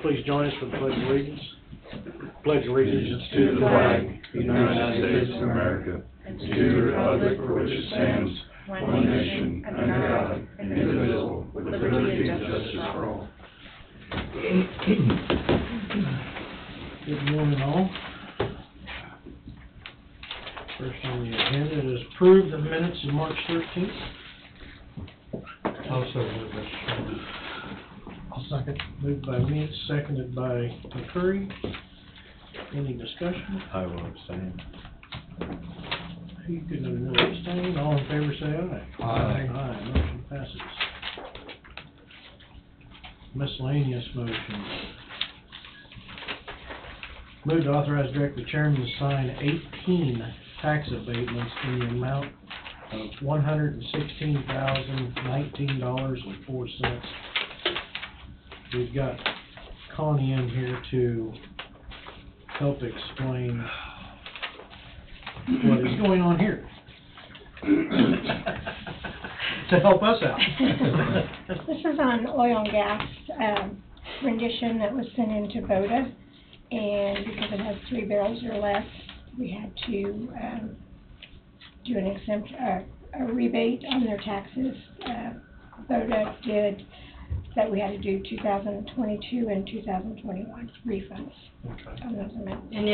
please join us for the Pledge of Allegiance. Pledge allegiance to the flag of the United States of America, and to the republic for which it stands, one nation, under God, indivisible, with liberty and justice for all. Good morning, all. First on the agenda is approve the minutes of March 13th. Also move, Mr. Chairman. I'll second. Moved by Meeks, seconded by McCurry. Any discussion? I will abstain. You can abstain. All in favor say aye. Aye. Aye. Motion passes. Miscellaneous motions. Move to authorize director chairman to sign 18 tax abatements in the amount of $116,019.04. We've got Connie in here to help explain what is going on here. To help us out. This is on oil and gas rendition that was sent into VODA, and because it has 3 barrels or less, we had to do an a rebate on their taxes. VODA did that we had to do 2022 and 2021 refunds on those amounts. And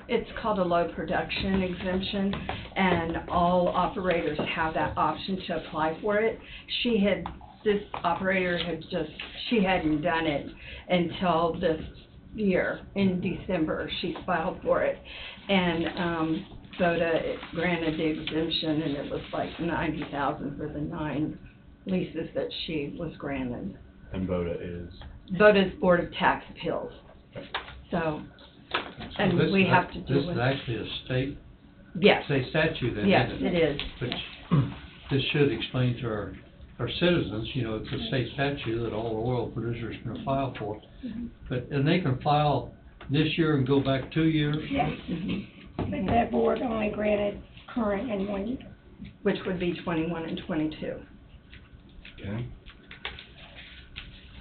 it's called a low production exemption, and all operators have that option to apply for it. This operator she hadn't done it until this year in December. She filed for it, and VODA granted the exemption, and it was like $90,000 for the 9 leases that she was granted. And VODA is? VODA's Board of Tax Appeals. So, and we have to do This with... is actually a state statute, then, Yes, isn't it is. Which this should explain to our citizens, you know, it's a state statute that all the oil producers can file for. And they can file this year and go back 2 years? Yes, but the board only granted current and 1 year. Which would be 21 and 22. Okay.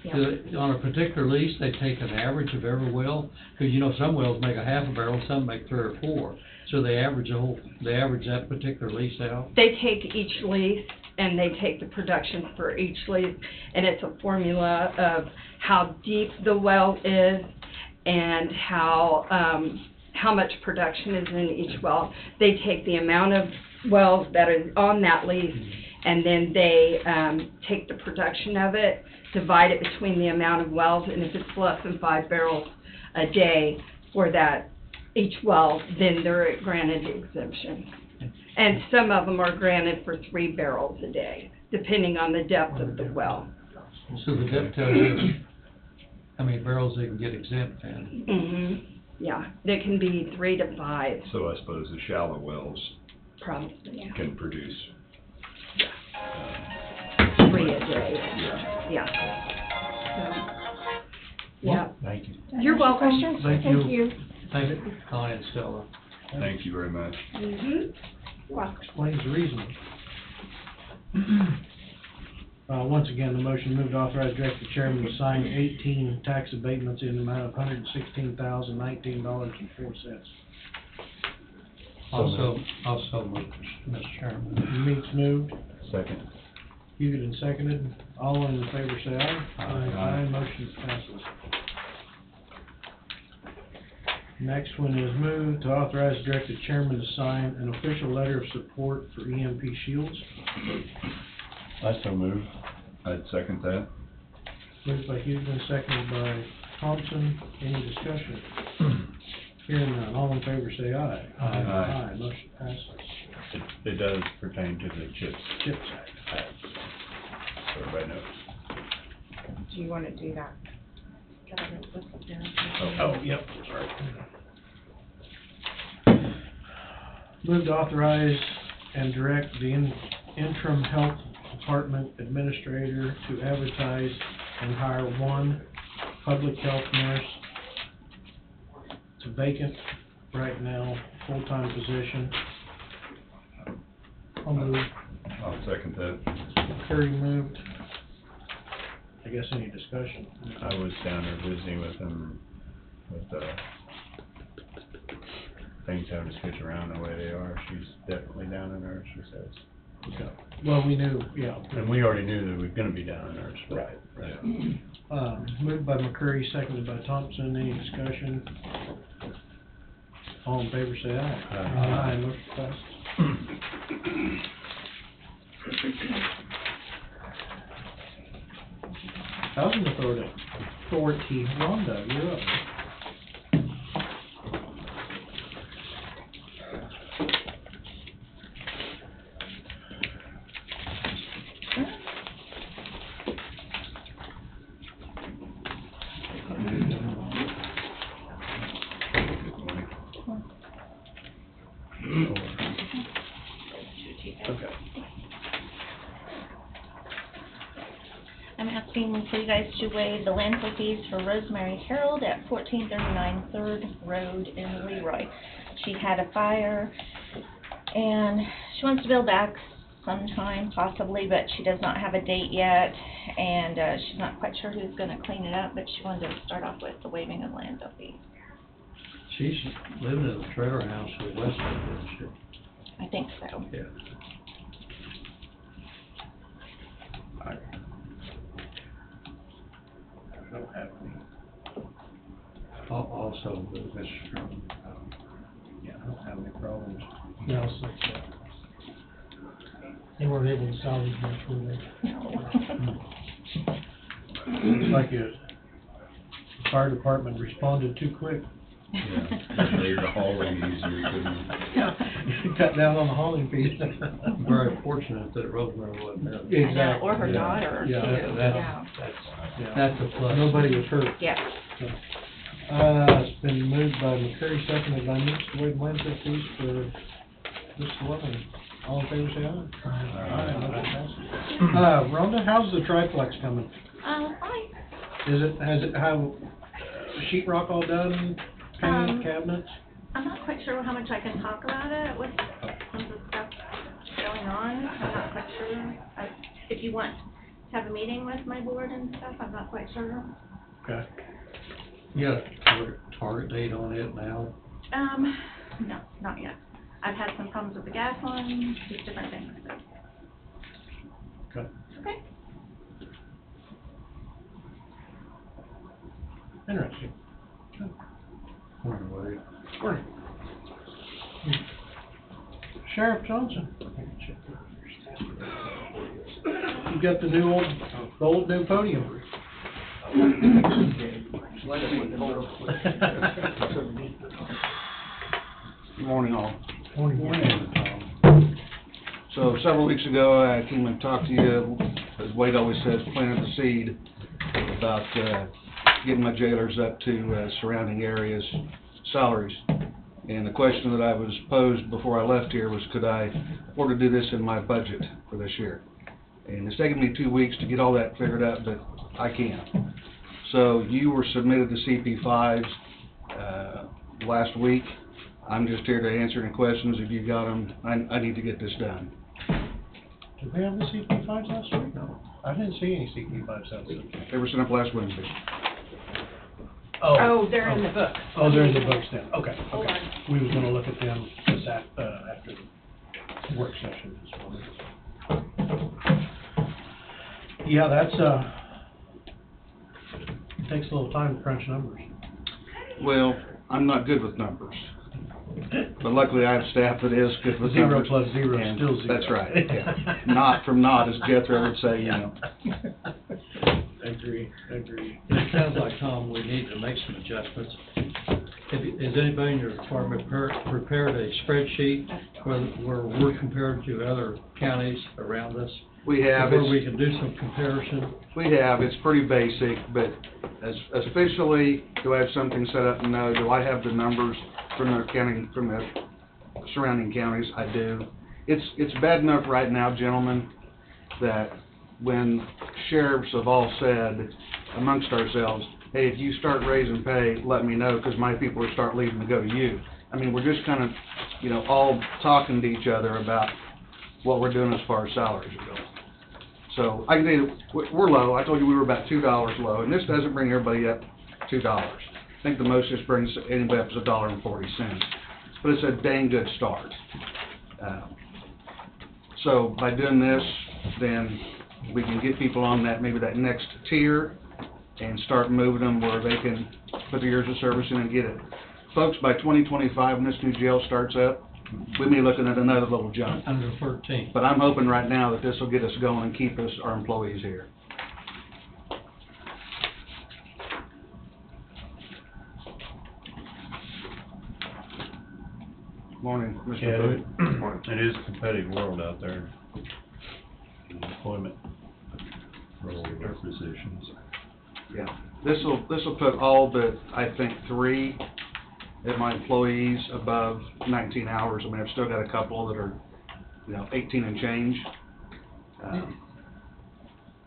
Yeah. On a particular lease, they take an average of every well, because you know some wells make a half a barrel, some make 3 or 4. So they average that particular lease out. They take each lease and they take the production for each lease, and it's a formula of how deep the well is and how much production is in each well. They take the amount of wells that are on that lease, and then they take the production of it, divide it between the amount of wells, and if it's less than 5 barrels a day for that each well, then they're granted the exemption. And some of them are granted for 3 barrels a day, depending on the depth of the well. So the depth tells you how many barrels they can get exempt in. Yeah, it can be 3 to 5, So I suppose the shallow wells probably, yeah. can produce 3 a day. Yeah. So, yeah. Thank you. You're welcome. Questions? Thank Thank you. you. Thank you, Connie and Stella. Thank you very much. Explains the reason. Once again, the motion moved to authorize director chairman to sign 18 tax abatements in the amount of $116,019.04. Also moved, Mr. Chairman. Meeks moved, Second. Huguet seconded. All in favor say aye. Aye. Motion passes. Next one is moved to authorize director chairman to sign an official letter of support for EMP Shields. I so move. I'd second that. Moved by Huguet, seconded by Thompson. Any discussion? Hearing none. All in favor say aye. Aye. Motion passes. It does pertain to the CHIPS. Chips Act. So everybody knows. Do you want to do that? Oh, Yep, sorry. Move to authorize and direct the interim health department administrator to advertise and hire 1 public health nurse. It's a vacant right now, full-time position. I'll move. I'll second that. Curry moved. I guess any discussion? I was down there visiting with him with, things having to switch around the way they are. She's definitely down in there, she says. Okay. Well, we knew, yeah. And we already knew that we were gonna be down in there, so. Right. Moved by McCurry, seconded by Thompson, any discussion? All in favor, say aye. Aye. Motion passes. Housing Authority, Rhonda, you're up. Okay. I'm asking for you guys to waive the landfill fees for Rosemary Harold at 1439 Third Road in Leroy. She had a fire, and she wants to build back sometime possibly, but she does not have a date yet, and she's not quite sure who's going to clean it up, but she wanted to start off with the waiving of landfill fees. She's living in a trailer house to the west of it, isn't she? I think so. Yeah. I don't have any, Also, Mr. Sherman, yeah, I don't have any problems. No, so, they weren't able to salvage much, were they? Looks like the fire department responded too quick. Yeah, made the hauling easier, couldn't it? Yeah, cut down on the hauling fees. very fortunate that Rosemary wasn't there. I know, or her Yeah. daughter, too. Yeah, Yeah. That's a plus. Nobody was hurt. Yeah. It's been moved by McCurry, seconded by Meeks, to waive landfill fees for this 11. All in favor, say aye. Aye. Motion passes. Rhonda, how's the triplex coming? Fine. Has it, sheet rock all done, paint, cabinets? I'm not quite sure how much I can talk about it with some of the stuff going on. I'm not quite sure. If you want to have a meeting with my board and stuff, I'm not quite sure. Okay. You got a target date on it now? No, not yet. I've had some problems with the gas line, just different things, so. Okay. Okay. Interesting. Anyway, Morning. Sheriff Johnson. You got the new podium. Good morning, all. Morning. So several weeks ago, I came and talked to you, as Wade always says, planted the seed about getting my jailers up to surrounding areas' salaries. And the question that I was posed before I left here was, could I afford to do this in my budget for this year? And it's taken me 2 weeks to get all that figured out, but I can. So you were submitted the CP5s last week. I'm just here to answer any questions. If you got them, I need to get this done. Did we have the CP5s last week? No. I didn't see any CP5s last week. They were sent up last Wednesday. Oh, they're in the book. Oh, they're in the books then. Okay, Hold okay. on. We was gonna look at them this after the work session this morning. Yeah, that's, takes a little time to crunch numbers. Well, I'm not good with numbers, but luckily I have staff that is good with Zero numbers. plus zero is and still zero. That's right, yeah. Not from not, as Jethro would say, you know. Agree. it sounds like, Tom, we need to make some adjustments. Has anybody in your department prepared a spreadsheet where we're compared to other counties around us? We have, Where we it's, can do some comparison? it's pretty basic, but as officially, do I have something set up? No. Do I have the numbers from the surrounding counties? I do. It's bad enough right now, gentlemen, that when sheriffs have all said amongst ourselves, hey, if you start raising pay, let me know, because my people will start leaving to go to you. I mean, we're just kind of, all talking to each other about what we're doing as far as salaries are going. So I can tell you, we're low. I told you we were about $2 low, and this doesn't bring everybody up $2. I think the most this brings anybody up is $1.40. But it's a dang good start. So by doing this, then we can get people on that, maybe that next tier, and start moving them where they can put their years of service in and get it. Folks, by 2025, when this new jail starts up, we may be looking at another little jump. Under 13. But I'm hoping right now that this will get us going and keep our employees here. Morning, Mr. Yeah, Bowie. it is a competitive world out there. Employment for their positions. Yeah, this'll put all but, I think, 3 of my employees above 19 hours. I mean, I've still got a couple that are, 18 and change.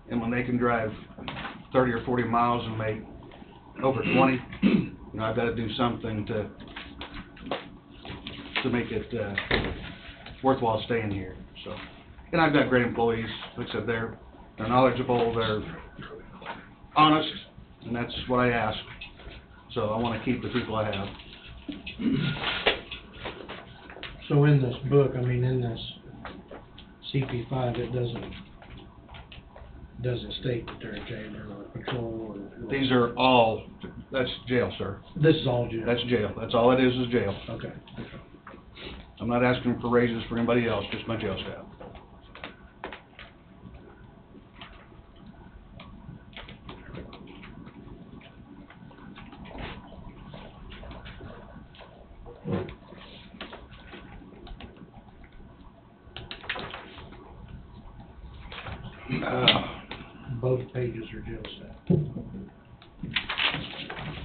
And when they can drive 30 or 40 miles and make over 20, I've got to do something to make it worthwhile staying here. So, and I've got great employees. Like I said, they're knowledgeable, they're honest, and that's what I ask. So I want to keep the people I have. So in this book, in this CP5, it doesn't state that they're a jailer or patrol or... These are that's jail, sir. This is all jail? That's jail. That's all it is jail. Okay. I'm not asking for raises for anybody else, just my jail staff. Both pages are jail staff.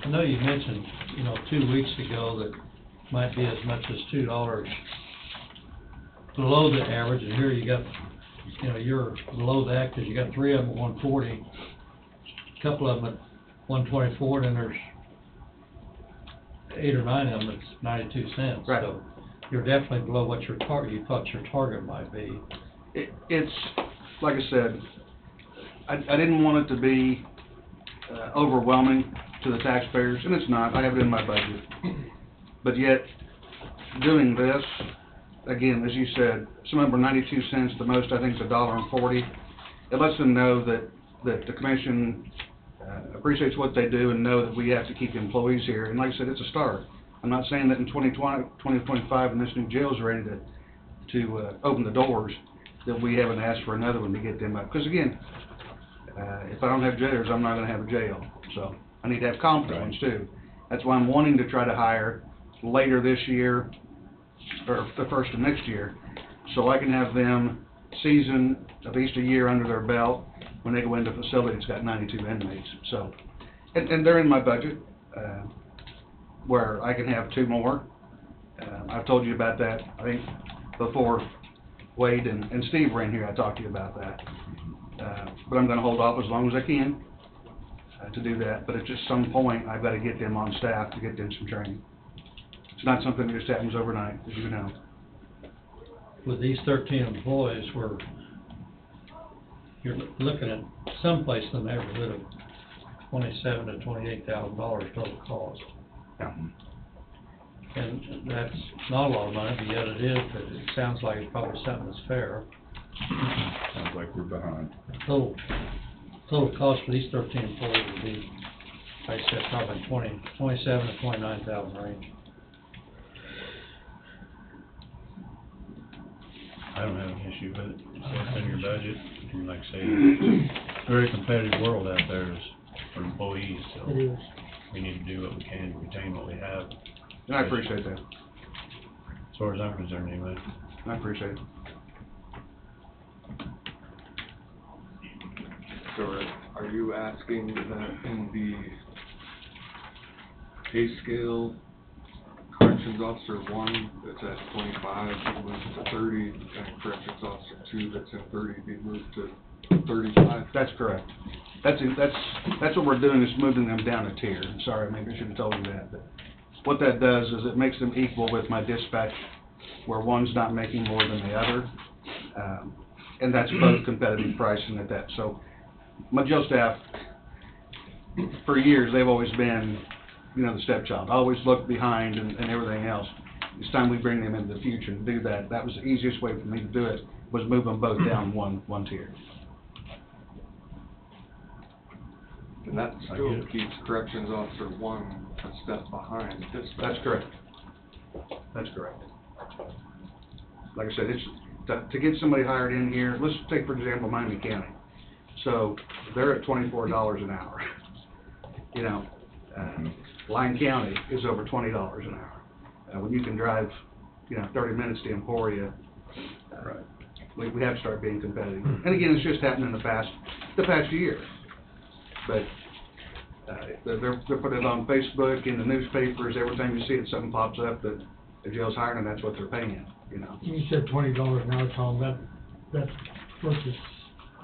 I know you mentioned, 2 weeks ago that might be as much as $2 below the average, and here you got, you're below that because you got 3 of them at 140, a couple of them at 124, and then there's 8 or 9 of them at 92 cents. Right. So you're definitely below what you thought your target might be. It's, like I said, I didn't want it to be overwhelming to the taxpayers, and it's not. I have it in my budget. But yet, doing this, again, as you said, some of them are 92 cents. The most, I think, is $1.40. It lets them know that the commission appreciates what they do and know that we have to keep employees here. And like I said, it's a start. I'm not saying that in 2025, when this new jail is ready to open the doors, that we haven't asked for another one to get them up. Because again, if I don't have jailers, I'm not going to have a jail. So I need to have competent ones too. That's why I'm wanting to try to hire later this year or the first of next year, so I can have them season at least a year under their belt when they go into a facility that's got 92 inmates. So, and they're in my budget where I can have 2 more. I've told you about that, I think, before Wade and Steve were in here. I talked to you about that. But I'm going to hold off as long as I can to do that. But at just some point, I've got to get them on staff to get them some training. It's not something that just happens overnight, as you know. With these 13 employees, you're looking at someplace in the neighborhood of $27,000 to $28,000 total cost. Yeah. And that's not a lot of money, but yet it is, but it sounds like it's probably something that's fair. Sounds like we're behind. Total cost for these 13 employees would be, like I said, probably 27 to 29,000 range. I don't have an issue with it. It's in your budget. And like I say, it's a very competitive world out there for employees, so It is. we need to do what we can to retain what we have, And I appreciate that. as far as I'm concerned anyway. I appreciate it. So are you asking that in the pay scale, corrections officer 1 that's at 25 be moved to 30, and corrections officer 2 that's at 30 be moved to 35? That's correct. That's what we're doing, is moving them down a tier. I'm sorry, maybe I should have told you that. But what that does is it makes them equal with my dispatch, where one's not making more than the other. and that's both competitive pricing at that. So my jail staff, for years, they've always been, the stepchild, always look behind and everything else. It's time we bring them into the future and do that. That was the easiest way for me to do it, was move them both down one tier. And that still keeps corrections officer one a step behind dispatch. That's correct. That's correct. Like I said, it's, to get somebody hired in here, let's take, for example, Miami County. So, they're at $24 an hour. Lyon County is over $20 an hour. When you can drive, 30 minutes to Emporia, we have to start being competitive. And again, it's just happened in the past year. But they're putting it on Facebook, in the newspapers. Every time you see it, something pops up that the jail's hiring, and that's what they're paying. You said $20 an hour, Tom, that's versus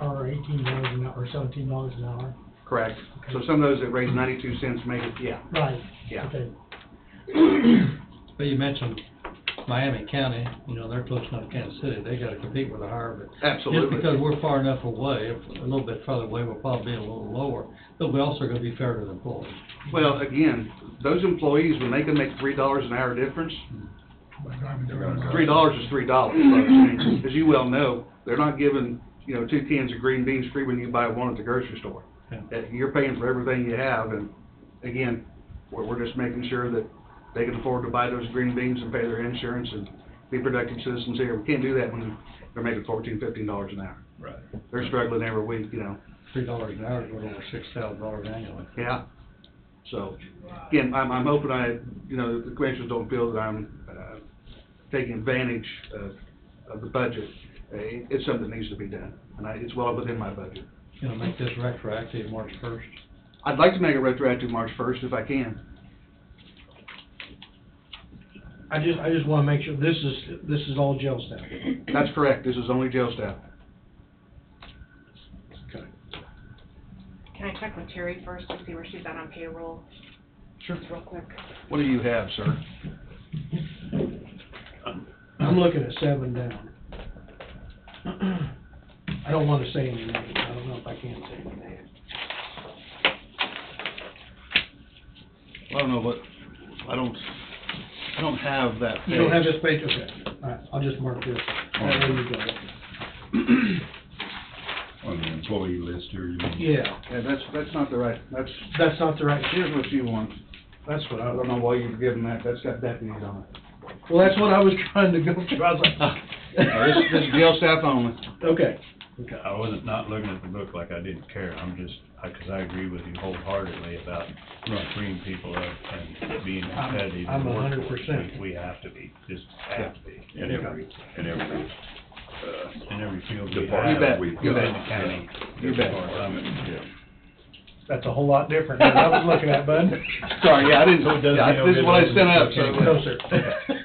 our $18 an hour, or $17 an hour. Correct. So some of those that raise 92 cents make it, yeah. Right. Yeah. Okay. But you mentioned Miami County, they're close enough to Kansas City, they gotta compete with the higher, but Absolutely. just because we're far enough away, a little bit further away, we'll probably be a little lower, but we're also gonna be fair to the employees. Well, again, those employees, when they can make $3 an hour difference, $3 is $3, folks. I mean, as you well know, they're not giving, 2 cans of green beans free when you buy one at the grocery store. Yeah. You're paying for everything you have, and again, we're just making sure that they can afford to buy those green beans and pay their insurance and be productive citizens here. We can't do that when they're making $14, $15 an hour. Right. They're struggling every week, $3 an hour is over $6,000 annually. Yeah. So, again, I'm hoping the commissioners don't feel that I'm taking advantage of the budget. It's something that needs to be done, and it's well within my budget. Make this retroactive March 1st. I'd like to make it retroactive March 1st if I can. I just wanna make sure, this is all jail staff. That's correct. This is only jail staff. Okay. Can I check with Terry first to see where she's at on payroll? Sure. Just real quick. What do you have, sir? I'm looking at 7 down. I don't wanna say any names, I don't know if I can say any names. I don't know what, I don't have that page. You don't have this page, okay, alright, I'll just mark this, there you go. On the employee list here, you mean? Yeah, Yeah, that's not the right, that's not the right, here's what you want. that's what I I don't know why you're giving that, that's got deputies on it. Well, that's what I was trying to go through, I was like, This is jail staff only. okay. I wasn't not looking at the book like I didn't care, because I agree with you wholeheartedly about freeing people up and being competitive. I'm in the workforce. 100%. We have to be, just have to be. In every In every field we Department have, we've within got. the county. You bet. as far as I'm concerned. That's a whole lot different than I was looking at, bud. Sorry, yeah, I didn't, So it doesn't yeah, feel this is good what I when sent we out, look so. at it. No, sir.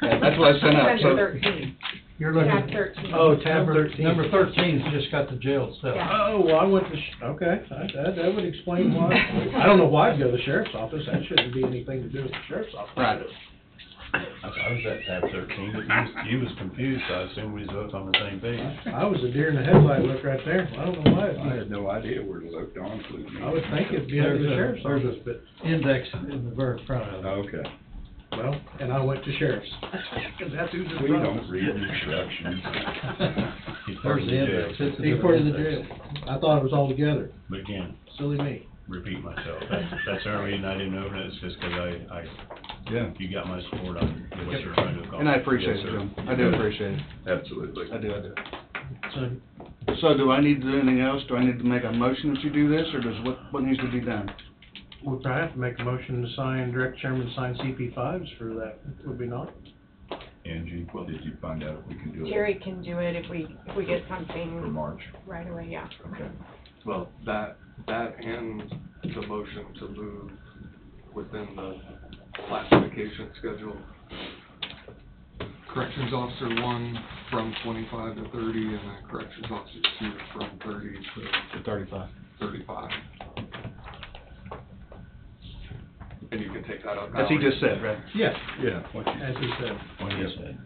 Yeah, that's what I sent out, so. Under 13. You're looking. Tab 13. Oh, tab 13. Number 13's just got the jail stuff. Yeah. Oh, well, I went to, okay, that would explain why. I don't know why I'd go to the sheriff's office, that shouldn't be anything to do with the sheriff's office. Right. I was at tab 13, but you was confused, so I assumed we was both on the same page. I was a deer in the headlight look right there, I don't know why. I had no idea where to look, honestly. I would think it'd be under the sheriff's office, but, Index in the very front of it. Okay. well, and I went to sheriff's. 'Cause that's who's in We front. don't read instructions. He's part There's of the index. jail. It's a He's part of the different jail. index. I thought it was all together, But again, silly me. repeat myself, that's the only reason I didn't open it, it's just because Yeah, you got my support on what you're trying to accomplish. And I appreciate Yes, it, sir. Jim. I do appreciate it. absolutely. I do. So, So do I need to do anything else? Do I need to make a motion that you do this, or what needs to be done? we'll probably have to make a motion to sign, direct chairman to sign CP5s for that, would we not? Angie, did you find out if we can do it Terry can do it if we get for something March? right away, yeah. Okay. Well, that and the motion to move within the classification schedule. Corrections officer 1 from 25 to 30, and then corrections officer 2 from 30 to 35. 35. And you can take that up. As he just said, right? Yes, Yeah, what you, as he said. What he said.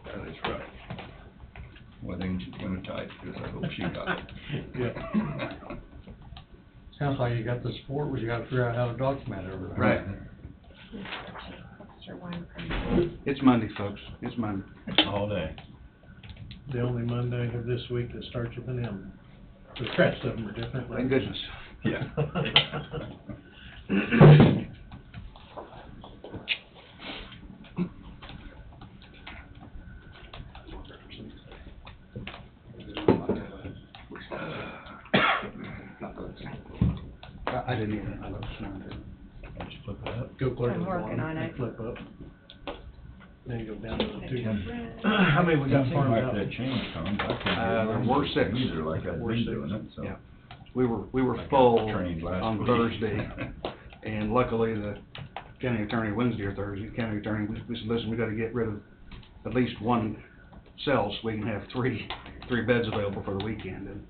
that is right. with ancient phenotype, because I hope she got it. Yeah. Sounds like you got the support, but you gotta figure out how to document everything. Right. Extra one from. It's Monday, folks. It's Monday. All day. The only Monday of this week that starts with an M. The rest of them are different. Thank goodness. Yeah. I didn't even, I was trying to. Just flip it up. Go clear to I'm the working bottom on and it. flip up. Then go down to the two. How many we got Seemed farmed like out? that changed, Tom. I couldn't get There mine were 6. Either, like I've Were been 6. doing it, so. Yeah. We were I got full trained last on week. Thursday, and luckily the county attorney Wednesday or Thursday, county attorney, we said, listen, we gotta get rid of at least one cell so we can have three beds available for the weekend, and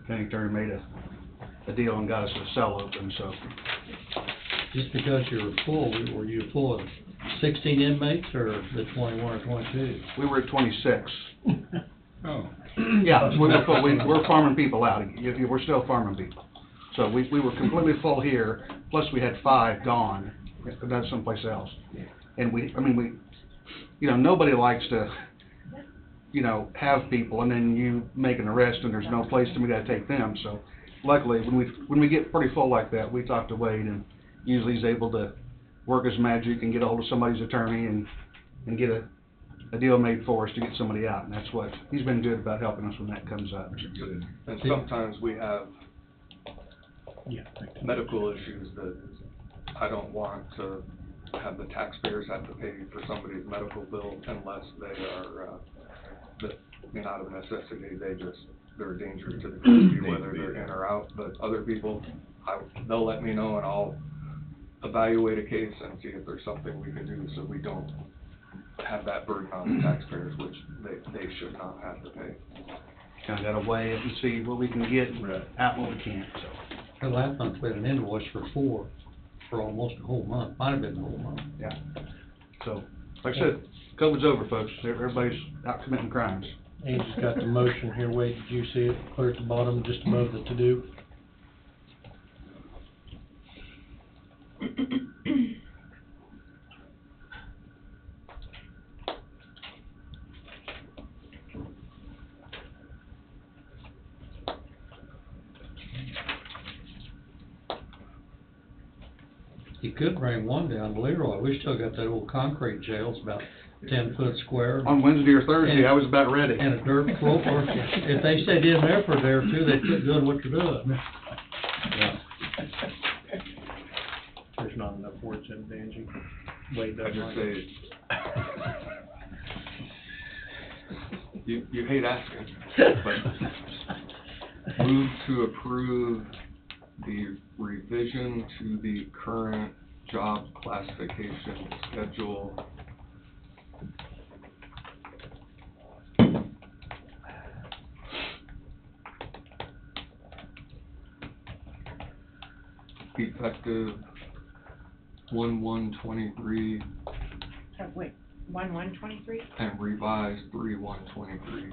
county attorney made a deal and got us a cell open, so. Just because you were full, were you full of 16 inmates or the 21 or 22? We were at 26. Oh. Yeah, we were full, we're farming people out, we're still farming people. So we were completely full here, plus we had 5 gone, that's someplace else. And we, nobody likes to, have people and then you make an arrest and there's no place and we gotta take them, so luckily, when we get pretty full like that, we talk to Wade and usually he's able to work his magic and get a hold of somebody's attorney and get a deal made for us to get somebody out, and that's what, he's been good about helping us when that comes up. Good. And sometimes we have Yeah. thank you. medical issues that I don't want to have the taxpayers have to pay for somebody's medical bill unless they are, out of necessity, they're a danger to the community, whether they're in or out, but other people, they'll let me know and I'll evaluate a case and see if there's something we can do so we don't have that burden on the taxpayers, which they should not have to pay. Kinda gotta weigh it and see what we can get Right. out what we can't, so. The last month we had an invoice for 4 for almost a whole month, might have been the whole month. Yeah. So, like I said, COVID's over, folks. Everybody's out committing crimes. Angie's got the motion here, Wade, did you see it, clear at the bottom, just above the to-do? You could bring one down to Leroy, we still got that old concrete jail, it's about 10 foot square. On Wednesday or Thursday, I was about ready. And a dirt floor, if they stayed in there for a day or two, they'd quit doing what they're doing. Yeah. There's not enough words in it, Angie. Wade I doesn't just like it. say, you hate asking, but move to approve the revision to the current job classification schedule. Effective 1/1/23 Wait, 1/1/23? and revised 3/1/23.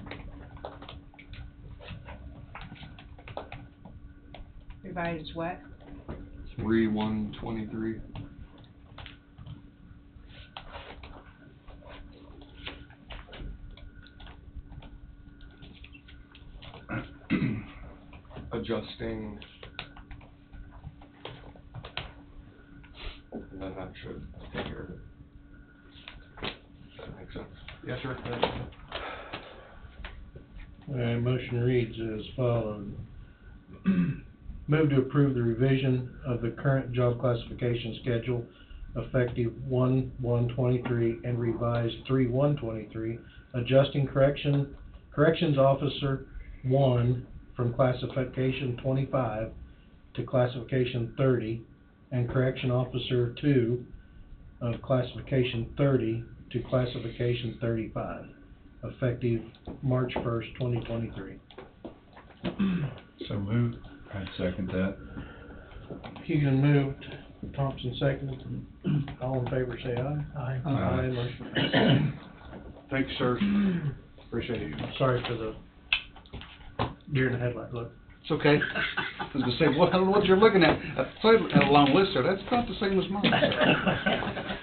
Revised what? 3/1/23. Adjusting. And then that should take care of it. Does that make sense? Yes, sir. All right, motion reads as follows. Move to approve the revision of the current job classification schedule effective 1/1/23 and revised 3/1/23, adjusting corrections officer 1 from classification 25 to classification 30, and correction officer 2 of classification 30 to classification 35, effective March 1st, 2023. So moved. I'd second that. Keegan moved, Thompson seconded. All in favor say aye. Aye. Aye, motion passes. Thanks, sir. Appreciate it. Sorry for the deer in the headlight look. It's okay. I was gonna say, what you're looking at, I had a long list there, that's not the same as mine.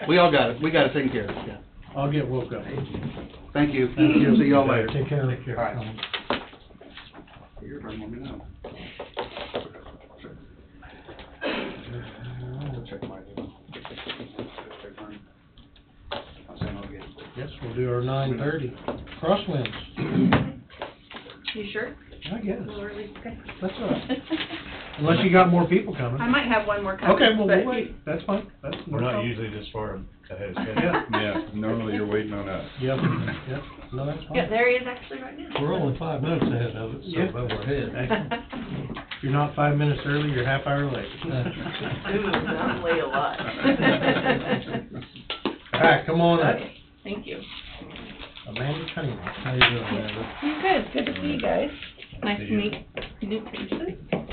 We all got it, we got it taken care of, yeah. I'll get woke up. Thank you. Thank you. See y'all later. Take care. All right. Your turn, let me know. I'll check my email. Check mine. I'll send it again. Yes, we'll do our 9:30. Crosswinds, You sure? I guess. A little early, okay. That's all right. Unless you got more people coming. I might have one more coming. Okay, well, but we'll wait. That's fine. That's no We're not problem. usually this far ahead of schedule. Yeah. Yeah, normally you're waiting on us. Yep, yep. No, that's Yeah, fine. there he is actually right now. We're only 5 minutes ahead of it, so Yeah. we're ahead. If you're not 5 minutes early, you're half hour late. Ooh, I'm late a lot. All right, come on up. Okay, thank you. Amanda Cunningham. How you doing, Amanda? I'm good, good to see you guys. Nice to meet new faces. There you go.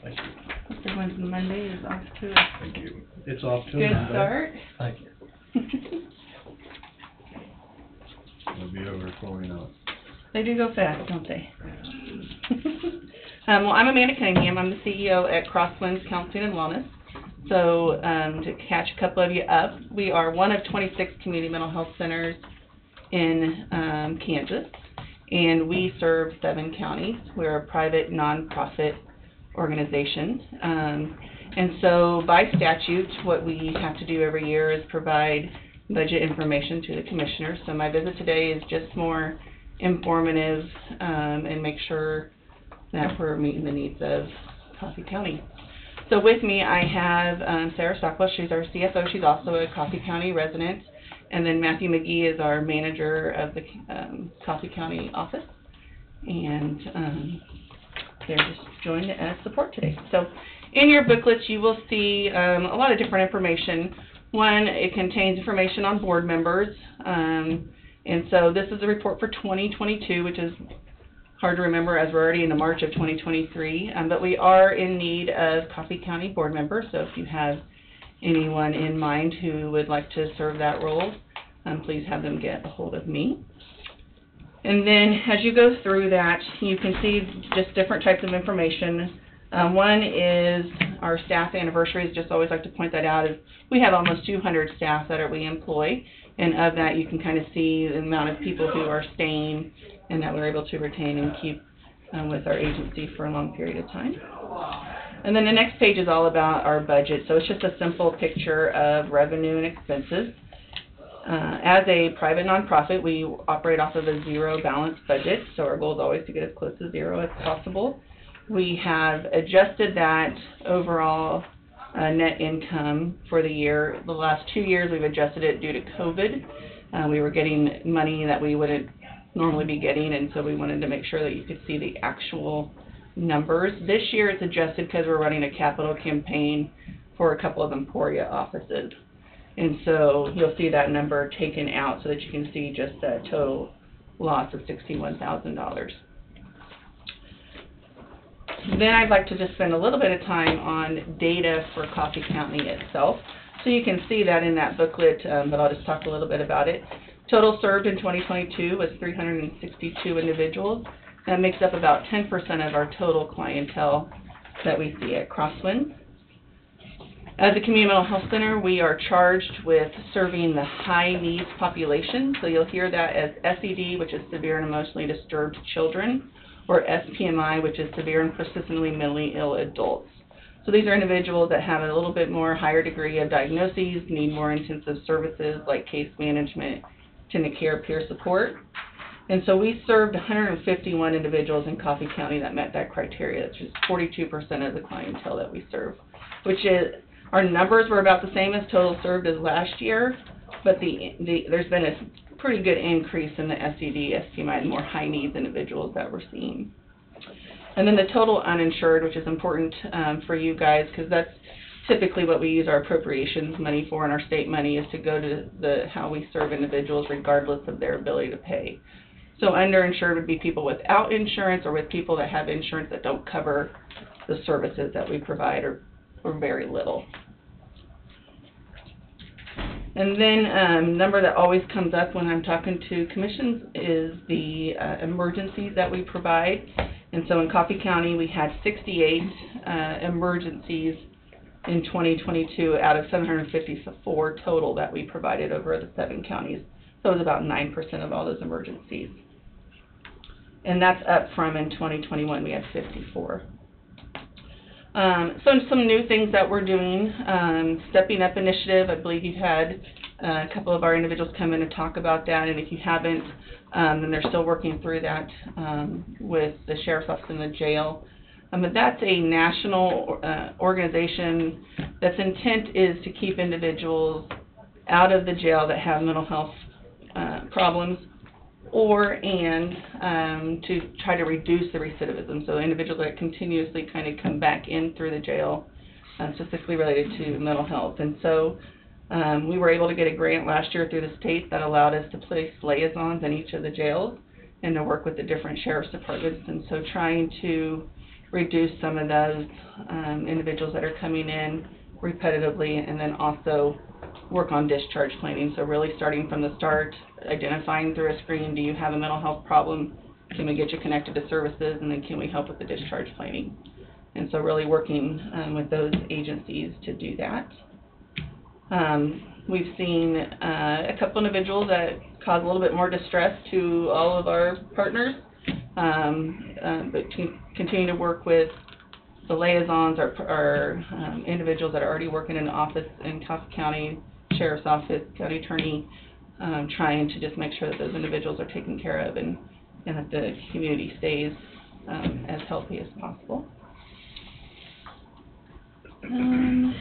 Thank you. Mr. Wednesday Monday is off to a Thank you. It's off to a good Monday. start. Thank you. It'll be over before we know it. They do go fast, don't they? Well, I'm Amanda Cunningham. I'm the CEO at Crosswinds Counseling and Wellness. So, to catch a couple of you up, we are one of 26 community mental health centers in Kansas, and we serve 7 counties. We're a private nonprofit organization. And so by statute, what we have to do every year is provide budget information to the commissioners. So my visit today is just more informative and make sure that we're meeting the needs of Coffee County. So with me, I have Sarah Stockwell. She's our CFO. She's also a Coffee County resident. And then Matthew McGee is our manager of the Coffee County office. And they're just joined as support today. So in your booklets, you will see a lot of different information. One, it contains information on board members. And so this is a report for 2022, which is hard to remember as we're already into March of 2023. But we are in need of Coffee County board members. So if you have anyone in mind who would like to serve that role, please have them get a hold of me. And then as you go through that, you can see just different types of information. One is our staff anniversaries. Just always like to point that out. Is we have almost 200 staff that we employ, and of that you can kind of see the amount of people who are staying and that we're able to retain and keep with our agency for a long period of time. And then the next page is all about our budget. So it's just a simple picture of revenue and expenses. As a private nonprofit, we operate off of a zero balance budget, so our goal is always to get as close to zero as possible. We have adjusted that overall net income for the year. The last 2 years we've adjusted it due to COVID. We were getting money that we wouldn't normally be getting, and so we wanted to make sure that you could see the actual numbers. This year it's adjusted because we're running a capital campaign for a couple of Emporia offices. And so you'll see that number taken out so that you can see just a total loss of $61,000. Then I'd like to just spend a little bit of time on data for Coffee County itself. So you can see that in that booklet, but I'll just talk a little bit about it. Total served in 2022 was 362 individuals. That makes up about 10% of our total clientele that we see at Crosswinds. As a community mental health center, we are charged with serving the high needs population. So you'll hear that as SED, which is severe and emotionally disturbed children, or SPMI, which is severe and persistently mentally ill adults. So these are individuals that have a little bit more higher degree of diagnoses, need more intensive services like case management, tended care, peer support. And so we served 151 individuals in Coffee County that met that criteria, which is 42% of the clientele that we serve, which is, our numbers were about the same as total served as last year, but there's been a pretty good increase in the SED, SPMI, and more high needs individuals that we're seeing. And then the total uninsured, which is important for you guys, because that's typically what we use our appropriations money for, and our state money is to go to how we serve individuals regardless of their ability to pay. So underinsured would be people without insurance or with people that have insurance that don't cover the services that we provide or very little. And then, number that always comes up when I'm talking to commissions is the emergencies that we provide. And so in Coffee County, we had 68 emergencies in 2022 out of 754 total that we provided over the 7 counties. So it was about 9% of all those emergencies. And that's up from in 2021, we had 54. So some new things that we're doing, Stepping Up Initiative, I believe you've had a couple of our individuals come in and talk about that, and if you haven't, then they're still working through that with the Sheriff's Office and the jail. But that's a national organization that's intent is to keep individuals out of the jail that have mental health problems, to try to reduce the recidivism. So individuals that continuously kind of come back in through the jail, specifically related to mental health. And so we were able to get a grant last year through the state that allowed us to place liaisons in each of the jails and to work with the different sheriff's departments. And so trying to reduce some of those individuals that are coming in repetitively, and then also work on discharge planning. So really starting from the start, identifying through a screen, do you have a mental health problem? Can we get you connected to services? And then can we help with the discharge planning? And so really working with those agencies to do that. We've seen a couple individuals that cause a little bit more distress to all of our partners, but continue to work with the liaisons, our individuals that are already working in the office in Coffee County, Sheriff's Office, County Attorney, trying to just make sure that those individuals are taken care of and that the community stays as healthy as possible. And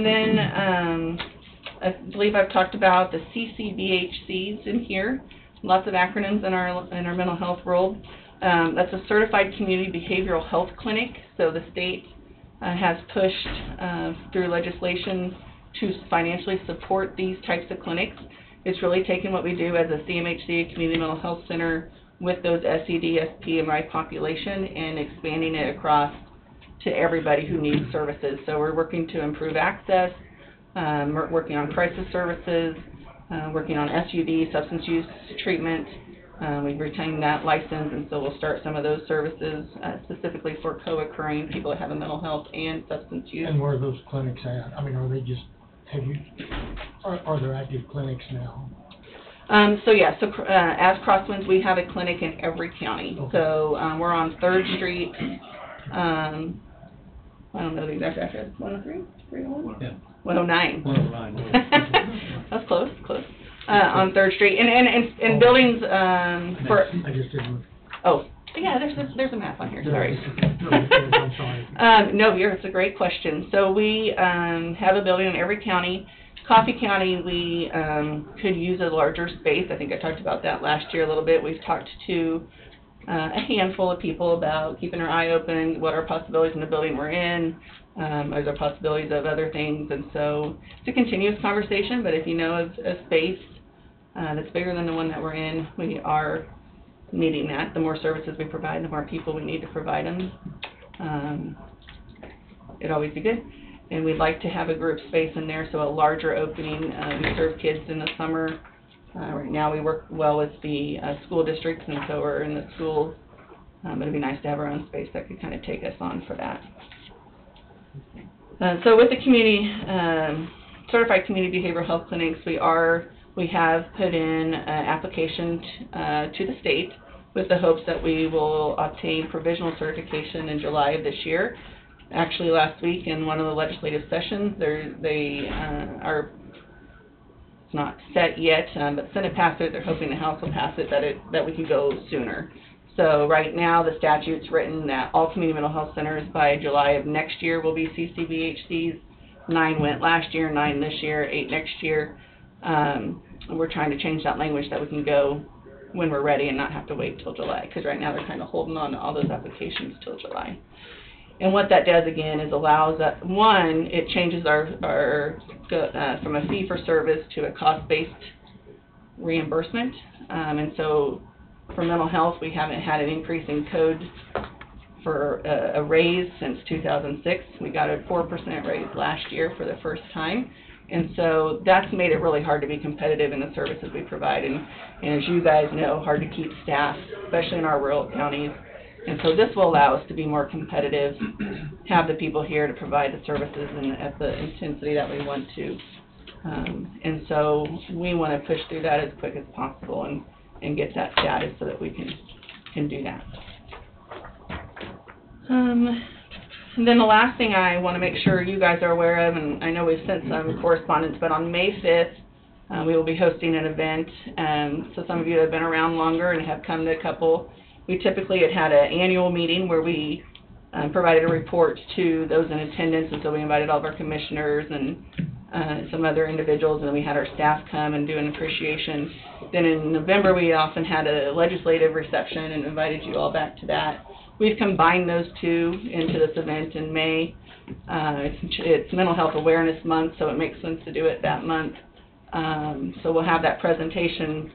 then I believe I've talked about the CCBHCs in here. Lots of acronyms in our mental health world. That's a Certified Community Behavioral Health Clinic. So the state has pushed through legislation to financially support these types of clinics. It's really taken what we do as a CMHC, a Community Mental Health Center, with those SED, SPMI population and expanding it across to everybody who needs services. So we're working to improve access, we're working on crisis services, working on SUD, substance use treatment. We've retained that license, and so we'll start some of those services specifically for co-occurring people that have a mental health and substance use. And where are those clinics at? I mean, are they just, are there active clinics now? As Crosswinds, we have a clinic in every county. Okay. So we're on 3rd Street, I don't know the exact address, 103, 301? Yeah. 109. 109. That's close. On 3rd Street, and buildings, for... I just didn't... Oh, yeah, there's a map on here, sorry. I'm sorry. No, it's a great question. So we have a building in every county. Coffee County, we could use a larger space. I think I talked about that last year a little bit. We've talked to a handful of people about keeping our eye open, what are possibilities in the building we're in, are there possibilities of other things, and so it's a continuous conversation, but if you know of a space that's bigger than the one that we're in, we are needing that. The more services we provide, the more people we need to provide them. It'd always be good. And we'd like to have a group space in there, so a larger opening. We serve kids in the summer. Right now we work well with the school districts, and so we're in the schools. It'd be nice to have our own space that could kind of take us on for that. So with the community, Certified Community Behavioral Health Clinics, we have put in an application to the state with the hopes that we will obtain provisional certification in July of this year. Actually, last week in one of the legislative sessions, it's not set yet, but Senate passed it. They're hoping the House will pass it, that we can go sooner. So right now, the statute's written that all community mental health centers by July of next year will be CCBHCs. 9 went last year, 9 this year, 8 next year. We're trying to change that language that we can go when we're ready and not have to wait till July, because right now they're kind of holding on to all those applications till July. And what that does, again, is allows that, one, it changes our from a fee-for-service to a cost-based reimbursement. And so for mental health, we haven't had an increase in code for a raise since 2006. We got a 4% raise last year for the first time. And so that's made it really hard to be competitive in the services we provide. And as you guys know, hard to keep staff, especially in our rural counties. And so this will allow us to be more competitive, have the people here to provide the services and at the intensity that we want to. And so we want to push through that as quick as possible and get that status so that we can do that. And then the last thing I want to make sure you guys are aware of, and I know we've sent some correspondence, but on May 5th, we will be hosting an event. So some of you that have been around longer and have come to a couple, we typically had an annual meeting where we provided a report to those in attendance, and so we invited all of our commissioners and some other individuals, and we had our staff come and do an appreciation. Then in November, we often had a legislative reception and invited you all back to that. We've combined those two into this event in May. It's Mental Health Awareness Month, so it makes sense to do it that month. So we'll have that presentation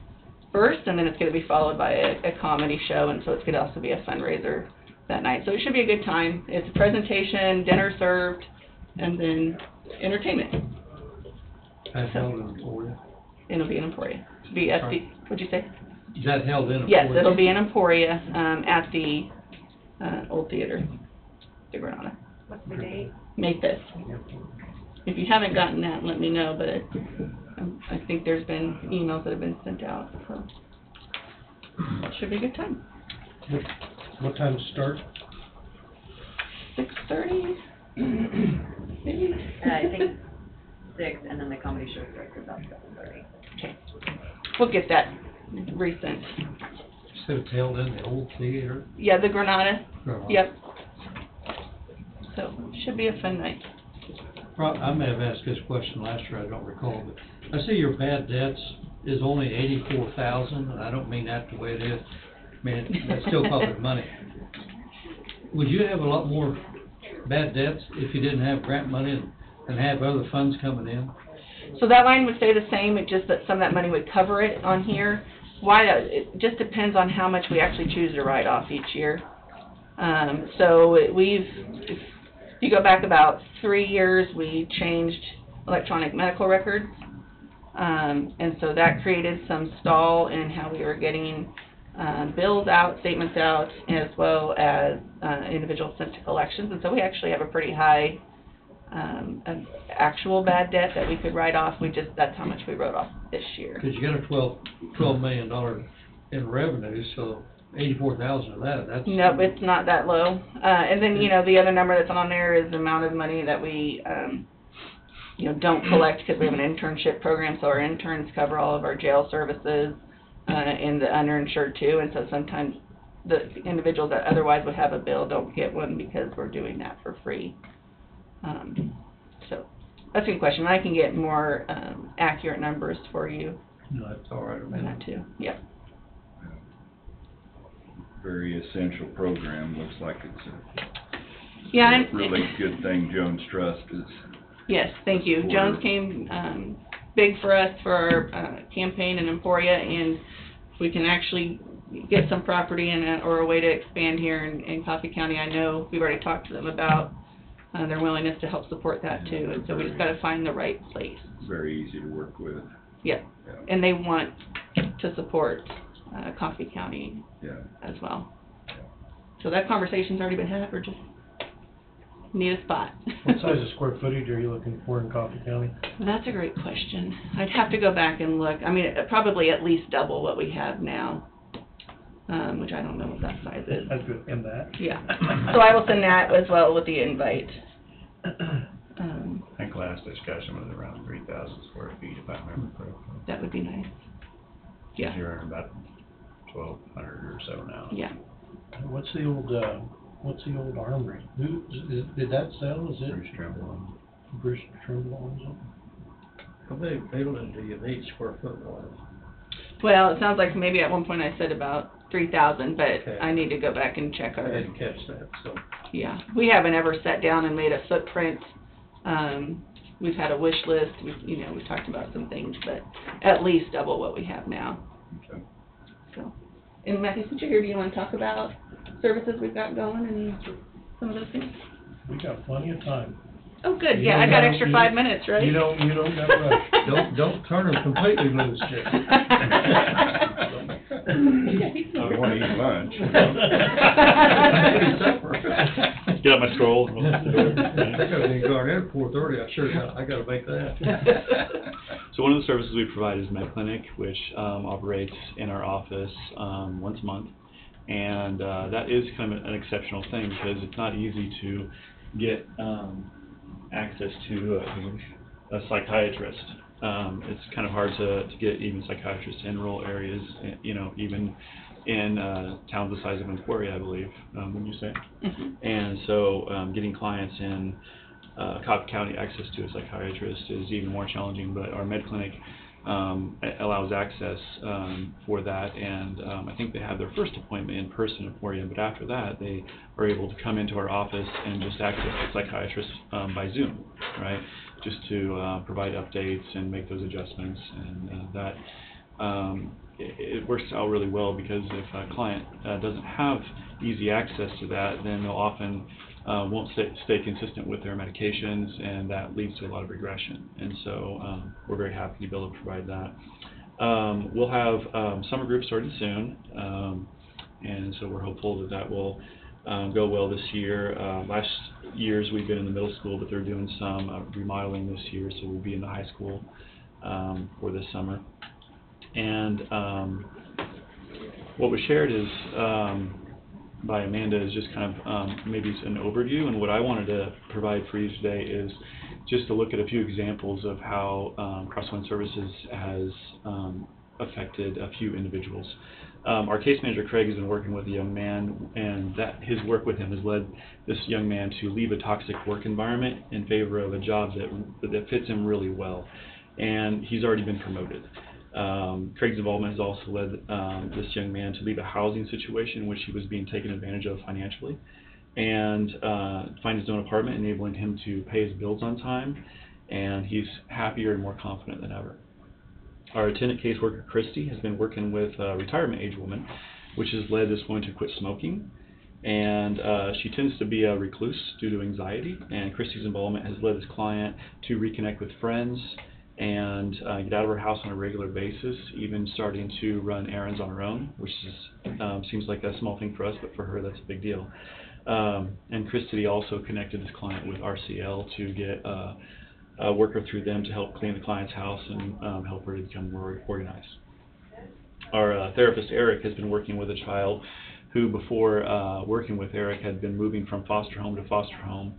first, and then it's going to be followed by a comedy show, and so it's going to also be a fundraiser that night. So it should be a good time. It's a presentation, dinner served, and then entertainment. That's held in Emporia? It'll be in Emporia. It'll be at the, what'd you say? Is that held in Emporia? Yes, it'll be in Emporia, at the Old Theater, the Granada. What's the date? May 5th. If you haven't gotten that, let me know, but I think there's been emails that have been sent out, so it should be a good time. What time to start? 6:30, maybe? I think 6, and then the comedy show starts about 7:30. Okay. We'll get that resent. So it's held in the Old Theater? Yeah, the Granada. Granada. Yep. So, should be a fun night. I may have asked this question last year, I don't recall, but I see your bad debts is only $84,000, and I don't mean that the way it is. I mean, that's still public money. Would you have a lot more bad debts if you didn't have grant money and have other funds coming in? So that line would stay the same, it's just that some of that money would cover it on here. Why, it just depends on how much we actually choose to write off each year. So if you go back about 3 years, we changed electronic medical records. And so that created some stall in how we were getting bills out, statements out, as well as individuals sent to collections. And so we actually have a pretty high actual bad debt that we could write off. That's how much we wrote off this year. Because you got a $12 million in revenue, so 84,000 of that's... Nope, it's not that low. And then, the other number that's on there is the amount of money that we, don't collect because we have an internship program, so our interns cover all of our jail services and the underinsured too, and so sometimes the individuals that otherwise would have a bill don't get one because we're doing that for free. So that's a good question. I can get more accurate numbers for you. No, that's all right. On that too. Yep. Very essential program. Looks like it's a Yeah, really good thing Jones Trust is. Yes, thank you. supportive. Jones came big for us for our campaign in Emporia, and we can actually get some property or a way to expand here in Coffee County. I know we've already talked to them about their willingness to help support that too, and so we just got to find the right place. Very easy to work with. Yeah, Yeah. and they want to support Coffee County Yeah. as well. So that conversation's already been had. We're just need a spot. What size of square footage are you looking for in Coffee County? That's a great question. I'd have to go back and look. I mean, probably at least double what we have now, which I don't know what that size is. That's good, and that? Yeah. So I will send that as well with the invite. I think last discussion was around 3,000 square feet, if I remember correctly. That would be nice. Yeah. You're in about 1,200 or so now. Yeah. What's the old armory? Did that sell? Is it? Bruce Trimble. Bruce Trimble owns it? How big building do you need square foot wise? Well, it sounds like maybe at one point I said about 3,000, but Okay. I need to go back and check I our. didn't catch that, so. Yeah, we haven't ever sat down and made a footprint. We've had a wish list. We've talked about some things, but at least double what we have now. Okay. So, and Matthew, since you're here, do you want to talk about services we've got going and some of those things? We got plenty of time. Oh, good, yeah, I got extra 5 minutes, right? You don't got to rush. Don't turn them completely loose, Jay. I want to eat lunch. Maybe supper. Get out my scroll. I gotta be in Garnett at 4:30, I gotta make that. So one of the services we provide is MedClinic, which operates in our office once a month. And that is kind of an exceptional thing because it's not easy to get access to a psychiatrist. It's kind of hard to get even psychiatrists in rural areas, even in towns the size of Emporia, I believe, wouldn't you say? Mhm. And so getting clients in Cobb County access to a psychiatrist is even more challenging, but our MedClinic allows access for that, and I think they have their first appointment in person in Emporia, but after that they are able to come into our office and just access the psychiatrist by Zoom, right? Just to provide updates and make those adjustments, and that it works out really well because if a client doesn't have easy access to that, then they'll often won't stay consistent with their medications, and that leads to a lot of regression. And so we're very happy to be able to provide that. We'll have summer groups starting soon, and so we're hopeful that that will go well this year. Last years we've been in the middle school, but they're doing some remodeling this year, so we'll be in the high school for this summer. And what was shared is by Amanda is just kind of maybe an overview, and what I wanted to provide for you today is just to look at a few examples of how Crosswind Services has affected a few individuals. Our case manager Craig has been working with a young man, and that his work with him has led this young man to leave a toxic work environment in favor of a job that fits him really well, and he's already been promoted. Craig's involvement has also led this young man to leave a housing situation in which he was being taken advantage of financially, and find his own apartment, enabling him to pay his bills on time, and he's happier and more confident than ever. Our attendant caseworker Christy has been working with a retirement age woman, which has led this woman to quit smoking, and she tends to be a recluse due to anxiety, and Christy's involvement has led this client to reconnect with friends and get out of her house on a regular basis, even starting to run errands on her own, which seems like a small thing for us, but for her that's a big deal. And Christy also connected this client with RCL to get a worker through them to help clean the client's house and help her to become more organized. Our therapist Eric has been working with a child who, before working with Eric, had been moving from foster home to foster home.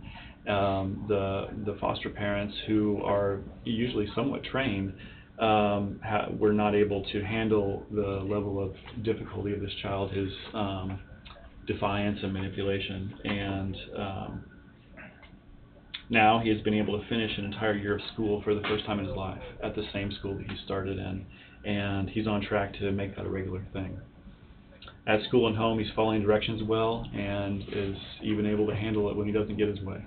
The foster parents, who are usually somewhat trained, were not able to handle the level of difficulty of this child, his defiance and manipulation, and now he has been able to finish an entire year of school for the first time in his life at the same school that he started in, and he's on track to make that a regular thing. At school and home, he's following directions well and is even able to handle it when he doesn't get his way.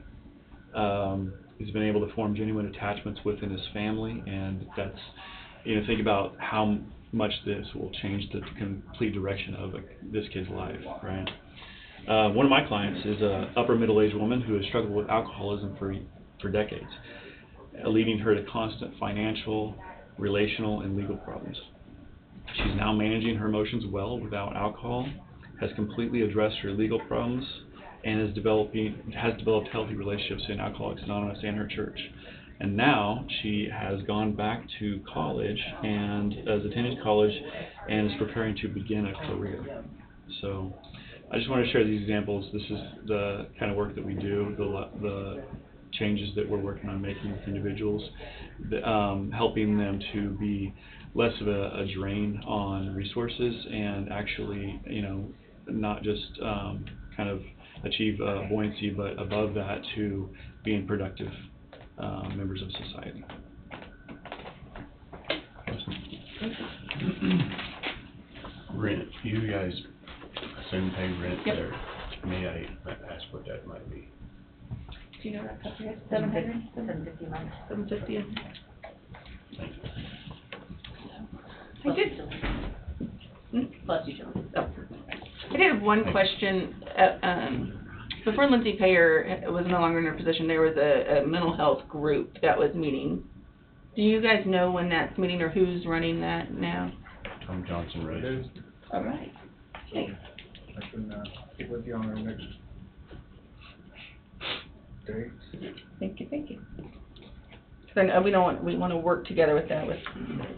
He's been able to form genuine attachments within his family, and that's, think about how much this will change the complete direction of this kid's life, right? One of my clients is an upper middle-aged woman who has struggled with alcoholism for decades, leading her to constant financial, relational, and legal problems. She's now managing her emotions well without alcohol, has completely addressed her legal problems, and has developed healthy relationships in Alcoholics Anonymous and her church. And now she has gone back to college and has attended college and is preparing to begin a career. So I just want to share these examples. This is the kind of work that we do, the changes that we're working on making with individuals, helping them to be less of a drain on resources and actually, not just kind of achieve buoyancy, but above that to being productive members of society. Rent. You guys assume pay rent Yep. there. May I ask what that might be? Do you know that top of your head? 700? 750 a month. 750. Thank you. I did. Plus utilities. Oh. I did have one question. before Lindsay Payer was no longer in her position, there was a mental health group that was meeting. Do you guys know when that's meeting or who's running that now? Tom Johnson, right? All right. Thanks. I can, get with you on our next date. Thank you. So we want to work together with that, with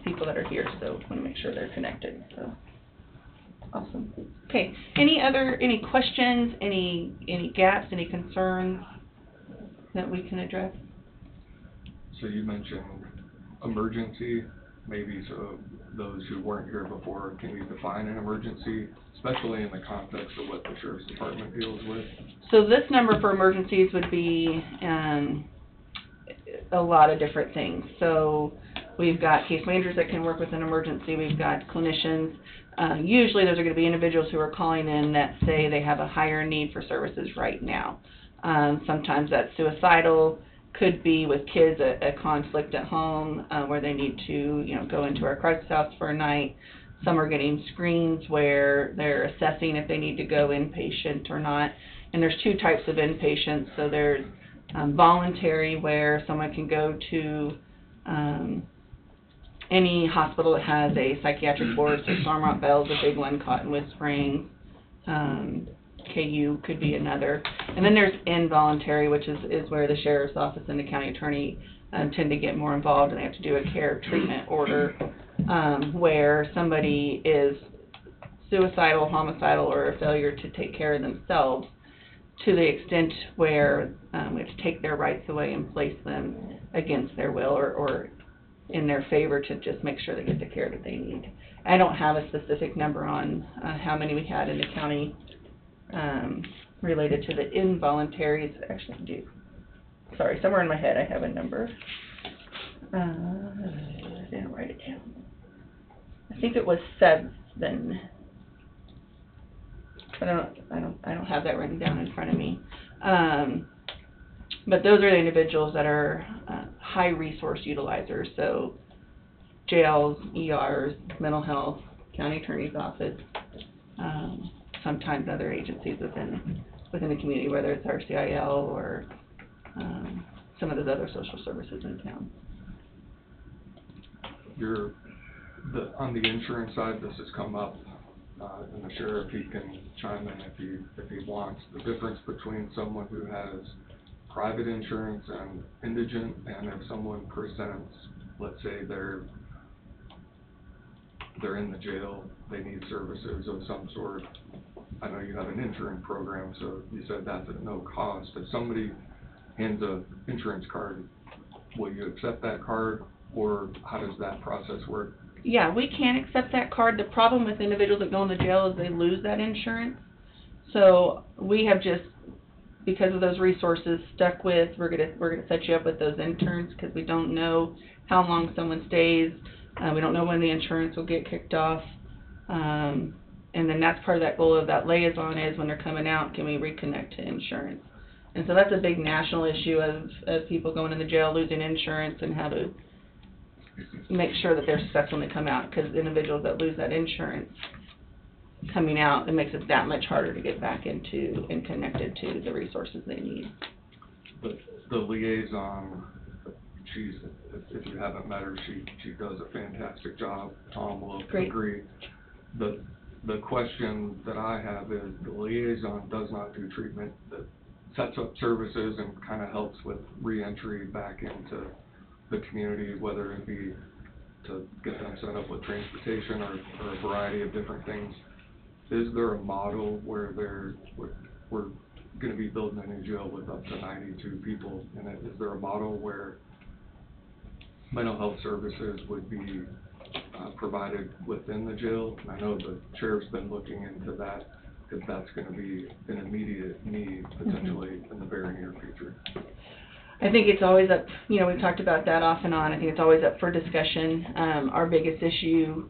people that are here, so we want to make sure they're connected, so. Awesome. Okay, any questions, any gaps, any concerns that we can address? So you mentioned emergency, maybe so those who weren't here before, can you define an emergency, especially in the context of what the Sheriff's Department deals with? So this number for emergencies would be a lot of different things. So we've got case managers that can work with an emergency, we've got clinicians. Usually those are going to be individuals who are calling in that say they have a higher need for services right now. Sometimes that's suicidal, could be with kids, a conflict at home where they need to, go into our crisis house for a night. Some are getting screens where they're assessing if they need to go inpatient or not. And there's two types of inpatients. So there's voluntary, where someone can go to any hospital that has a psychiatric board, so Stormont Bell's a big one, Cottonwood Springs, KU could be another. And then there's involuntary, which is where the sheriff's office and the county attorney tend to get more involved, and they have to do a care treatment order where somebody is suicidal, homicidal, or a failure to take care of themselves to the extent where we have to take their rights away and place them against their will or in their favor to just make sure they get the care that they need. I don't have a specific number on how many we had in the county related to the involuntaries. Actually, I do. Sorry, somewhere in my head I have a number. I didn't write it down. I think it was 7. But I don't have that written down in front of me. But those are the individuals that are high resource utilizers, so jails, ERs, mental health, county attorney's office, sometimes other agencies within the community, whether it's RCIL or some of those other social services in town. On the insurance side, this has come up, and the sheriff, he can chime in if he wants, the difference between someone who has private insurance and indigent, and if someone presents, let's say they're in the jail, they need services of some sort. I know you have an insurance program, so you said that's at no cost. If somebody hands an insurance card, will you accept that card, or how does that process work? Yeah, we can accept that card. The problem with individuals that go into jail is they lose that insurance. So we have just, because of those resources, stuck with, we're gonna set you up with those interns, because we don't know how long someone stays. We don't know when the insurance will get kicked off. And then that's part of that goal of that liaison is when they're coming out, can we reconnect to insurance? And so that's a big national issue of people going into jail, losing insurance, and how to make sure that they're successful when they come out, because individuals that lose that insurance coming out, it makes it that much harder to get back into and connected to the resources they need. The liaison, if you haven't met her, she does a fantastic job. Tom will agree. The question that I have is, the liaison does not do treatment, that sets up services and kind of helps with re-entry back into the community, whether it be to get them set up with transportation or a variety of different things. Is there a model where we're going to be building a new jail with up to 92 people in it? Is there a model where mental health services would be provided within the jail? And I know the sheriff's been looking into that, because that's going to be an immediate need potentially in the very near future. I think it's always up, we've talked about that off and on. I think it's always up for discussion. Our biggest issue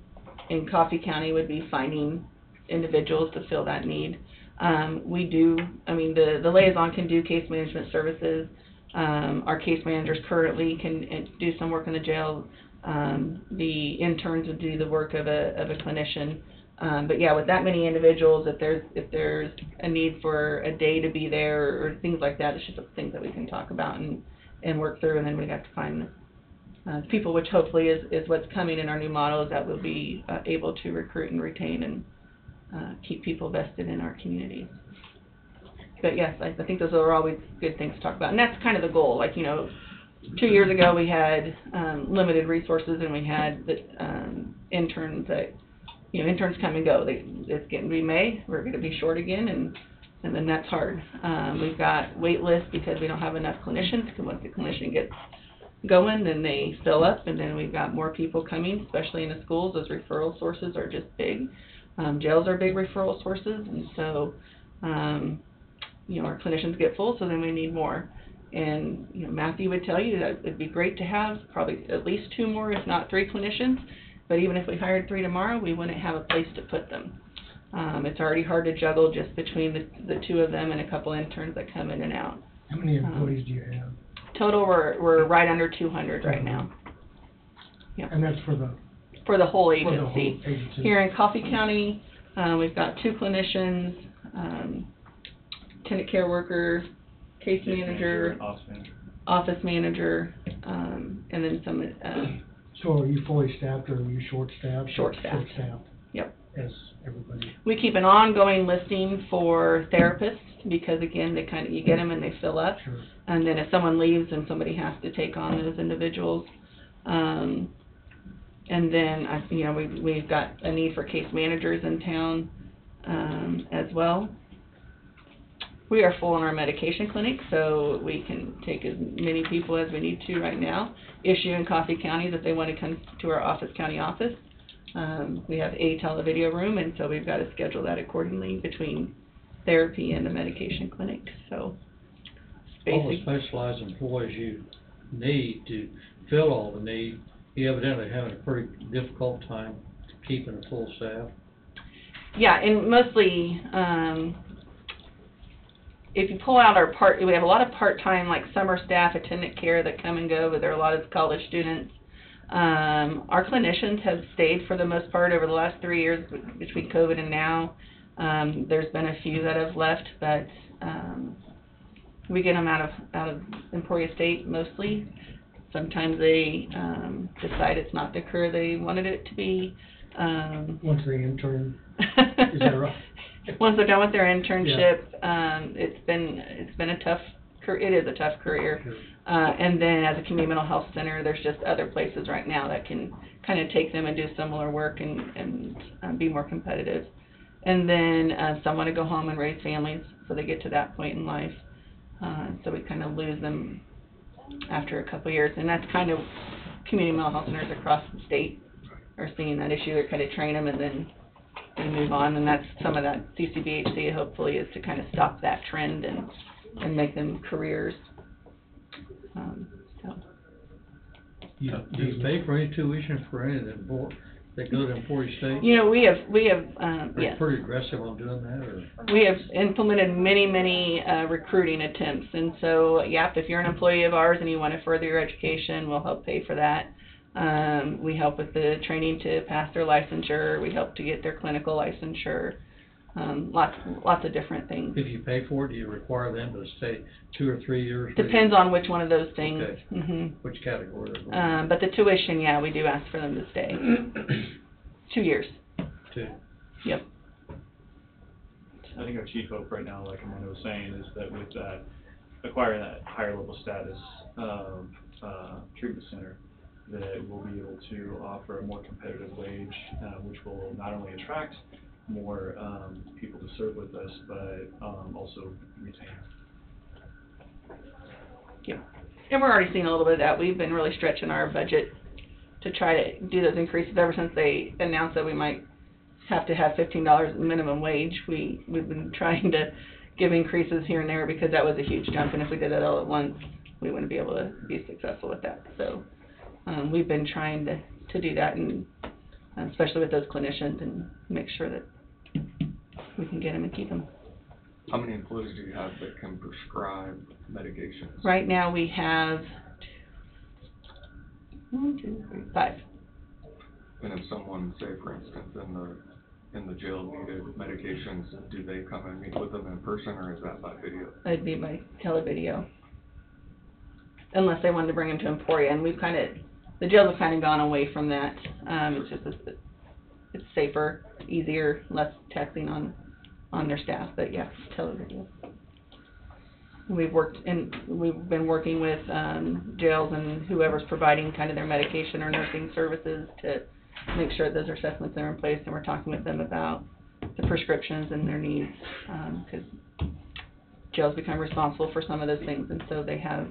in Coffee County would be finding individuals to fill that need. The liaison can do case management services. Our case managers currently can do some work in the jail. The interns would do the work of a clinician. But yeah, with that many individuals, if there's a need for a day to be there or things like that, it's just things that we can talk about and work through, and then we have to find people, which hopefully is what's coming in our new model, is that we'll be able to recruit and retain and keep people vested in our communities. But yes, I think those are always good things to talk about, and that's kind of the goal. Like, 2 years ago we had limited resources, and we had the interns that, interns come and go. It's getting to be May, we're going to be short again, and then that's hard. We've got wait lists because we don't have enough clinicians, because once the clinician gets going, then they fill up, and then we've got more people coming, especially in the schools. Those referral sources are just big. Jails are big referral sources, and so, our clinicians get full, so then we need more. And, Matthew would tell you that it'd be great to have probably at least 2 more, if not 3 clinicians, but even if we hired 3 tomorrow, we wouldn't have a place to put them. It's already hard to juggle just between the 2 of them and a couple interns that come in and out. How many employees do you have? Total, we're right under 200 right now. Yep. And that's for the whole For the whole agency. agency. Here in Coffee County, we've got 2 clinicians, tenant care worker, case manager, office manager, and then some, So are you fully staffed, or are you short-staffed? Short-staffed. Short-staffed, yep. as everybody. We keep an ongoing listing for therapists, because again, you get them and they fill up. Sure. And then if someone leaves, then somebody has to take on those individuals. And then, we've got a need for case managers in town, as well. We are full in our medication clinic, so we can take as many people as we need to right now. Issue in Coffee County that they want to come to our county office. We have a televideo room, and so we've got to schedule that accordingly between therapy and the medication clinic. So, all the specialized employees you need to fill all the need, you evidently having a pretty difficult time keeping a full staff. Yeah, and mostly, if you pull out we have a lot of part-time, like summer staff, attendant care that come and go, but there are a lot of college students. Our clinicians have stayed for the most part over the last 3 years between COVID and now. There's been a few that have left, but we get them out of Emporia State mostly. Sometimes they decide it's not the career they wanted it to be. Once they intern, is that right? Once they're done with their internship, it's been a tough career. It is a tough career. Sure. And then as a community mental health center, there's just other places right now that can kind of take them and do similar work and be more competitive. And then some want to go home and raise families, so they get to that point in life. So we kind of lose them after a couple of years, and that's kind of community mental health centers across the state are seeing that issue. They kind of train them and then they move on, and that's some of that CCBHC hopefully is to kind of stop that trend and make them careers. So. Do you pay for any tuition for any of them that go to Emporia State? We have Are you yes. pretty aggressive on doing that, or? We have implemented many recruiting attempts, and so, if you're an employee of ours and you want to further your education, we'll help pay for that. We help with the training to pass their licensure. We help to get their clinical licensure. Lots of different things. If you pay for it, do you require them to stay 2 or 3 years? Depends on which one of those things. Okay. Mm-hmm. Which category? They're But the tuition, we do ask for them to stay. 2 years. 2. Yep. I think our chief hope right now, like Amanda was saying, is that with that, acquiring that higher level status of treatment center, that we'll be able to offer a more competitive wage, which will not only attract more people to serve with us, but also retain. Yeah, and we're already seeing a little bit of that. We've been really stretching our budget to try to do those increases ever since they announced that we might have to have $15 minimum wage. We've been trying to give increases here and there because that was a huge jump, and if we did that all at once, we wouldn't be able to be successful with that. So we've been trying to do that, and especially with those clinicians, and make sure that we can get them and keep them. How many employees do you have that can prescribe medications? Right now we have 1, 2, 3, 5. And if someone, say for instance, in the in the jail needed medications, do they come and meet with them in person, or is that by video? It'd be by televideo. Unless they wanted to bring them to Emporia, and the jails have kind of gone away from that. It's just, it's safer, easier, less taxing on their staff, but yeah, televideo. We've been working with, jails and whoever's providing kind of their medication or nursing services to make sure those assessments are in place, and we're talking with them about the prescriptions and their needs, because jails become responsible for some of those things, and so they have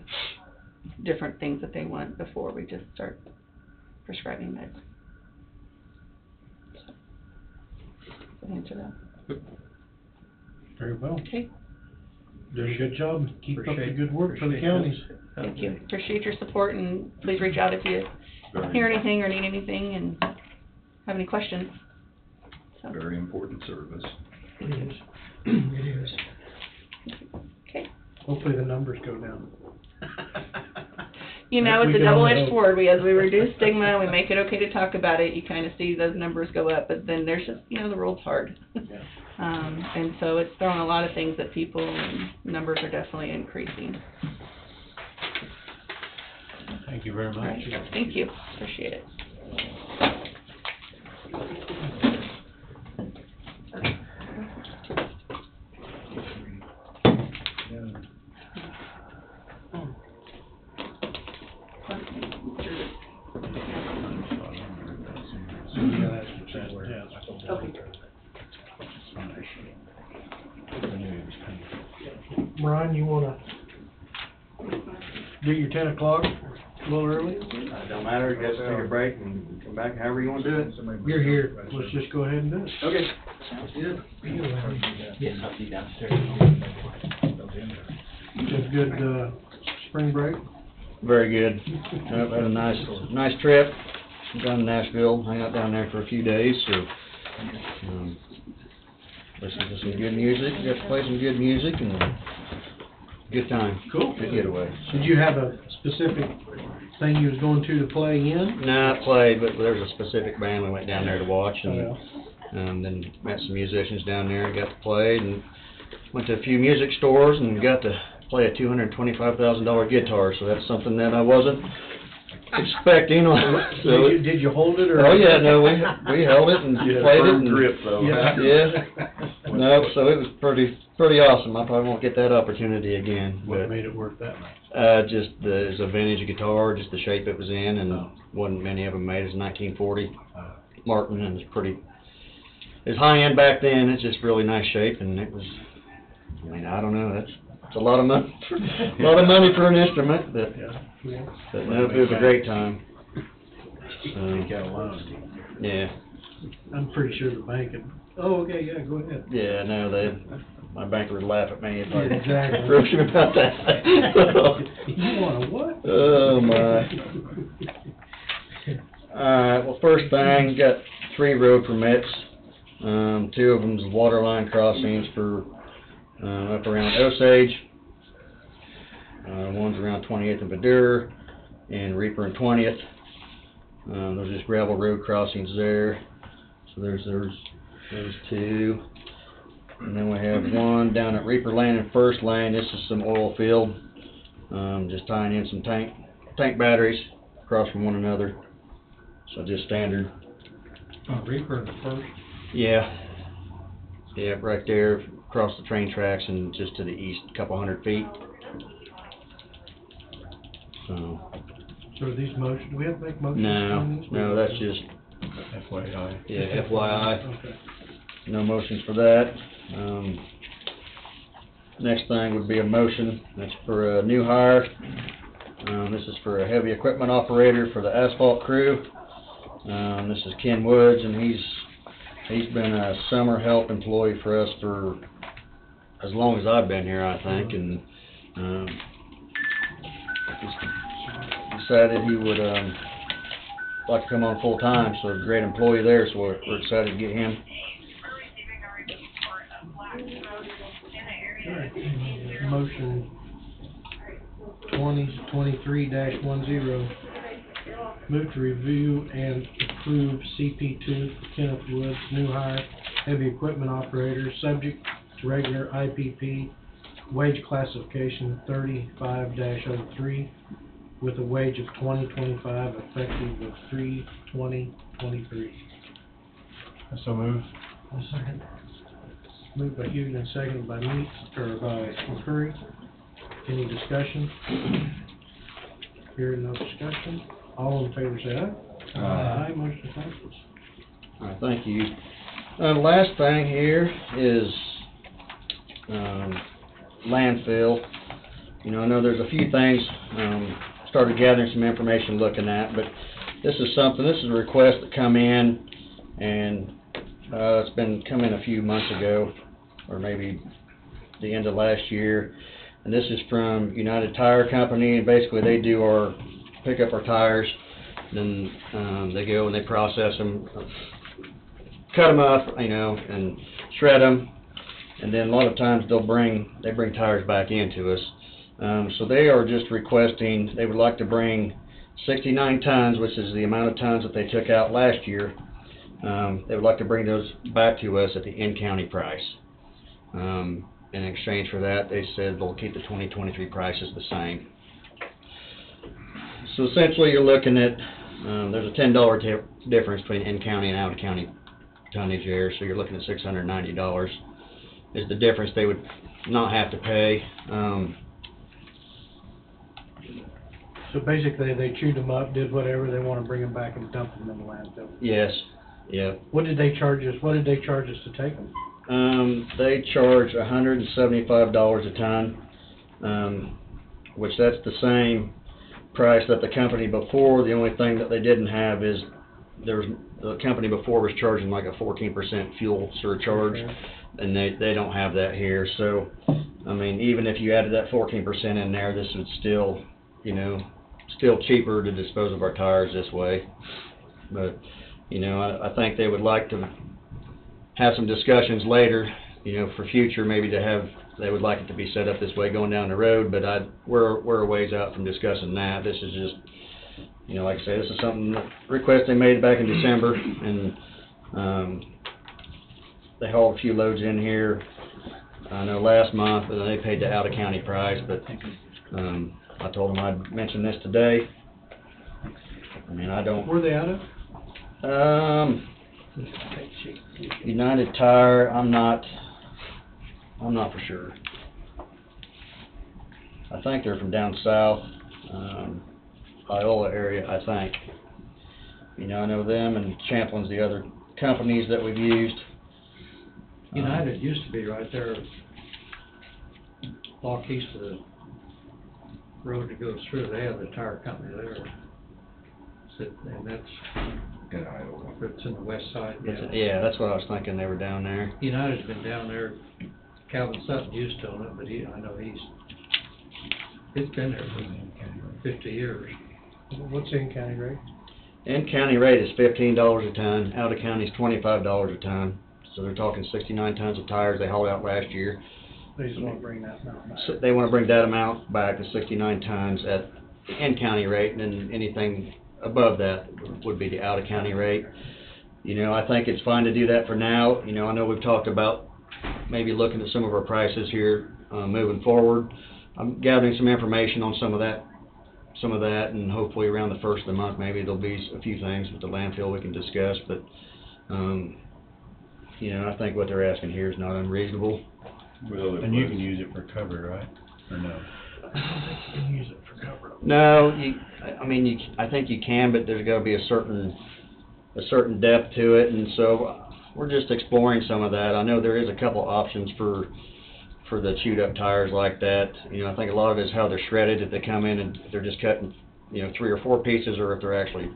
different things that they want before we just start prescribing meds. So, answer that. Very well. Okay. Doing a good job. Keep up the Appreciate- good work for the appreciate counties. Thank you. Appreciate your support, and please reach out if you hear anything or need anything and have any questions. So, Very important service. It is. It is. okay. Hopefully the numbers go down. You know, We it's a can only double-edged hope. sword. As we reduce stigma, we make it okay to talk about it, you kind of see those numbers go up, but then there's just, the world's hard. Yeah. And so it's throwing a lot of things at people, and numbers are definitely increasing. Thank you very All much. right, thank you, appreciate it. Yeah, that's what it says. Okay. Brian, you wanna do your 10 o'clock a little early? Don't matter, you guys take a break and come back however you wanna do it. You're here. Let's just go ahead and do it. Okay, sounds good. Yes, I'll be downstairs. Have a good, spring break? Very good. Had a nice trip. Down to Nashville, hung out down there for a few days, so, listened to some good music, got to play some good music, and good time. Cool. Good getaway. Did you have a specific thing you was going to play in? No, I played, but there was a specific band we went down there to watch, Oh, and then met some musicians down there and got to play, and went to a few music stores and got to play a $225,000 guitar, so that's something that I wasn't expecting. So Did you hold it or? oh yeah, no, we held it and You had a played it firm and grip, though. yeah. No, so it was pretty awesome. I probably won't get that opportunity again. What But made it worth that much? just it's a vintage guitar, just the shape it was in, and Oh. wasn't many of them made. It was 1940 Martin, and it's high end back then. It's just really nice shape, and it was. I mean, I don't know. It's a lot of money. A lot of money for an instrument, but no, it was a great time. Take out a loan. Yeah. I'm pretty sure the bank had, oh, okay, yeah, go ahead. Yeah, no, my banker would laugh at me if I Exactly. approached him about that. You want a what? Oh, my. Alright, well, first thing, got 3 road permits. 2 of them's water line crossings for, up around Osage. One's around 20th and Badura, and Reaper and 20th. There's just gravel road crossings there. So there's those 2. And then we have one down at Reaper Lane and First Lane. This is some oil field. Just tying in some tank batteries across from one another. So just standard. Reaper and First? Yeah. Yeah, right there across the train tracks and just to the east, a couple 100 feet. So are these motions, do we have to make motions on these? no, that's just, FYI. yeah, FYI. Okay. No motions for that. Next thing would be a motion. That's for a new hire. This is for a heavy equipment operator for the asphalt crew. This is Ken Woods, and he's been a summer help employee for us for as long as I've been here, I think, and decided he would like to come on full time. So a great employee there, so we're excited to get him. Alright, motion 2023-10. Move to review and approve CP2 for Kenneth Woods, new hire, heavy equipment operator, subject to regular IPP wage classification 35-03, with a wage of $20.25 effective with 3/20/23. So moved. I'll second. Moved by Hughie and seconded by McCurry. Any discussion? Hearing no discussion, all in favor say aye. Aye, motion passes. All right, thank you. The last thing here is, landfill. You know, I know there's a few things, started gathering some information looking at, but this is a request that come in, and, it's been coming a few months ago, or maybe the end of last year, and this is from United Tire Company, and basically they pick up our tires, then, they go and they process them, cut them up, and shred them, and then a lot of times they bring tires back into us. So they are just requesting, they would like to bring 69 tons, which is the amount of tons that they took out last year. They would like to bring those back to us at the in-county price. In exchange for that, they said they'll keep the 2023 prices the same. So essentially you're looking at, there's a $10 difference between in-county and out-of-county tonnage there, so you're looking at $690 is the difference they would not have to pay. So basically, they chewed them up, did whatever, they want to bring them back and dump them in the landfill. Yes, yeah. What did they charge us to take them? They charge $175 a ton, which that's the same price that the company before. The only thing that they didn't have is the company before was charging like a 14% fuel surcharge, okay. And they don't have that here. So, I mean, even if you added that 14% in there, this would still, still cheaper to dispose of our tires this way. But, I think they would like to have some discussions later, for future, maybe they would like it to be set up this way going down the road, but we're a ways out from discussing that. This is just, like I say, this is something, request they made back in December, and they hauled a few loads in here, I know last month, but they paid the out-of-county price, but I told them I'd mention this today. I mean, I don't... Where are they out of? United Tire, I'm not for sure. I think they're from down south, Iola area, I think. I know them, and Champlin's the other companies that we've used. United used to be right there, block east of the road that goes through. They have the tire company there. And that's in Iowa. It's in the west side. Yeah, that's what I was thinking. They were down there. United's been down there. Calvin Sutton used to own it, but I know it's been there for 50 years. What's the in-county rate? In-county rate is $15 a ton. Out-of-county is $25 a ton. So they're talking 69 tons of tires they hauled out last year. They just want to bring that amount back. So they want to bring that amount back to 69 tons at the in-county rate, and then anything above that would be the out-of-county rate. I think it's fine to do that for now. I know we've talked about maybe looking at some of our prices here moving forward. I'm gathering some information on some of that, and hopefully around the first of the month maybe there'll be a few things with the landfill we can discuss. But I think what they're asking here is not unreasonable. And you can use it for cover, right? Or no? I don't think you can use it for cover. No, I think you can, but there's got to be a certain depth to it, and so we're just exploring some of that. I know there is a couple options for the chewed up tires like that. I think a lot of it is how they're shredded. If they come in and they're just cutting, 3 or 4 pieces, or if they're actually,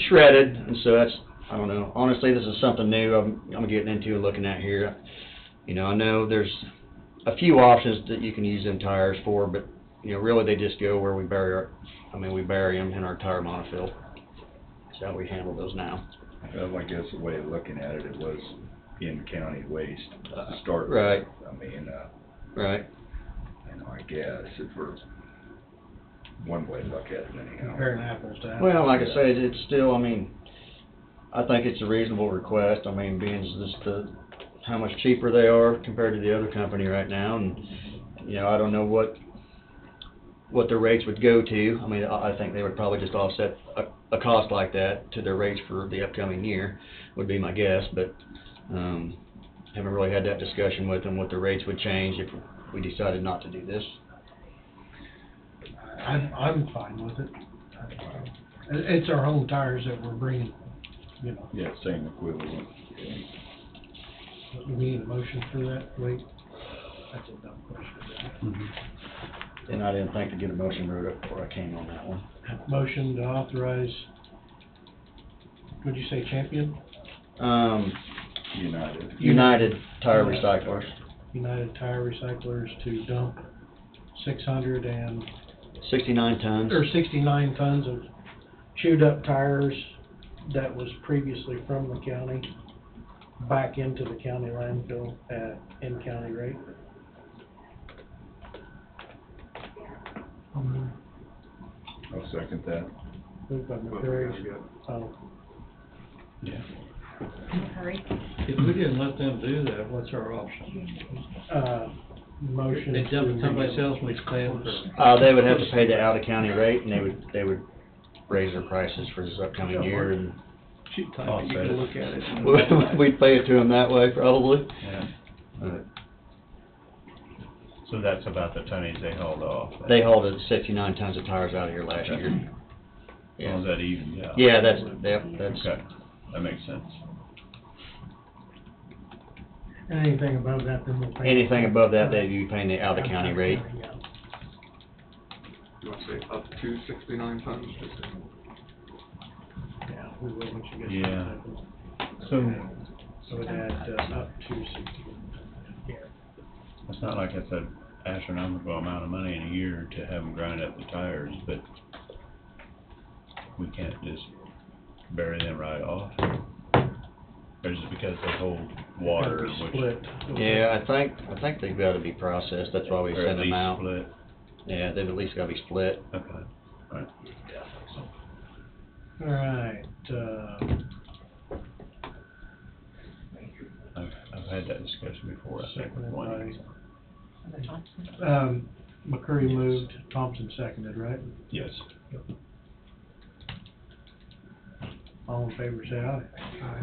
shredded. And so that's, I don't know. Honestly, this is something new I'm getting into and looking at here. I know there's a few options that you can use them tires for, but really they just go where we bury them in our tire monofill. That's how we handle those now. Well, I guess the way of looking at it, it was in-county waste to start with. Right. Right. I guess if we're one way to look at it anyhow. Comparing apples to apples. Well, like I said, it's still, I think it's a reasonable request. I mean, being just how much cheaper they are compared to the other company right now, and, you know, I don't know what their rates would go to. I mean, I think they would probably just offset a cost like that to their rates for the upcoming year, would be my guess, but, haven't really had that discussion with them, what the rates would change if we decided not to do this. I'm fine with it. It's our home tires that we're bringing, you know. Yeah, same equivalent. Do we need a motion for that? Wait, that's a dumb question. And I didn't think to get a motion wrote up before I came on that one. Motion to authorize, what'd you say, Champion? United Tire Recyclers. United Tire Recyclers to dump 69 tons. Or 69 tons of chewed up tires that was previously from the county back into the county landfill at in-county rate. I'll second that. Moved by McCray. Oh, Yeah. Hurry. If we didn't let them do that, what's our option? motion. They dump it someplace else, we pay them for. They would have to pay the out-of-county rate, and they would raise their prices for this upcoming year, and Shoot, time, you can look at it. we'd pay it to them that way, probably. Yeah. So that's about the tonnage they hauled off. They hauled 69 tons of tires out of here last year. Yeah. Is that even? Yeah. Yeah, that's. Okay, that makes sense. Anything above that, then we'll pay. Anything above that, they'd be paying the out-of-county rate. You want to say up to 69 tons? Yeah, we will once you get. Yeah. So it had up to 60. Yeah. It's not like it's an astronomical amount of money in a year to have them grind up the tires, but we can't just bury them right off. Or is it because they hold water, which... Split. Yeah, I think they've got to be processed. That's why we Or send at them least out. split. Yeah, they've at least got to be split. Okay, alright. All right, I've had that discussion before, I think, with one. McCurry moved, Thompson seconded, right? Yes. All in favor, say aye.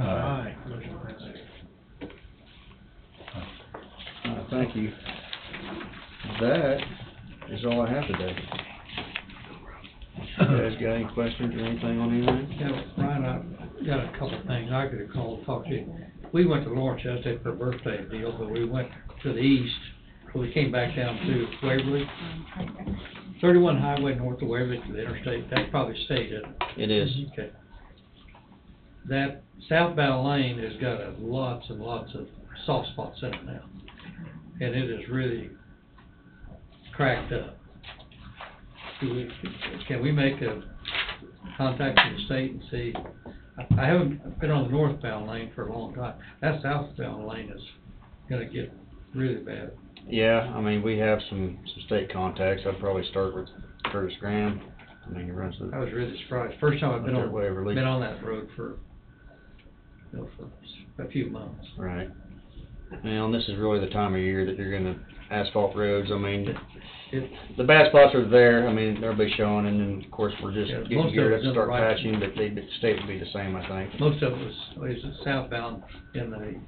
Aye. Motion passes. Thank you. That is all I have today. You guys got any questions or anything on anything? Yeah, Ryan, I've got a couple of things I could have called to talk to you. We went to Lawrence yesterday for a birthday deal, but we went to the east, so we came back down to Waverly. 31 Highway north of Waverly to the interstate, that's probably state, isn't it? It is. Okay. That southbound lane has got lots and lots of soft spots in it now. And it is really cracked up. Can we make a contact with the state and see? I haven't been on the northbound lane for a long time. That southbound lane is gonna get really bad. Yeah, I mean, we have some state contacts. I'd probably start with Curtis Graham. I mean, he runs the... I was really surprised. First time I've been on Waverly. that road for a few months. Right. Well, and this is really the time of year that you're gonna asphalt roads. I mean, the bad spots are there. I mean, they'll be showing, and then, of course, we're just getting geared up to start patching, but the state will be the same, I think. Most of it was southbound in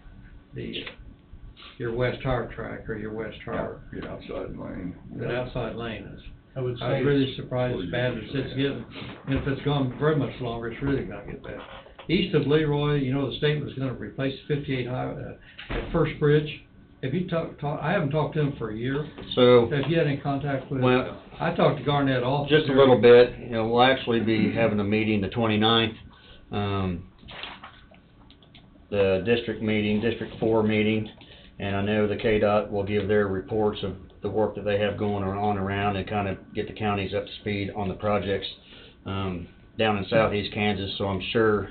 your west tire track or your west tire. Your outside lane. That outside lane is. I was really surprised as bad as it's getting. And if it's gone very much longer, it's really gonna get bad. East of Leroy, you know, the state was gonna replace 58 highway, at First Bridge. Have you I haven't talked to him for a year. So. Have you had any contact with him? Well, I talked to Garnett office. Just a little bit. You know, we'll actually be having a meeting the 29th. The District 4 meeting, and I know the KDOT will give their reports of the work that they have going on around and kind of get the counties up to speed on the projects down in southeast Kansas. So I'm sure,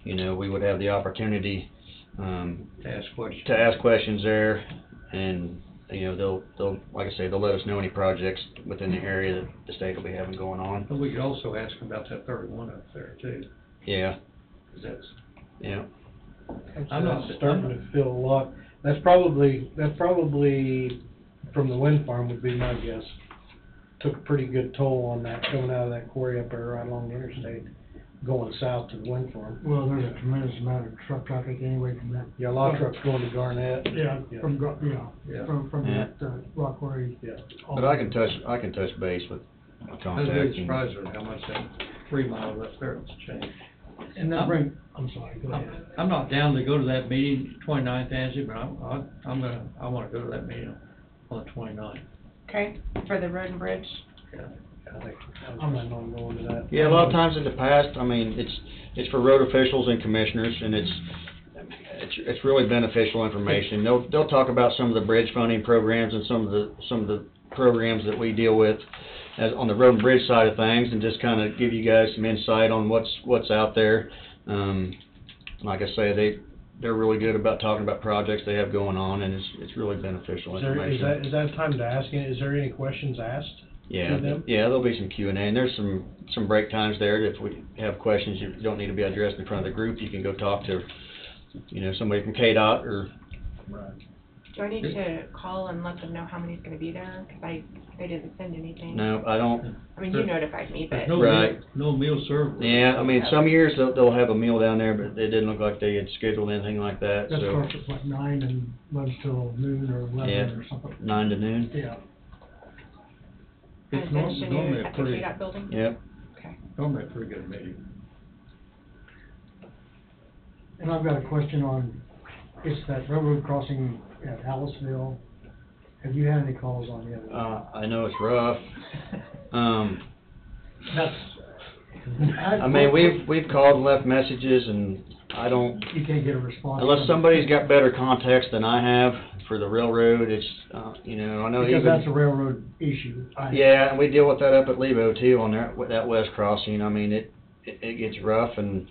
you know, we would have the opportunity to ask questions there, and you know, they'll like I say, they'll let us know any projects within the area that the state will be having going on. But we could also ask them about that 31 up there too. Yeah. 'Cause that's Yeah. I'm not- Starting to feel a lot, that's probably, from the wind farm would be my guess. Took a pretty good toll on that, coming out of that quarry up there right along the interstate, going south to the wind farm. Well, there's a tremendous amount of truck traffic anyway from that. Yeah, a lot of trucks going to Garnett. Yeah, Yeah. from, Yeah. from Yeah. that, rock quarry. Yeah. But I can touch base with I was contact. really and- surprised at how much that 3 miles up there has changed. And that bring, I'm sorry, go ahead. I'm not down to go to that meeting, 29th, Angie, but I wanna go to that meeting on the 29th. Okay, for the road and bridge. Yeah. I think I'm planning on going to that. Yeah, a lot of times in the past, I mean, it's for road officials and commissioners, and it's really beneficial information. They'll talk about some of the bridge funding programs and some of the programs that we deal with as on the road and bridge side of things, and just kind of give you guys some insight on what's out there. Like I say, they're really good about talking about projects they have going on, and it's really beneficial information. Is that time to ask, is there any questions asked? Yeah, to them? yeah, there'll be some Q&A, and there's some break times there. If we have questions, you don't need to be addressed in front of the group. You can go talk to, somebody from KDOT or. Right. Do I need to call and let them know how many's gonna be there? Cause they didn't send anything. No, I don't. I mean, you notified me, but. There's no Right. no meal served. Yeah, I mean, some years they'll have a meal down there, but it didn't look like they had scheduled anything like that. That So starts at like 9 and runs till noon or 11 Yeah. or something. 9 to noon. Yeah. It's At normally Engineer, a at the pretty, KDOT building? Yep. Okay. normally a pretty good meeting. And I've got a question on, it's that railroad crossing at Aliceville. Have you had any calls on the other? I know it's rough. That's. I mean, we've called and left messages, and I don't. You can't get a response. Unless somebody's got better context than I have for the railroad, it's, I know Because even. that's a railroad issue. Yeah, and we deal with that up at Lebo too, on there, with that west crossing. I mean, it gets rough, and,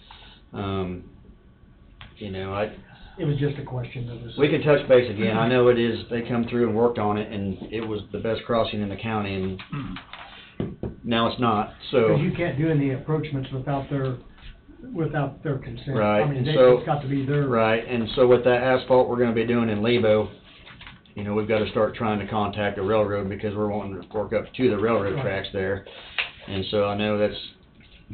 It was just a question that was. we can touch base again. I know it is, they come through and worked on it, and it was the best crossing in the county, and now it's not, so. Because you can't do any approachments without their consent. Right, I mean, and they- so. it's got to be their. Right, and so with that asphalt we're gonna be doing in Lebo, we've gotta start trying to contact the railroad, because we're wanting to work up to the railroad tracks there. And so I know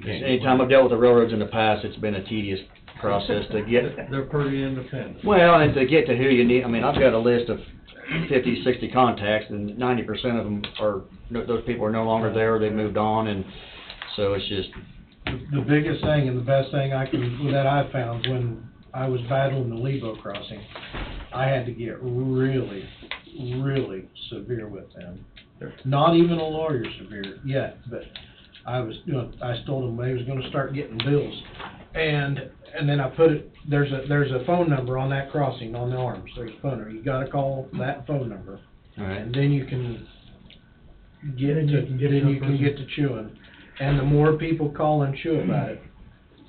anytime I've dealt with the railroads in the past, it's been a tedious process to get. They're pretty independent. Well, and to get to who you need, I mean, I've got a list of 50, 60 contacts, and 90% of them those people are no longer there, or they moved on, and so it's just. The biggest thing and the best thing that I found when I was battling the Lebo crossing, I had to get really, really severe with them. Not even a lawyer severe yet, but I told them they was gonna start getting bills. And then I put it, there's a phone number on that crossing, on the arms, there's a phone number, you gotta call that phone number. All right. And then you can get Then you can get to chewing. And the more people call and chew about it,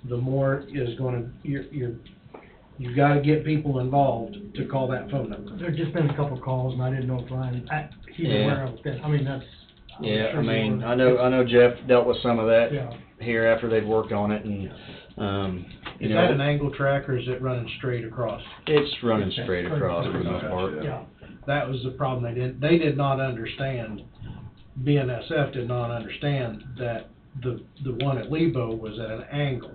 the more is gonna, you gotta get people involved to call that phone number. There's just been a couple of calls, and I didn't know if Ryan, he's Yeah. aware of that. I mean, that's. I'm Yeah, sure I you mean, were. I know Jeff dealt with some of that Yeah. here after they'd worked on it, and, Is that an angle track or is it running straight across? It's running straight across for the most part. Yeah. That was the problem they did not understand, BNSF did not understand that the one at Lebo was at an angle.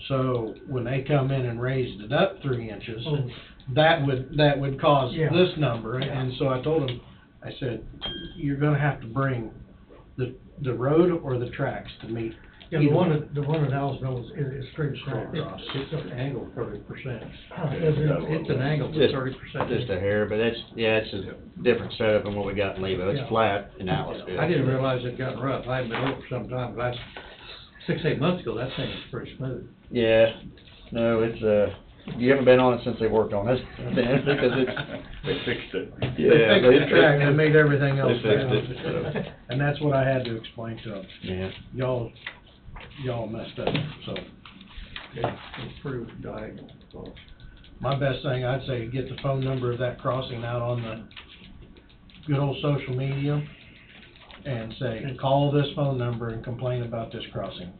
So when they come in and raised it up 3 inches, Oh. that would cause Yeah. this number. Yeah. And so I told him, I said, you're gonna have to bring the road or the tracks to meet. Yeah, the one at Aliceville is straight across. It's an angle 30%. It's It's an angle to Just 30%. a hair, but it's a different setup than what we got in Lebo. It's Yeah. flat in Aliceville. I didn't realize it got rough. I haven't been over some time, but 6-8 months ago, that thing was pretty smooth. Yeah, no, it's, you haven't been on it since they worked on it, Dan, because it's. They fixed it. Yeah. They fixed the track and made everything else They fixed better. it, so. And that's what I had to explain to them. Yeah. Y'all messed up, so. It's pretty diagonal. So. My best thing, I'd say, get the phone number of that crossing out on the good old social media and say, call this phone number and complain about this crossing.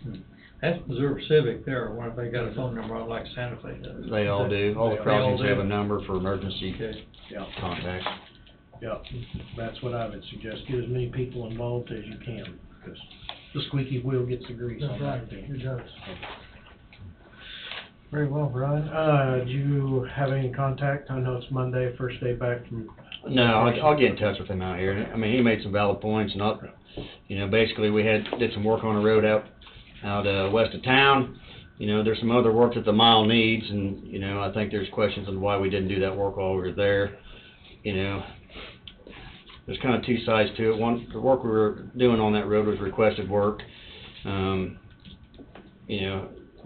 That's Missouri Civic there, I wonder if they got a phone number on like Santa Fe does. They all do. All the They crossings do? have a number for emergency Okay. Yeah, contacts. yeah, that's what I would suggest, get as many people involved as you can, because the squeaky wheel gets the grease That's on right, that it thing. does. Very well, Brian, do you have any contact? I know it's Monday, first day back from. No, I'll get in touch with him out here. I mean, he made some valid points, and basically we did some work on the road out west of town. There's some other work that the mile needs, and I think there's questions on why we didn't do that work while we were there. There's kind of two sides to it. One, the work we were doing on that road was requested work.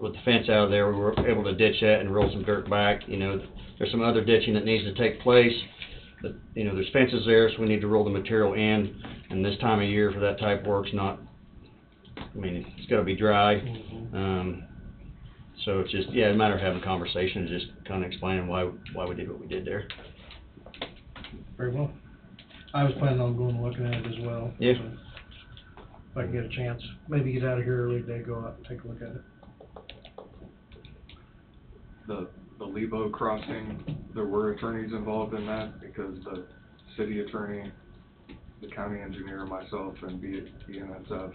With the fence out of there, we were able to ditch that and roll some dirt back. There's some other ditching that needs to take place, but there's fences there, so we need to roll the material in. And this time of year for that type of work's not. It's got to be dry. So it's just a matter of having a conversation and just kind of explaining why we did what we did there. Very well. I was planning on going and looking at it as well. Yeah. So if I can get a chance, maybe get out of here early today, go out and take a look at it. The Lebo crossing, there were attorneys involved in that because the city attorney, the county engineer, myself, and BNSF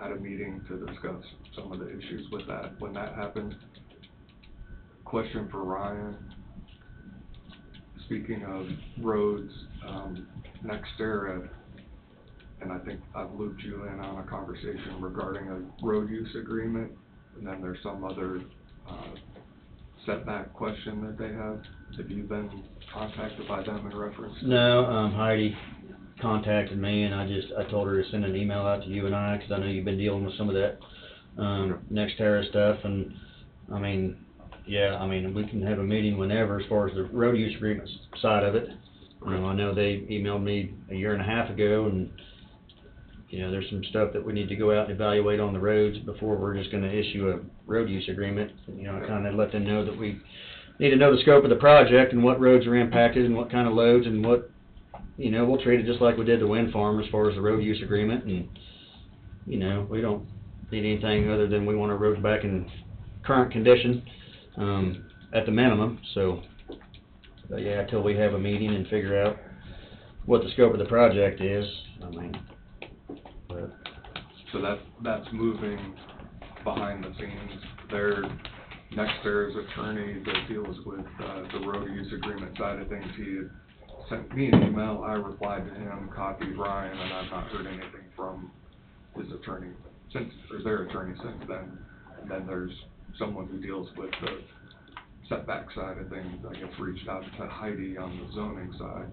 had a meeting to discuss some of the issues with that. When that happened, question for Ryan, speaking of roads, NextEra, and I think I've looped you in on a conversation regarding a road use agreement, and then there's some other setback question that they have. Have you been contacted by them in reference to? No, Heidi contacted me, and I told her to send an email out to you and I, because I know you've been dealing with some of that NextEra stuff, and we can have a meeting whenever as far as the road use agreement side of it. I know they emailed me a year and a half ago, and there's some stuff that we need to go out and evaluate on the roads before we're just going to issue a road use agreement. I kind of let them know that we need to know the scope of the project and what roads are impacted and what kind of loads and what, we'll treat it just like we did the wind farm as far as the road use agreement. And, we don't need anything other than we want our roads back in current condition at the minimum. So, until we have a meeting and figure out what the scope of the project is, So that's moving behind the scenes. Their NextEra's attorney that deals with the road use agreement side of things, he had sent me an email. I replied to him, copied Ryan, and I've not heard anything from his attorney or their attorney since then. And then there's someone who deals with the setback side of things. I guess reached out to Heidi on the zoning side,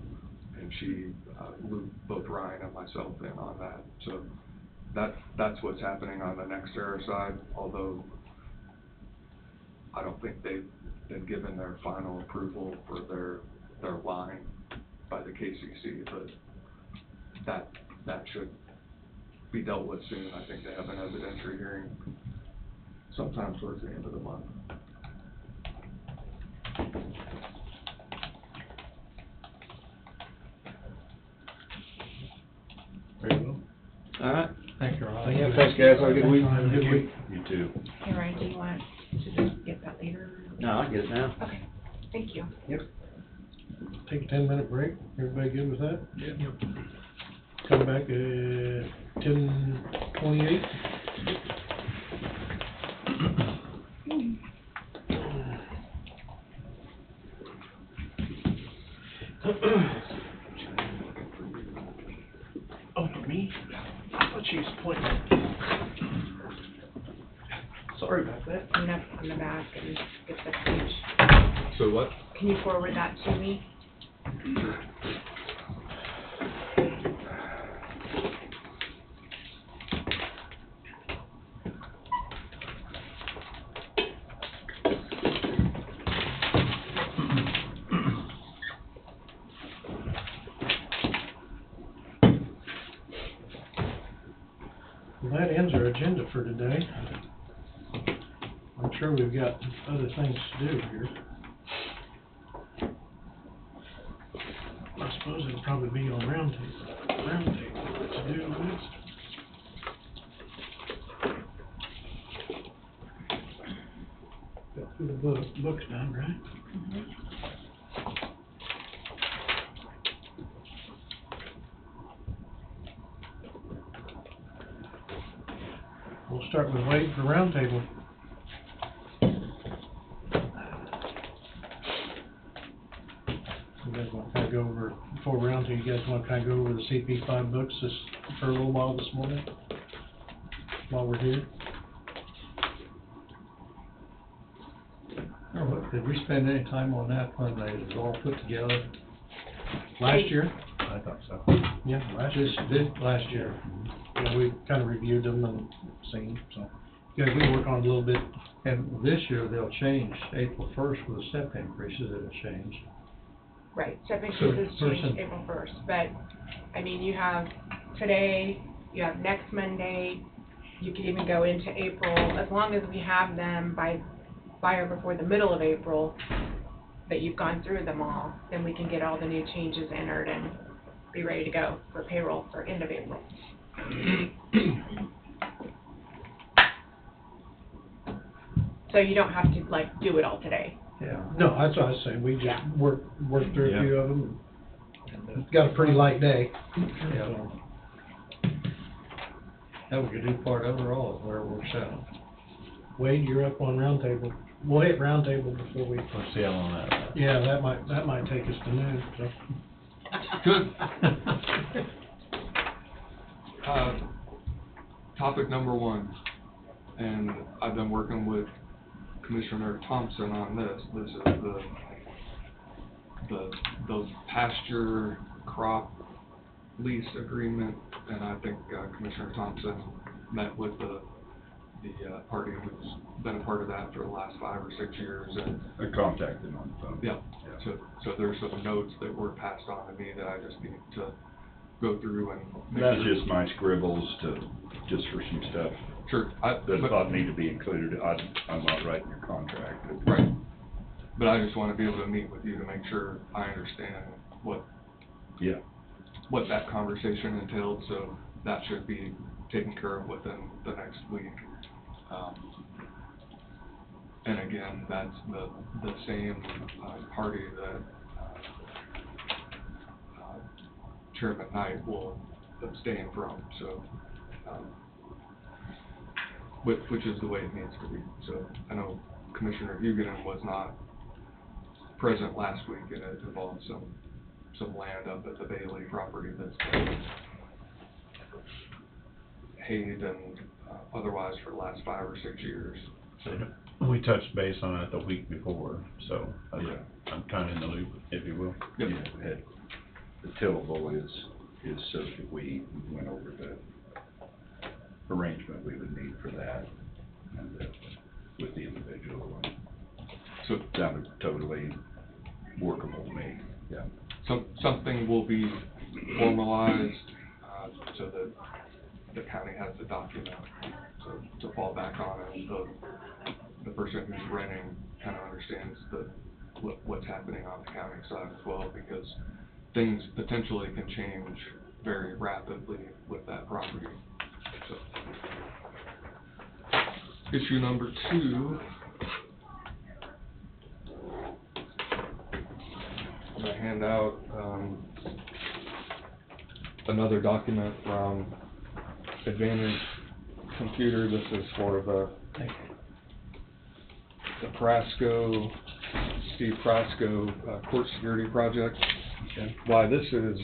and she looped both Ryan and myself in on that. So that's what's happening on the NextEra side, although I don't think they've been given their final approval for their line by the KCC, but that should be dealt with soon. I think they have an evidentiary hearing sometime towards the end of the month. Very well. All right. Thank you, Ron. Yeah, thanks, guys. Have a good week. Have a good week. You too. Hey, Ryan, do you want to just get that later? No, I'll get it now. Okay, thank you. Take a 10-minute break. Everybody good with that? Yep. Come back at 10:28. Oh, for me? I thought she was pointing. Sorry about that. I'm gonna on the back and get the page. So what? Can you forward that to me? Well, that ends our agenda for today. I'm sure we've got other things to do here. I suppose it'll probably be on roundtable to do list. book's done, right? We'll start with Wade for roundtable. You guys want to kind of go over, before roundtable, you guys want to kind of go over the CP5 books this, for a little while this morning? While we're here? Oh, did we spend any time on that when they was all put together? Last year? I thought so. Yeah, last year. Last year. Yeah, we kind of reviewed them and seen, so. You guys can work on it a little bit. And this year, they'll change April 1st with the step increases, it'll change. Right, step So, increases change person- April 1st, but, I mean, you have today, you have next Monday, you could even go into April, as long as we have them by or before the middle of April, that you've gone through them all, then we can get all the new changes entered and be ready to go for payroll for end of April. So you don't have to, like, do it all today. Yeah. No, that's what I was saying, we just Yeah. worked through Yeah. a few of them. And got a pretty light day. Yeah. So, That we could do part of it or all, where it works out. Wade, you're up on roundtable. We'll hit roundtable before we. Let's see how long that. Yeah, that might take us to noon, so. Good. Topic number one, and I've been working with Commissioner Thompson on this. This is the pasture crop lease agreement, and I think Commissioner Thompson met with the party who's been a part of that for the last 5 or 6 years, and I contacted him on the phone. yeah, so there's some notes that were passed on to me that I just need to go through and make That's sure. just my scribbles just for some stuff. Sure. That thought need to be included. I'm not writing your contract. Right. But I just want to be able to meet with you to make sure I understand what that conversation entailed, so that should be taken care of within the next week. And again, that's the same party that Chairman Knight will abstain from, so, which is the way it needs to be. So I know Commissioner Huguenin was not present last week, and it involved some land up at the Bailey property that's been hayed and otherwise for the last 5 or 6 years. So, We touched base on it the week before, so Yeah. I'm kind of in the loop, if you will. Yep. Yeah, the tillable is so that we went over the arrangement we would need for that and with the individual. So sounded totally workable to me, yeah. Something will be formalized, so that the county has the document to fall back on, and the person who's renting kind of understands what's happening on the county side as well, because things potentially can change very rapidly with that property. So, issue number 2. I'm gonna hand out another document from Advantage Computer. This is for the Prasco, Steve Prasco court security project. Okay. Why this is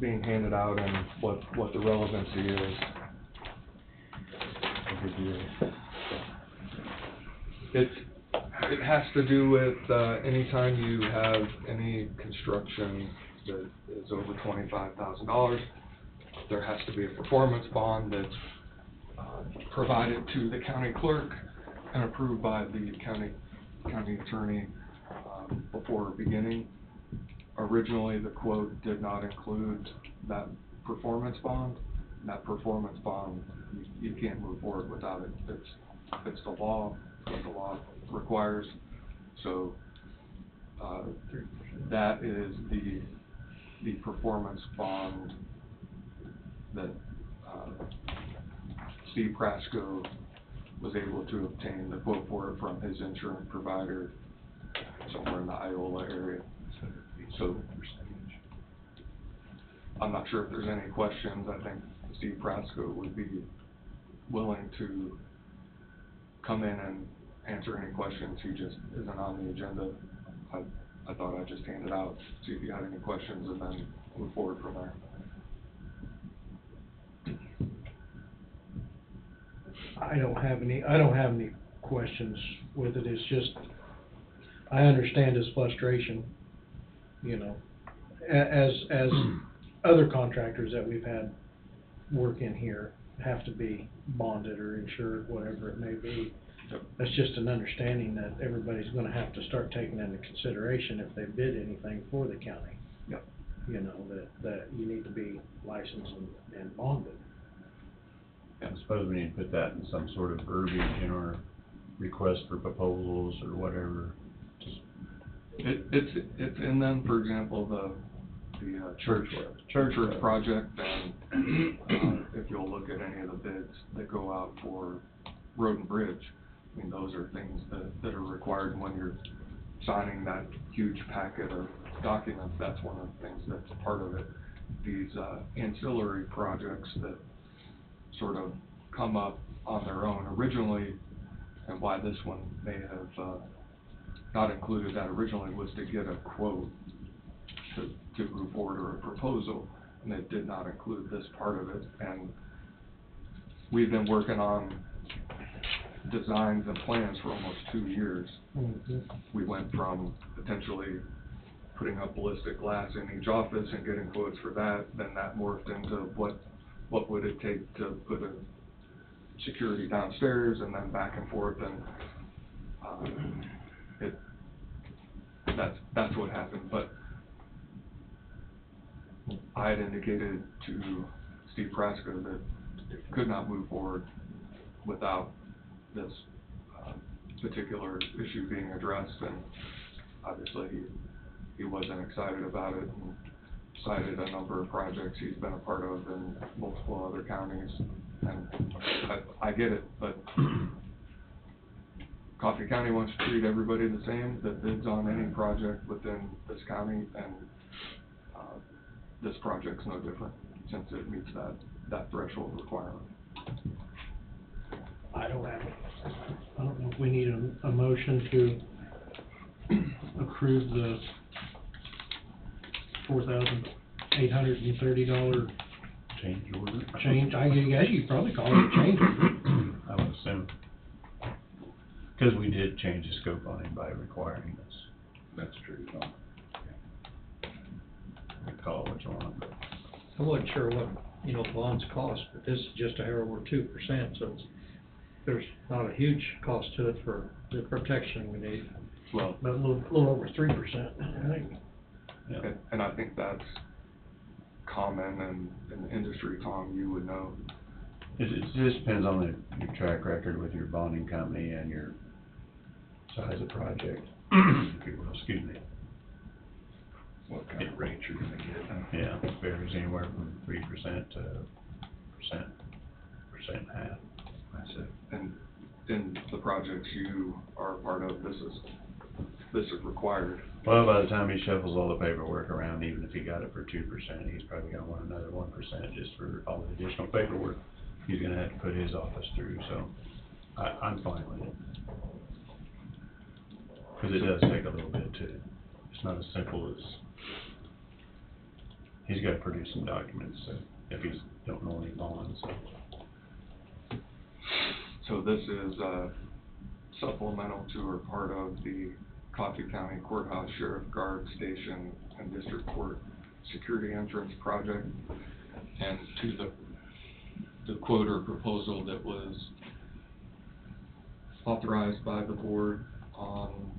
being handed out and what the relevancy is. I'll give you it has to do with anytime you have any construction that is over $25,000, there has to be a performance bond that's provided to the county clerk and approved by the county attorney before beginning. Originally, the quote did not include that performance bond. That performance bond, you can't move forward without it. It's the law, what the law requires. So that is the performance bond that Steve Prasco was able to obtain the quote for it from his insurance provider somewhere in the Iola area. So I'm not sure if there's any questions. I think Steve Prasko would be willing to come in and answer any questions. He just isn't on the agenda. I thought I'd just hand it out, see if you had any questions, and then move forward from there. I don't have any questions with it. It's just, I understand his frustration, you know, as other contractors that we've had work in here have to be bonded or insured, whatever it may be. That's just an understanding that everybody's gonna have to start taking into consideration if they bid anything for the county. Yep. You know, that you need to be licensed and bonded. I suppose we need to put that in some sort of verbiage in our request for proposals or whatever. Just It's in them, for example, the church project, and if you'll look at any of the bids that go out for road and bridge, I mean, those are things that are required when you're signing that huge packet of documents. That's one of the things that's part of it. These ancillary projects that sort of come up on their own originally, and why this one may have not included that originally, was to get a quote to move forward, or a proposal, and it did not include this part of it. And we've been working on designs and plans for almost 2 years. Mm-hmm. We went from potentially putting up ballistic glass in each office and getting quotes for that, then that morphed into what would it take to put a security downstairs, and then back and forth, and that's what happened. But I had indicated to Steve Prasko that it could not move forward without this particular issue being addressed, and obviously he wasn't excited about it, and cited a number of projects he's been a part of in multiple other counties, and I get it, but Coffee County wants to treat everybody the same that bids on any project within this county, and this project's no different, since it meets that threshold requirement. I don't know if we need a motion to approve the $4,830 change order. change. I guess you'd probably call it a change order. I would assume. Because we did change the scope on him by requiring this. That's true. Call it what you want, but I wasn't sure what, bonds cost, but this is just a hair over 2%, so there's not a huge cost to it for the protection we need. Well, About a little over 3%, I think. yeah. and I think that's common in the industry, Tom, you would know. It just depends on your track record with your bonding company and your size of project, if you will, excuse me. What kind of rate you're gonna get. Yeah, it varies anywhere from 3% to percent and a half. That's it. And in the projects you are a part of, this is required. Well, by the time he shuffles all the paperwork around, even if he got it for 2%, he's probably gonna want another 1% just for all the additional paperwork he's gonna have to put his office through, so I'm fine with it. Because it does take a little bit too. It's not as simple as, he's gotta produce some documents, so if he's don't know any bonds, so. So this is supplemental to or part of the Coffee County Courthouse Sheriff Guard Station and District Court Security Entrance Project, and to the quote or proposal that was authorized by the board on,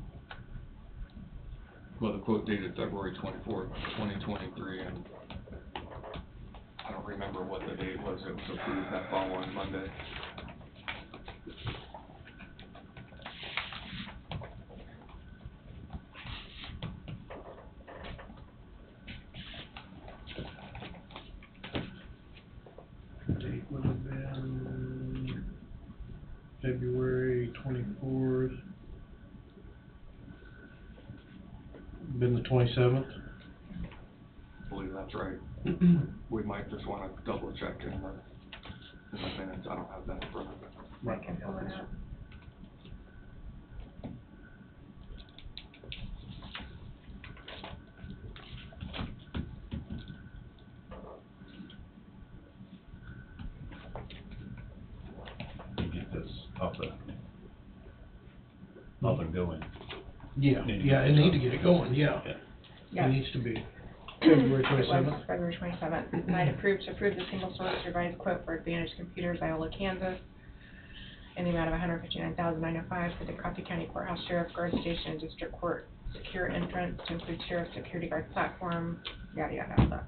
well, the quote dated February 24th, 2023, and I don't remember what the date was. It was approved that following Monday. Date would have been February 24th. Been the 27th. I believe that's right. We might just wanna double check in the minutes, I don't have that in front of me. I can pull it up. Get this up and going. Yeah, I need to get it going, yeah. Yeah. It needs to be February It was 27th. February 27th. And I'd approve the single source revised quote for Advantage Computers, Iola, Kansas, in the amount of $159,905 for the Coffee County Courthouse Sheriff Guard Station and District Court secure entrance to include Sheriff Security Guard platform, yada, yada, all that.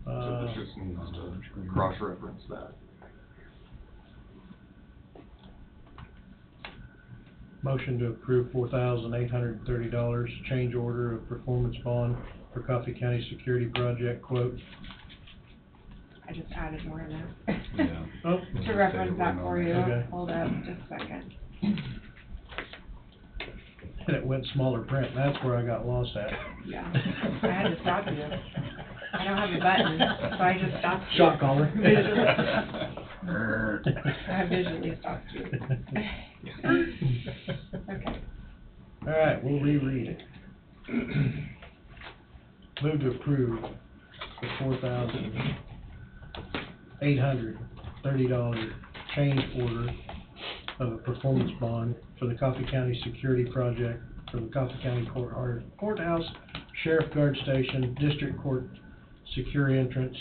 So this just needs to cross-reference that. Motion to approve $4,830 change order of performance bond for Coffee County Security Project quote. I just added more in there. Yeah. Oh. To reference that for you, Okay. hold up just a second. And it went smaller print, that's where I got lost at. Yeah, I had to stop you. I don't have a button, so I just stopped you. Shot caller. I visually stopped you. Okay. All right, we'll reread it. Move to approve the $4,830 change order of a performance bond for the Coffee County Security Project for the Coffee County Courthouse, Sheriff Guard Station, District Court secure entrance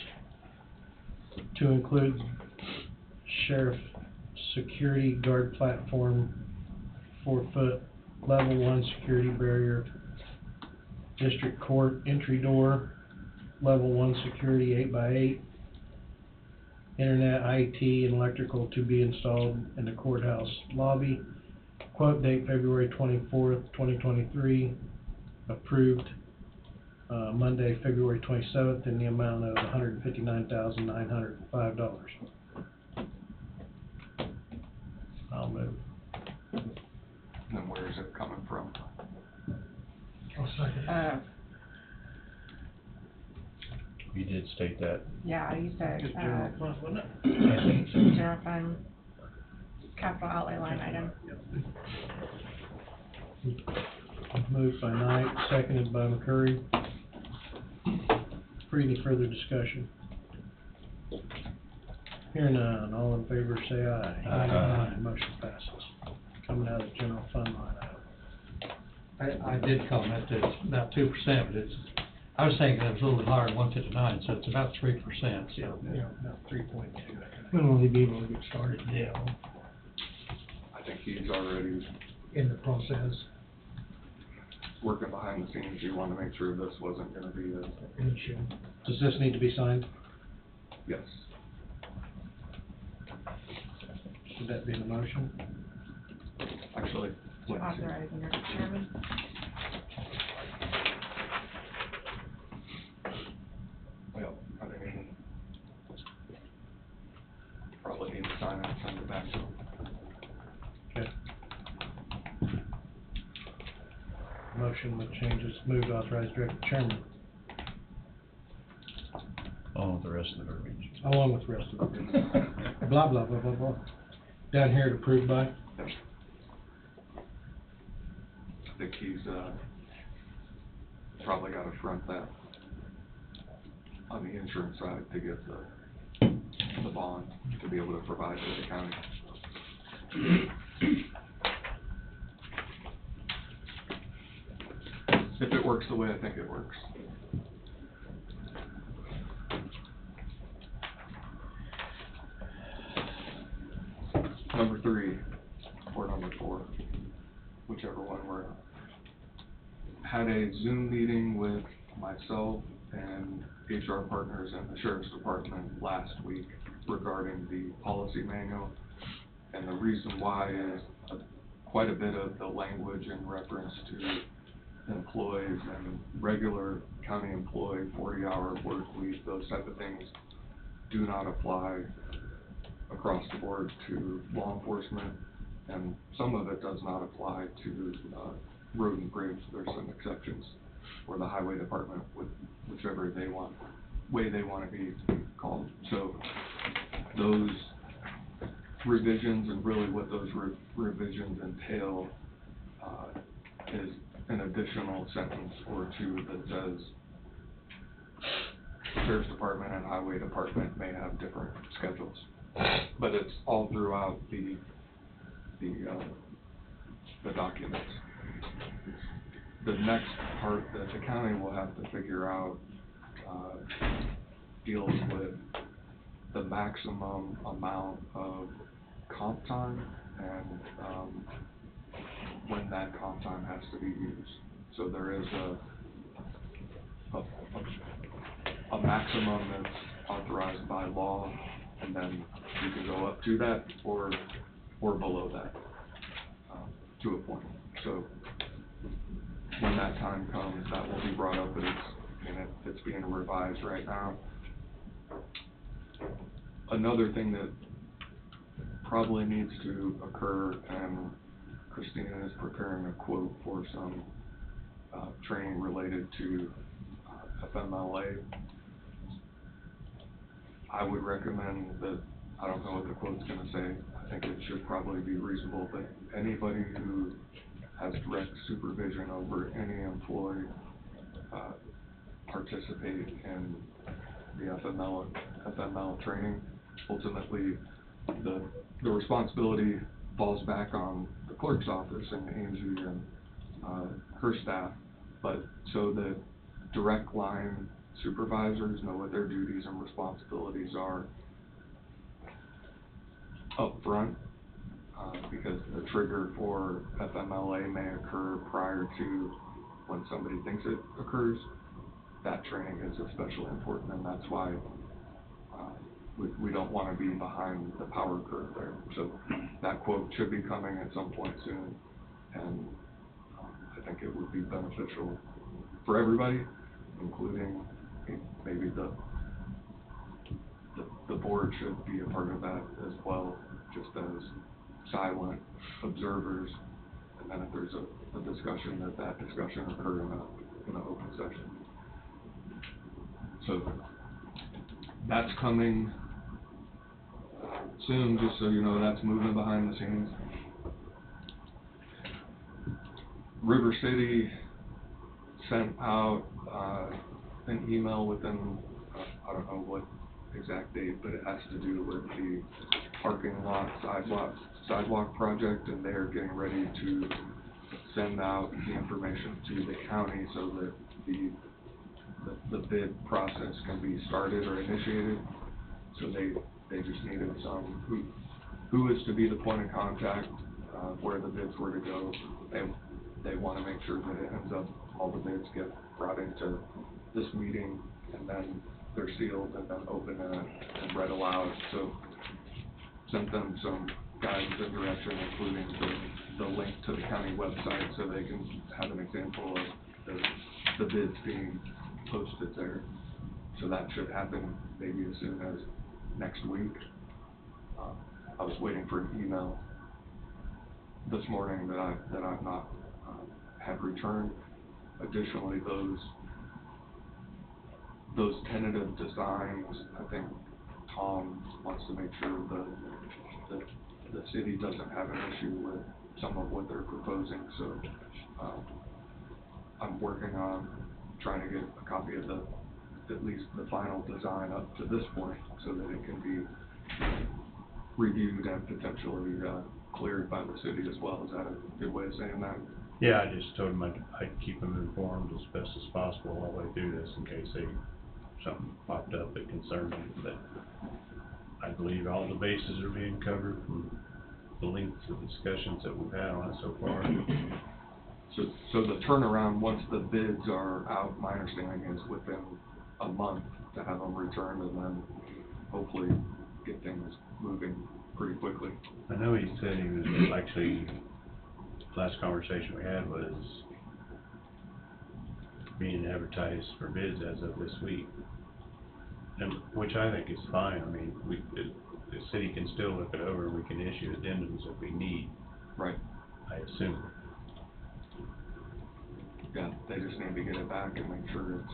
to include Sheriff Security Guard platform, 4-foot level 1 security barrier, District Court entry door, level 1 security 8x8, internet, IT, and electrical to be installed in the courthouse lobby. Quote date February 24th, 2023. Approved Monday, February 27th, in the amount of $159,905. I'll move. And then where is it coming from? I'll second. You did state that. Yeah, you said, Just general fund, wasn't it? general fund, capital outlay line item. Moved by Knight, seconded by McCurry. For any further discussion? Hearing none, all in favor say aye. Aye. Motion passes. Coming out of the general fund line item. I did comment that it's about 2%, but it's, I was thinking it was a little bit higher than 159, so it's about 3%, so. Yeah, about 3.2. When will he be able to get started? Yeah. I think he's already In the process. working behind the scenes. He wanted to make sure this wasn't gonna be a, And should. Does this need to be signed? yes. Should that be in the motion? Actually, let's see. Authorizing your chairman. Well, I mean, probably need to sign it and send it back to him. Okay. Motion with changes, moved to authorize director chairman, Along with the rest of the verbiage. along with the rest of it. Blah, blah, blah, blah, blah. Down here to approve by? I think he's, probably gotta front that on the insurance side to get the bond to be able to provide to the county. If it works the way I think it works. Number 3, or number 4, whichever one we're at. Had a Zoom meeting with myself and HR partners in the Sheriff's Department last week regarding the policy manual. And the reason why is quite a bit of the language in reference to employees and regular county employee, 40-hour work week, those type of things do not apply across the board to law enforcement, and some of it does not apply to, road and bridge. There's some exceptions, or the highway department, with whichever way they want to be called. So those revisions, and really what those revisions entail, is an additional sentence or two that says Sheriff's Department and Highway Department may have different schedules, but it's all throughout the documents. The next part that the county will have to figure out deals with the maximum amount of comp time and when that comp time has to be used. So there is a maximum that's authorized by law, and then you can go up to that or below that, to a point. So when that time comes, that will be brought up, and it's being revised right now. Another thing that probably needs to occur, and Christina is preparing a quote for some training related to FMLA. I would recommend that, I don't know what the quote's gonna say, I think it should probably be reasonable, but anybody who has direct supervision over any employee participate in the FML training. Ultimately, the responsibility falls back on the clerk's office and Angie and her staff, but so that direct line supervisors know what their duties and responsibilities are up front, because the trigger for FMLA may occur prior to when somebody thinks it occurs. That training is especially important, and that's why we don't want to be behind the power curve there. So that quote should be coming at some point soon, and I think it would be beneficial for everybody, including maybe the board should be a part of that as well, just as silent observers, and then if there's a discussion, that discussion occur in an open session. So that's coming soon, just so you know, that's moving behind the scenes. River City sent out an email within, I don't know what exact date, but it has to do with the parking lot sidewalk project, and they're getting ready to send out the information to the county so that the bid process can be started or initiated. So they just needed some, who is to be the point of contact, where the bids were to go. They want to make sure that it ends up, all the bids get brought into this meeting, and then they're sealed and then open and read aloud. So sent them some guidance and direction, including the link to the county website, so they can have an example of the bids being posted there. So that should happen maybe as soon as next week. I was waiting for an email this morning that I've not had returned. Additionally, those tentative designs, I think Tom wants to make sure that the city doesn't have an issue with some of what they're proposing. So I'm working on trying to get a copy of at least the final design up to this point, so that it can be reviewed and potentially cleared by the city as well. Is that a good way of saying that? Yeah, I just told them I'd keep them informed as best as possible all the way through this, in case something popped up that concerned them. But I believe all the bases are being covered from the length of discussions that we've had on it so far. So the turnaround, once the bids are out, my understanding is within a month to have them returned, and then hopefully get things moving pretty quickly. I know he said he was actually, last conversation we had was being advertised for bids as of this week, and which I think is fine. I mean, the city can still look it over, and we can issue addendums if we need, Right. I assume. Yeah, they just need to get it back and make sure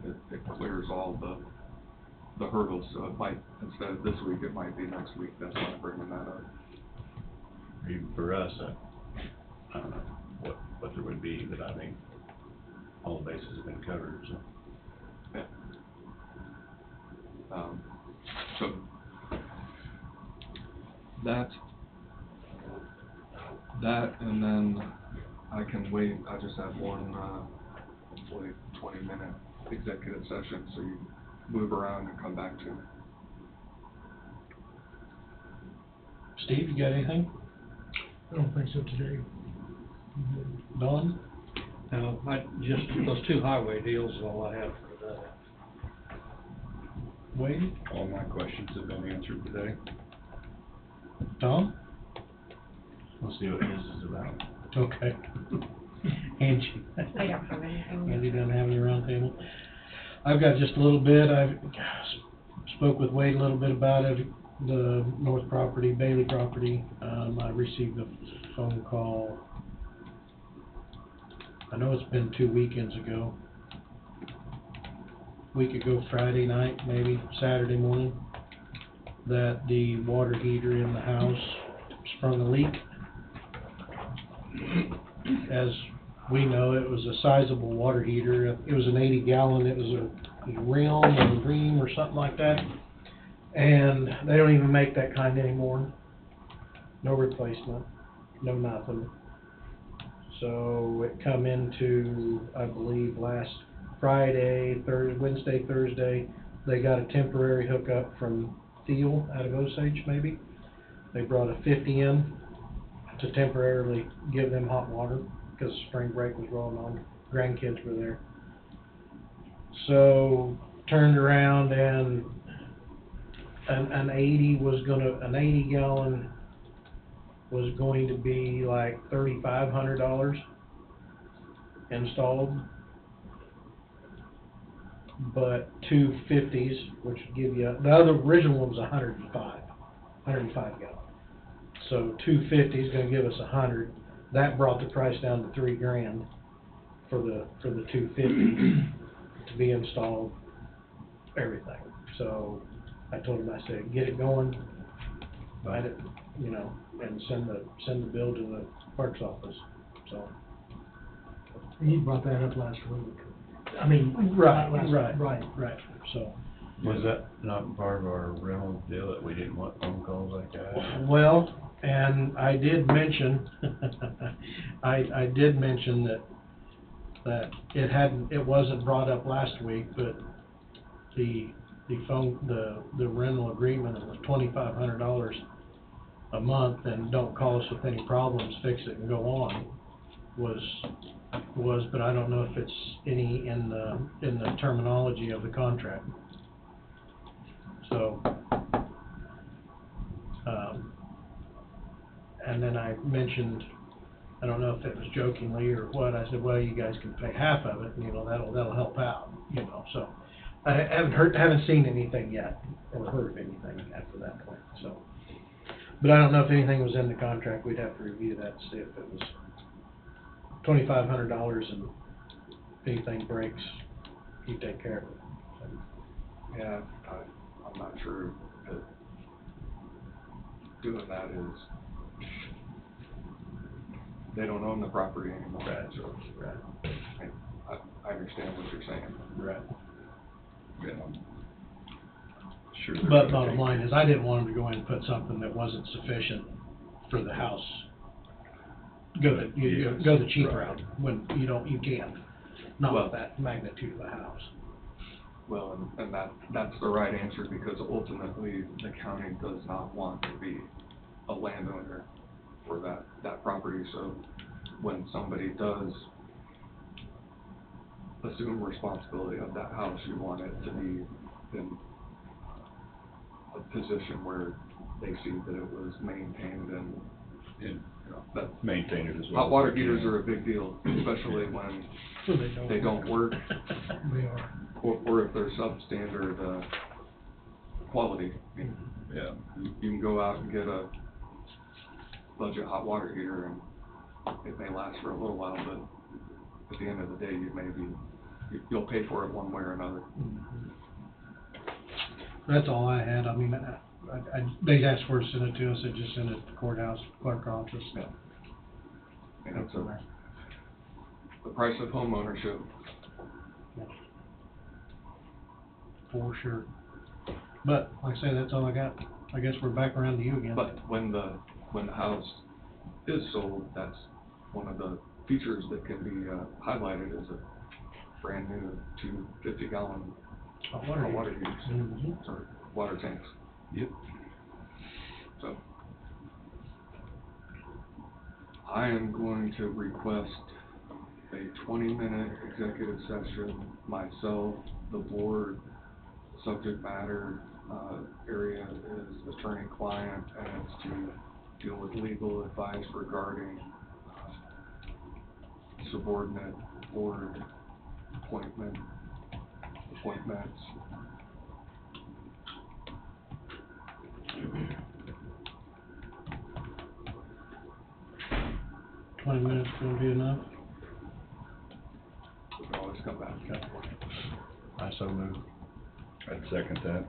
it clears all the hurdles, so it might, instead of this week, it might be next week, that's why I'm bringing that up. Even for us, I don't know what there would be, but I think all the bases have been covered, so. Yeah. So, that, and then I can wait, I just have one, hopefully 20-minute executive session, so you move around and come back to me. Steve, you got anything? I don't think so today. Don? No, just those two highway deals is all I have for today. Wade? All my questions have been answered today. Tom? We'll see what this is about. Okay. Angie? I don't have anything. Andy doesn't have any round table. I've got just a little bit. I spoke with Wade a little bit about it, the North property, Bailey property. I received a phone call, I know it's been 2 weekends ago. Week ago Friday night, maybe Saturday morning, that the water heater in the house sprung a leak. As we know, it was a sizable water heater. It was an 80-gallon. It was a Realm or a Ream or something like that. And they don't even make that kind anymore. No replacement, no nothing. So it come into, I believe, last Friday, Wednesday, Thursday. They got a temporary hookup from Thiel out of Osage, maybe. They brought a 50 in to temporarily give them hot water because spring break was rolling on. Grandkids were there. So turned around and an 80 gallon was going to be like $3,500 installed, but two 50s, which would give you, the other original one was 105 gallon. So 250 is going to give us 100. That brought the price down to $3,000 for the 250 to be installed, everything. So I told him, I said, get it going, write it, and send the bill to the clerk's office. So He brought that up last week. I mean, right. So. Was that not part of our rental deal that we didn't want phone calls like that? Well, and I did mention, I did mention that it wasn't brought up last week, but the rental agreement was $2,500 a month, and don't call us with any problems, fix it and go on, was, but I don't know if it's any in the terminology of the contract. So, and then I mentioned, I don't know if it was jokingly or what, I said, well, you guys can pay half of it, and, that'll help out, so. I haven't seen anything yet, or heard of anything after that point, so. But I don't know if anything was in the contract. We'd have to review that to see if it was $2,500, and if anything breaks, you take care of it. So. Yeah, I'm not sure that doing that is, they don't own the property anymore. Right. So, I understand what you're saying. Right. Yeah. Sure. But bottom line is, I didn't want them to go in and put something that wasn't sufficient for the house. Go the cheap route when you can't, not with that magnitude of the house. Well, and that's the right answer, because ultimately the county does not want to be a landowner for that property. So when somebody does assume responsibility of that house, you want it to be in a position where they see that it was maintained and that maintained it as well. Hot water heaters are a big deal, especially when they don't work. They are. Or if they're substandard, quality. Yeah, you can go out and get a budget hot water heater and it may last for a little while, but at the end of the day, you'll pay for it one way or another. That's all I had. I mean, they asked for to send it to us, they just sent it to the courthouse, clerk office. Yeah. And it's the price of home ownership. For sure. But, like I say, that's all I got. I guess we're back around to you again. But when the house is sold, that's one of the features that can be highlighted as a brand new 2 50-gallon Hot water heaters Mhm. or water tanks. Yep. So I am going to request a 20-minute executive session, myself, the board, subject matter area is attorney-client, and it's to deal with legal advice regarding subordinate board appointments. 20 minutes gonna be enough? We can always come back. Okay. I so move. I'd second that.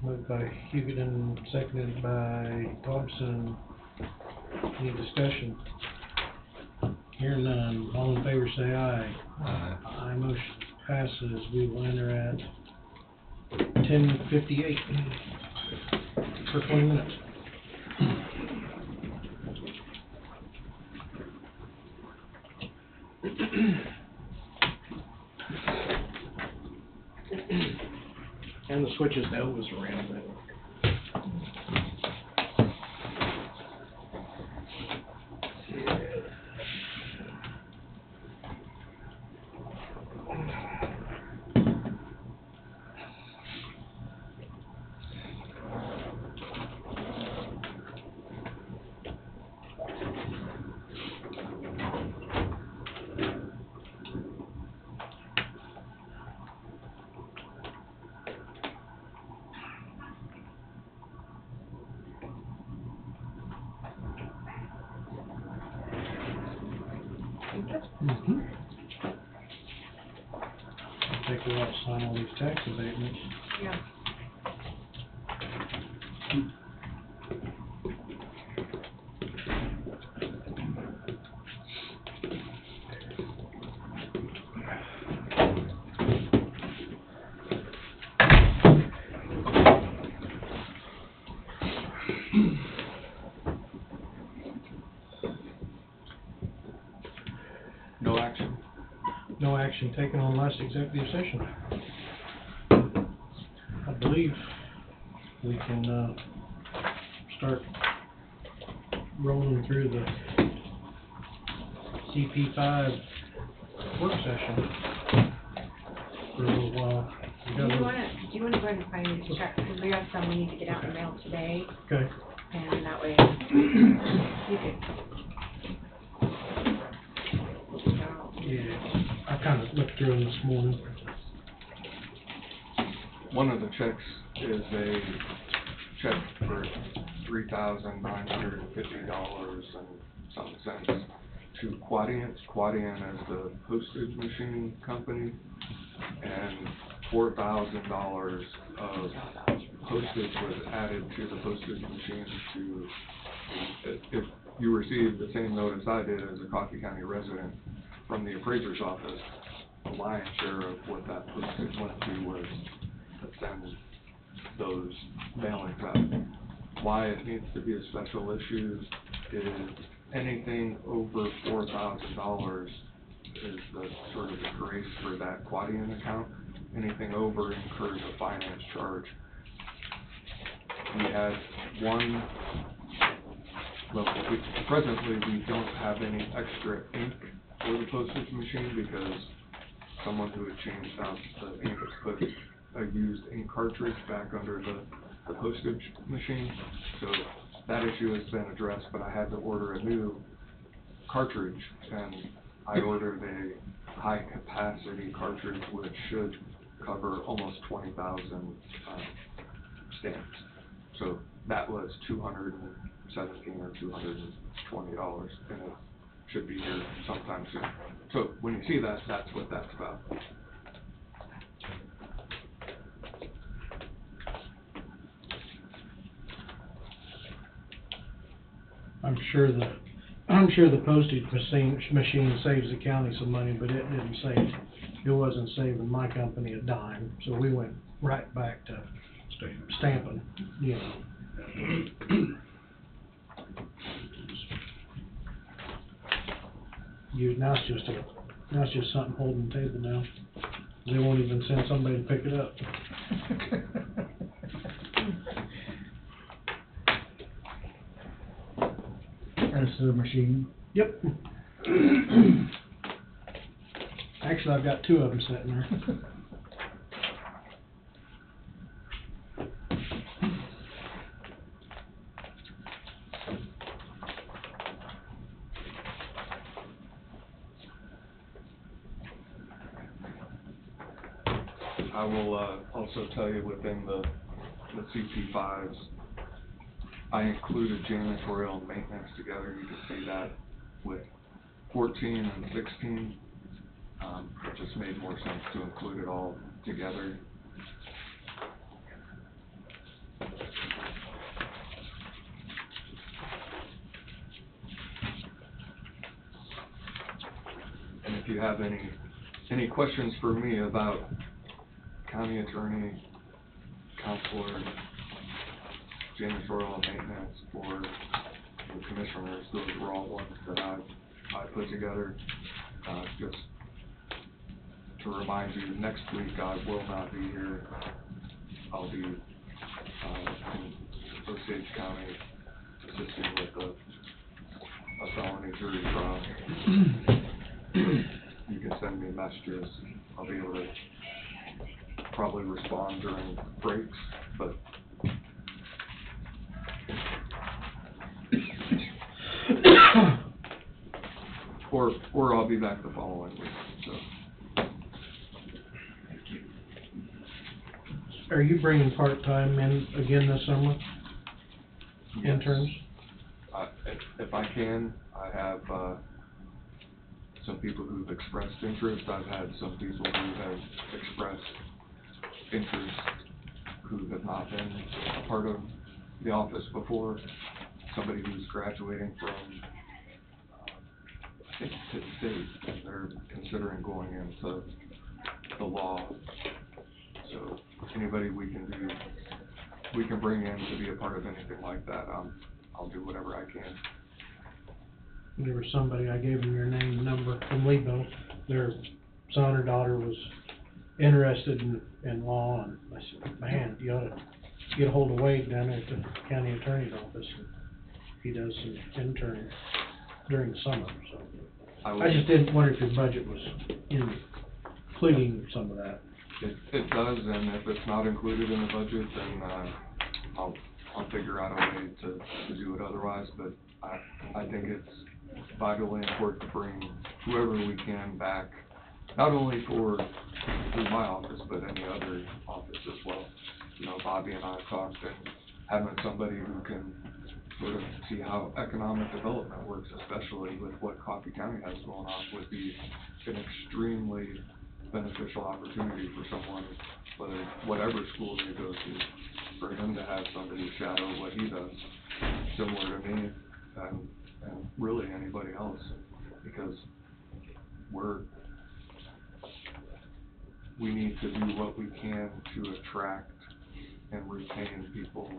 Moved by Hugutin, seconded by Thompson. Any discussion? Hearing none, all in favor say aye. Aye. Aye, motion passes. We will enter at 10:58 for 20 minutes. And the switches to Elvis around that. Mm-hmm. Take a while to sign all these tax abatements. Yeah. No action. No action taken on last executive session. I believe we can, start rolling through the CP5 work session for a little while. We Do got a you little- wanna go ahead and sign these checks, because we have some we need to get out in the mail today, Okay. and that way you could. Yeah, I kind of looked through them this morning. One of the checks is a check for $3,950 and some cents to Quadient. Quadient is the postage machine company, and $4,000 of postage was added to the postage machine to, if you received the same notice I did as a Coffee County resident from the appraiser's office, the lion's share of what that postage went to was to send those mailings out. Why it needs to be a special issue is anything over $4,000 is the sort of the grace for that Quadient account. Anything over incurs a finance charge. We had one, presently we don't have any extra ink for the postage machine because someone who had changed out the ink put a used ink cartridge back under the postage machine. So that issue has been addressed, but I had to order a new cartridge, and I ordered a high capacity cartridge which should cover almost 20,000 stamps. So that was $217 or $220, and it should be here sometime soon. So when you see that, that's what that's about. I'm sure the postage machine saves the county some money, but it wasn't saving my company a dime, so we went right back to stamping, you know. Now it's just something holding the table now. They won't even send somebody to pick it up. That's the machine. Yep. Actually, I've got two of them sitting there. I will also tell you within the CP5s, I included janitorial and maintenance together. You can see that with 14 and 16. It just made more sense to include it all together. And if you have any questions for me about county attorney, counselor, janitorial and maintenance for the commissioners, those were all ones that I put together. Just to remind you, next week I will not be here. I'll be in Osage County assisting with a felony jury trial. You can send me messages. I'll be able to probably respond during breaks, but or I'll be back the following week. So. Are you bringing part-time in again this summer? Yes. Interns? If I can, I have some people who've expressed interest. I've had some people who have expressed interest who have not been a part of the office before. Somebody who's graduating from I think Pitt State, and they're considering going into the law. So anybody we can bring in to be a part of anything like that, I'll do whatever I can. There was somebody, I gave them your name and number from Leeville. Their son or daughter was interested in law, and I said, man, you ought to get a hold of Wade down at the county attorney's office. He does some interning during the summer, so. I just didn't wonder if your budget was including some of that. It does, and if it's not included in the budget, then I'll figure out a way to do it otherwise. But I think it's vitally important to bring whoever we can back, not only through my office, but any other office as well. You know, Bobby and I talked, and having somebody who can sort of see how economic development works, especially with what Coffee County has going on, would be an extremely beneficial opportunity for someone, whatever school they go to, for him to have somebody shadow what he does, similar to me, and really anybody else, because we need to do what we can to attract and retain people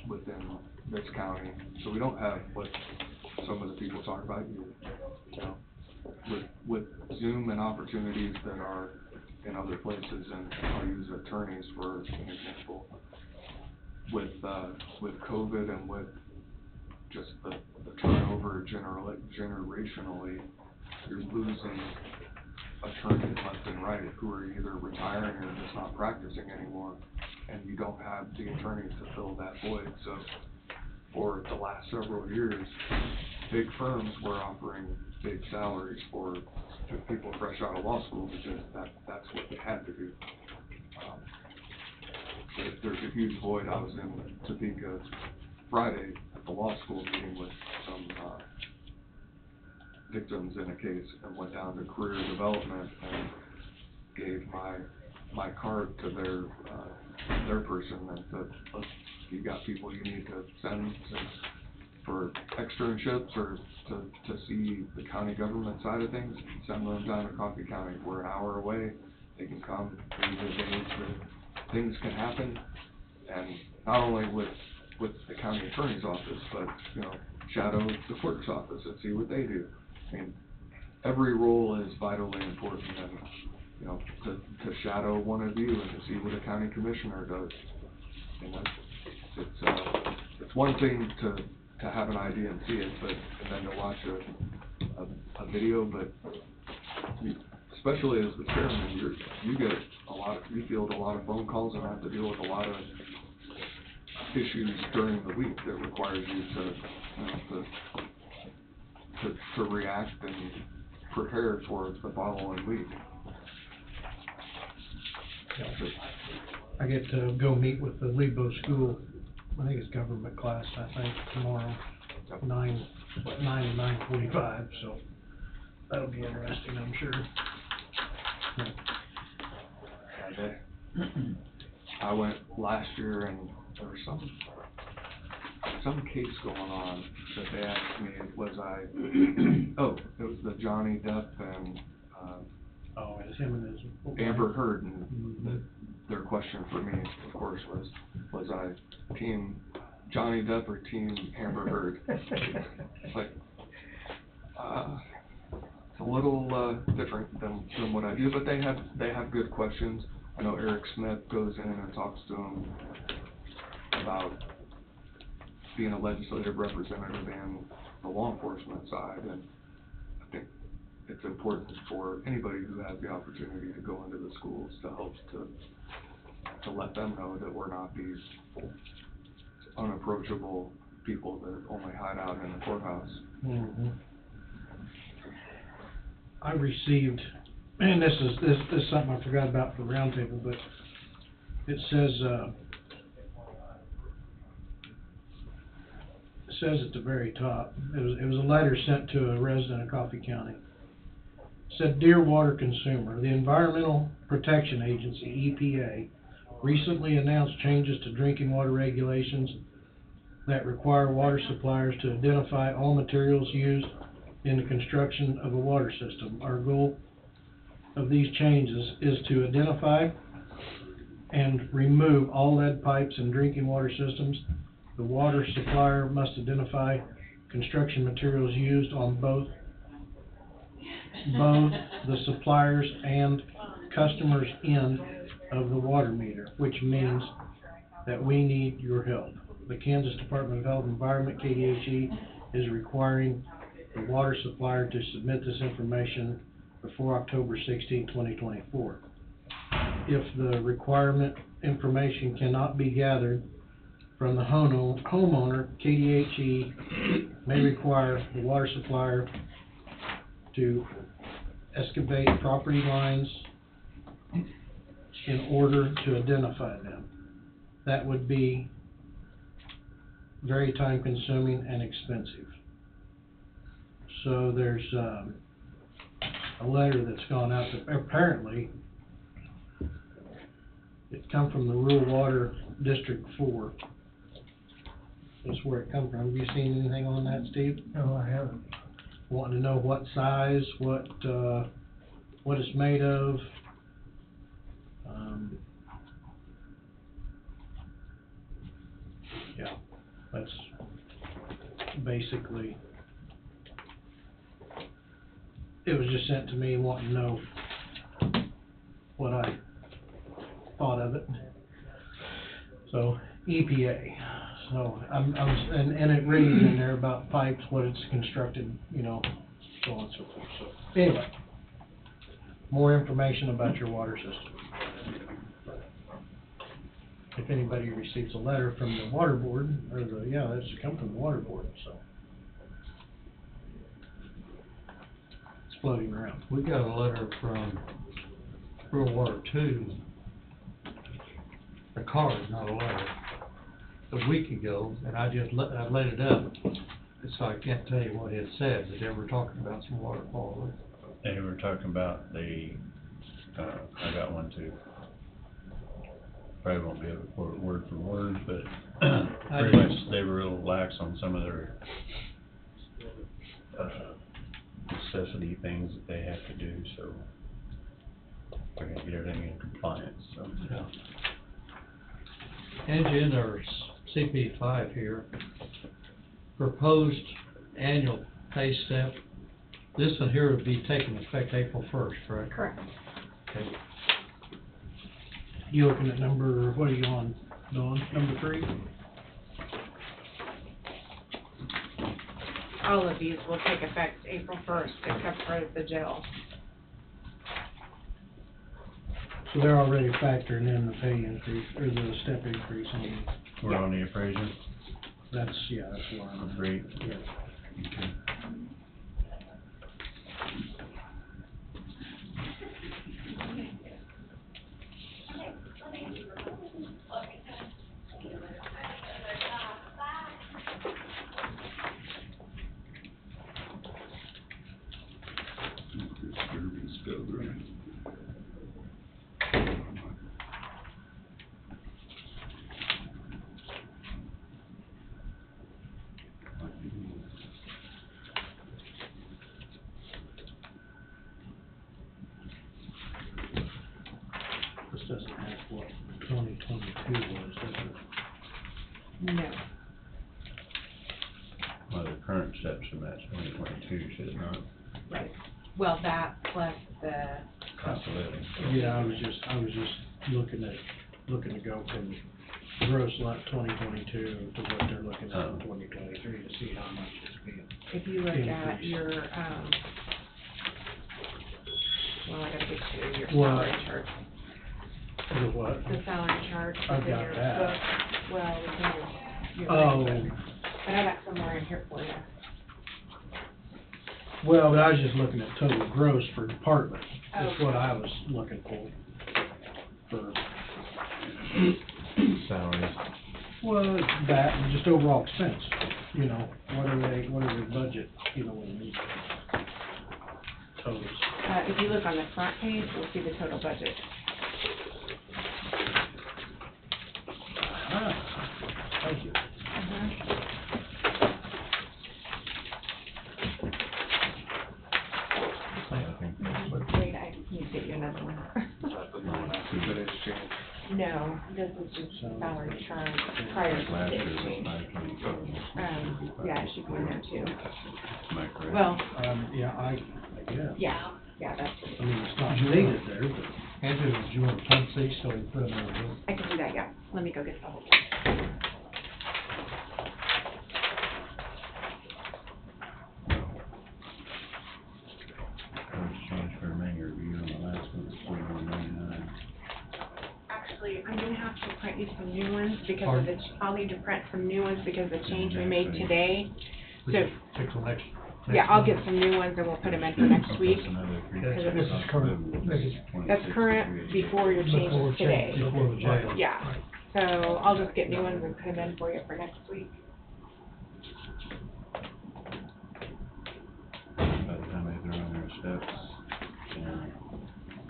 within this county, so we don't have what some of the people talk about, you know, with Zoom and opportunities that are in other places, and I'll use attorneys for an example. With COVID and with just the turnover generationally, you're losing attorneys left and right who are either retiring or just not practicing anymore, and you don't have the attorneys to fill that void. So for the last several years, big firms were offering big salaries for people fresh out of law school because that's what they had to do. there's a huge void. I was in Topeka Friday at the law school meeting with some, victims in a case, and went down to career development and gave my card to their person and said, look, you got people you need to send for externships or to see the county government side of things, send them down to Coffee County. We're an hour away. They can come. These are days that things can happen, and not only with the county attorney's office, but, you know, shadow the clerk's office and see what they do. I mean, every role is vitally important, and, you know, to shadow one of you and to see what a county commissioner does. You know, it's one thing to have an idea and see it, and then to watch a video, but especially as the chairman, you field a lot of phone calls and have to deal with a lot of issues during the week that requires you to react and prepare for the following week. I get to go meet with the Lebo School, I think it's government class, tomorrow, 9 to 9:45, so that'll be interesting, I'm sure. I went last year and there was some case going on that they asked me, it was the Johnny Depp and, it's him and his... Amber Heard, and their question for me, of course, was I team Johnny Depp or team Amber Heard? It's like, it's a little different than what I do, but they have good questions. I know Eric Smith goes in and talks to them about being a legislative representative and the law enforcement side, and I think it's important for anybody who has the opportunity to go into the schools to help to let them know that we're not these unapproachable people that only hide out in the courthouse. Mm-hmm. I received, and this is something I forgot about for the roundtable, but it says at the very top, it was a letter sent to a resident of Coffee County. It said, "Dear water consumer, the Environmental Protection Agency, EPA, recently announced changes to drinking water regulations that require water suppliers to identify all materials used in the construction of a water system. Our goal of these changes is to identify and remove all lead pipes in drinking water systems. The water supplier must identify construction materials used on both the supplier's and customer's end of the water meter, which means that we need your help. The Kansas Department of Health and Environment, KDHE, is requiring the water supplier to submit this information before October 16, 2024. If the requirement information cannot be gathered from the homeowner, KDHE may require the water supplier to excavate property lines in order to identify them. That would be very time consuming and expensive. So there's a letter that's gone out that apparently it come from the Rural Water District 4. That's where it come from. Have you seen anything on that, Steve? No, I haven't. Wanting to know what size, what it's made of. Yeah, that's basically, it was just sent to me wanting to know what I thought of it. So, EPA. So, and it reads in there about pipes, what it's constructed, you know, so on and so forth. So, anyway, more information about your water system. If anybody receives a letter from the water board, or that's come from the water board, so. It's floating around. We got a letter from Rural Water 2 a card, not a letter, a week ago, and I let it up, so I can't tell you what it said, but they were talking about some water quality. They were talking about I got one too. Probably won't be able to quote it word for word, but pretty much they were real lax on some of their necessity things that they have to do, so they're gonna get everything in compliance, so. Yeah. Angie, in our CP 5 here, proposed annual pay step, this one here would be taking effect April 1st, correct? Correct. Okay. You looking at number, what are you on, Dawn, number 3? All of these will take effect April 1st, except for the jail. So they're already factoring in the pay increase, or the step increase on these. We're on the appraiser, That's where I'm at. great. Yeah. Okay. Disturbance code, right? This doesn't have what 2022 was, does it? No. Well, the current steps are match 2022, should it not? Right. Well, that plus the, Cost of living. Yeah, I was just looking to go from gross lot 2022 to what they're looking at in 2023 to see how much it's being. if you look at Increase. your, well, I gotta get to your Well, salary chart. The what? The salary chart. I've is in got your that. book. Well, it's in your Oh. book. But I got somewhere in here for you. Well, but I was just looking at total gross for department, that's what Okay. I was looking for. Salaries. Well, that and just overall expense, what are their budget, when these totals. If you look on the front page, you'll see the total budget. Thank you. Wait, I need to get you another one. No, this is just salary chart prior to Last the year was exchange. 522. Yeah, it should be in there too. Am I correct? Well, I guess. yeah, that's, I mean, it's not stated there, but. Andrew, did you want to punch these so we put them in the book? I can do that, yeah. Let me go get the whole. First change for remainder review on the last one was 4199. Actually, I'm gonna have to print you some new ones because of Pardon? I'll need to print some new ones because of the change we made today. We So, just take till next. yeah, I'll month. get some new ones and we'll put them in for next week. This is current, this is That's current before your before changes today. change, before the jail. Yeah, so I'll just get new ones and put them in for you for next week. By the time they're on their steps, and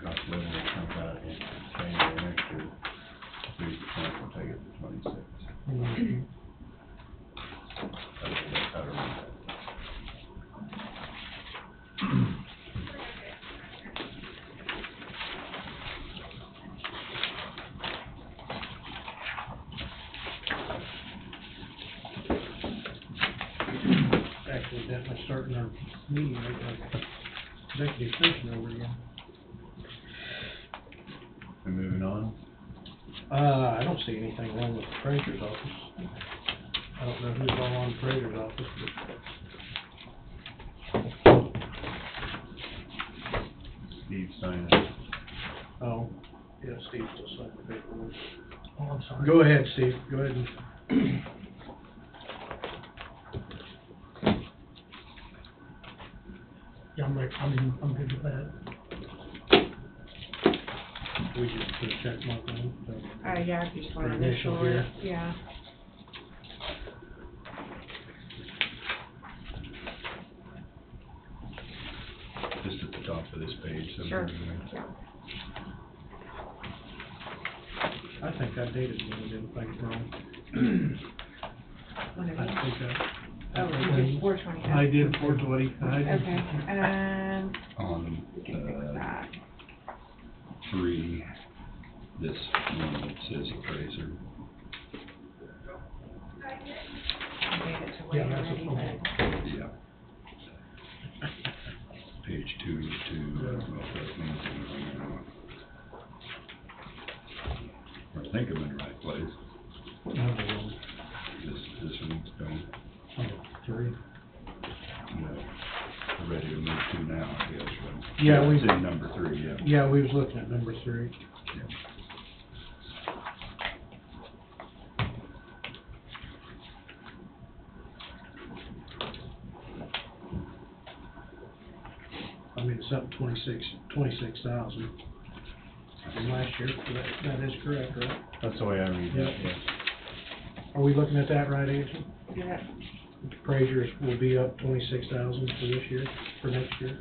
cost of living comes out in January next year, 3% will take it to 26. Mhm. That's how to read that. Accidentally starting our meeting, like executive session over again. We moving on? I don't see anything wrong with the treasurer's office. I don't know who's all on the treasurer's office, Steve signing it. oh, yeah, Steve still signed the paperwork. Oh, I'm sorry. Go ahead, Steve, go ahead and. Yeah, I'm good with that. We just put a check mark on, so. Yeah, if you just want For to initial initial it, here. yeah. Just at the top of this page. so Sure, we're- yeah. I think I dated one, I didn't think wrong. One of I these. think Oh, you did 420. I did 420. Okay, On, we can fix that. 3, this one that says appraiser. I gave it to Yeah, Wayne that's a already, phone. Yeah. Page 2 of 2, I don't know if that means anything or not. I think I'm in the right place. What number was This one's going, it? 3? I'm ready to move to now, I guess, right? Yeah, we- It's in number 3, yeah. Yeah, we was looking at number 3. Yeah. I mean, it's up 26,000 from last year, that is correct, right? That's the way I read that, yes. Are we looking at that right, Angie? Yeah. Appraisers will be up 26,000 for this year, for next year?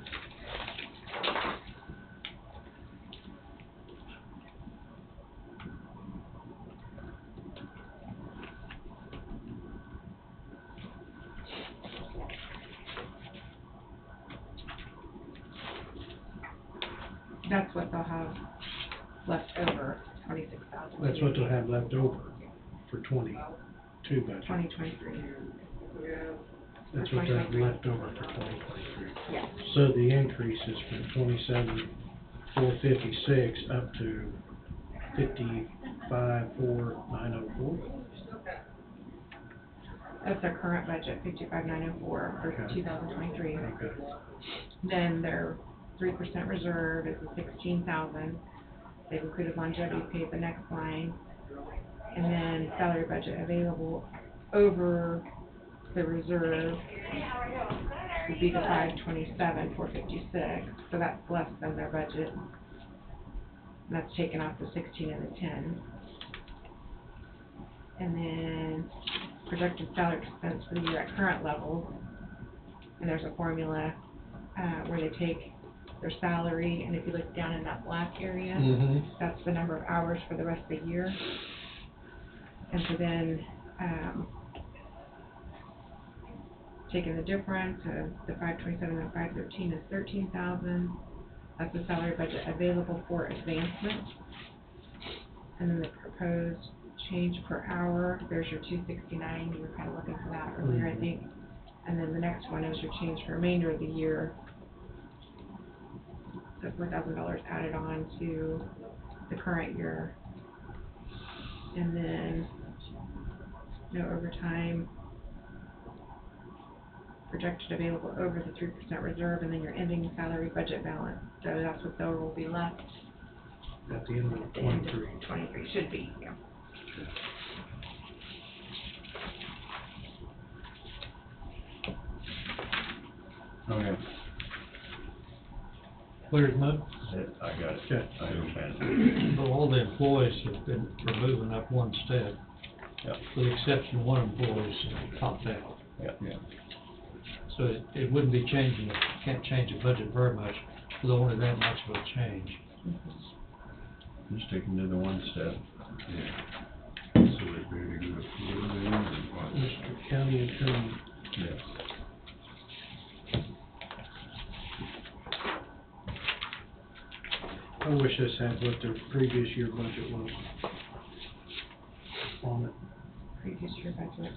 That's what they'll have left over, 26,000. That's what they'll have left over for 22 budget. 2023. That's what they have left over for 2023. Yeah. So the increase is from 27,456 up to 55,4,904. That's their current budget, 55,904 for Okay. 2023. Okay. Then their 3% reserve is the 16,000. They've included longevity pay at the next line. And then salary budget available over the reserve would be the 527,456. So that's less than their budget. And that's taken off the 16 and the 10. And then projected salary expense for the year at current levels. And there's a formula where they take their salary, and if you look down in that black area, Mhm. that's the number of hours for the rest of the year. And so then, taking the difference of the 527 and 513 is 13,000. That's the salary budget available for advancement. And then the proposed change per hour, there's your 269, you were kind of looking for that earlier, I think. And then the next one is your change for remainder of the year. The $4,000 added on to the current year. And then no overtime, projected available over the 3% reserve, and then your ending salary budget balance. So that's what there will be left At the end of at the end of 23. 23, should be, yeah. Okay, Clear as mud? I got it, Okay. I understand. So all the employees have been, are moving up one step, Yep, with the exception of one employee's topped out. yep, yep. So it wouldn't be changing, can't change the budget very much, with only that much of a change. Just sticking to the one step. Yeah. So we're ready to go through them, or what? Mr. County Attorney. Yes. I wish this had what their previous year budget was on it. Previous year budget.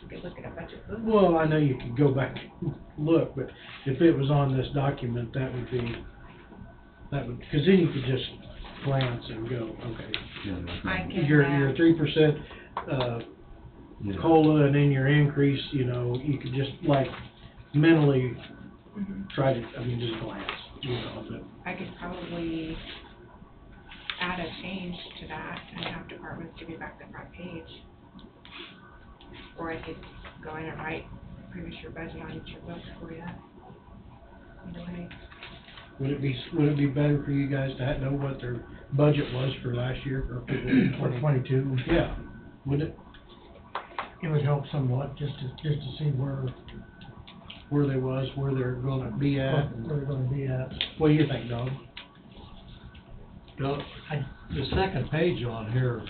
You could look at a budget book. Well, I know you could go back and look, but if it was on this document, that would, because then you could just glance and go, okay. Yeah, that's I not- can, Your 3%, Yeah. COLA and then your increase, you know, you could just like mentally try to, just glance, you know, but. I could probably add a change to that and have departments give me back the front page. Or I could go in and write previous year budget on each of those for you. Either way. Would it be better for you guys to know what their budget was for last year or For 22, Yeah, would it, it would help somewhat, just to see where where they're gonna be at? they're gonna be at. What do you think, Doug? Well, the second page on here,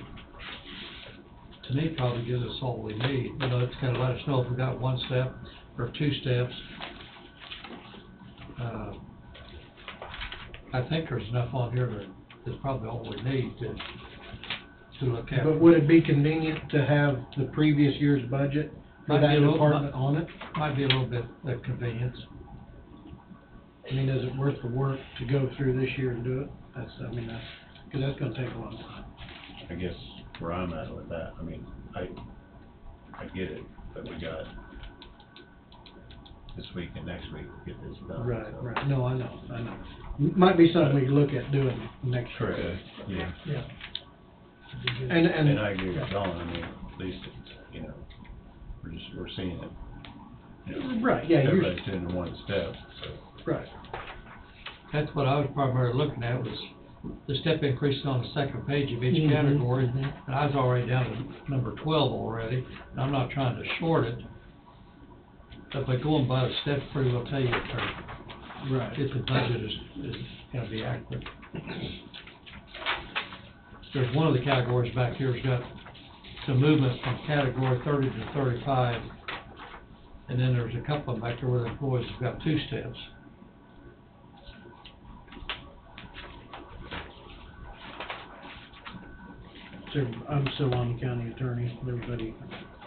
to me, probably gives us all we need. You know, it's gonna let us know if we got one step or two steps. I think there's enough on here that is probably all we need to look at. But would it be convenient to have the previous year's budget for Might be that a little- department on it? Might be a little bit of convenience. I mean, is it worth the work to go through this year and do it? Because that's gonna take a long time. I guess where I'm at with that, I mean, I get it, but we got this week and next week to get this done. Right, so. right, no, I know. Might be something we could look at doing next year. Correct, yeah. Yeah. And I agree with Don, I mean, at least it's, you know, we're seeing it. You know, Right, yeah, you're- everybody's doing it one step, so. Right. That's what I was primarily looking at, was the step increases on the second page of each Mhm, category. mhm. And I was already down to number 12 already, and I'm not trying to short it. But by going by the steps, pretty well tell you if the budget is gonna be accurate. There's one of the categories back here has got some movement from category 30 to 35. And then there's a couple of them back there where the employees have got two steps. So I'm still on the county attorney. Everybody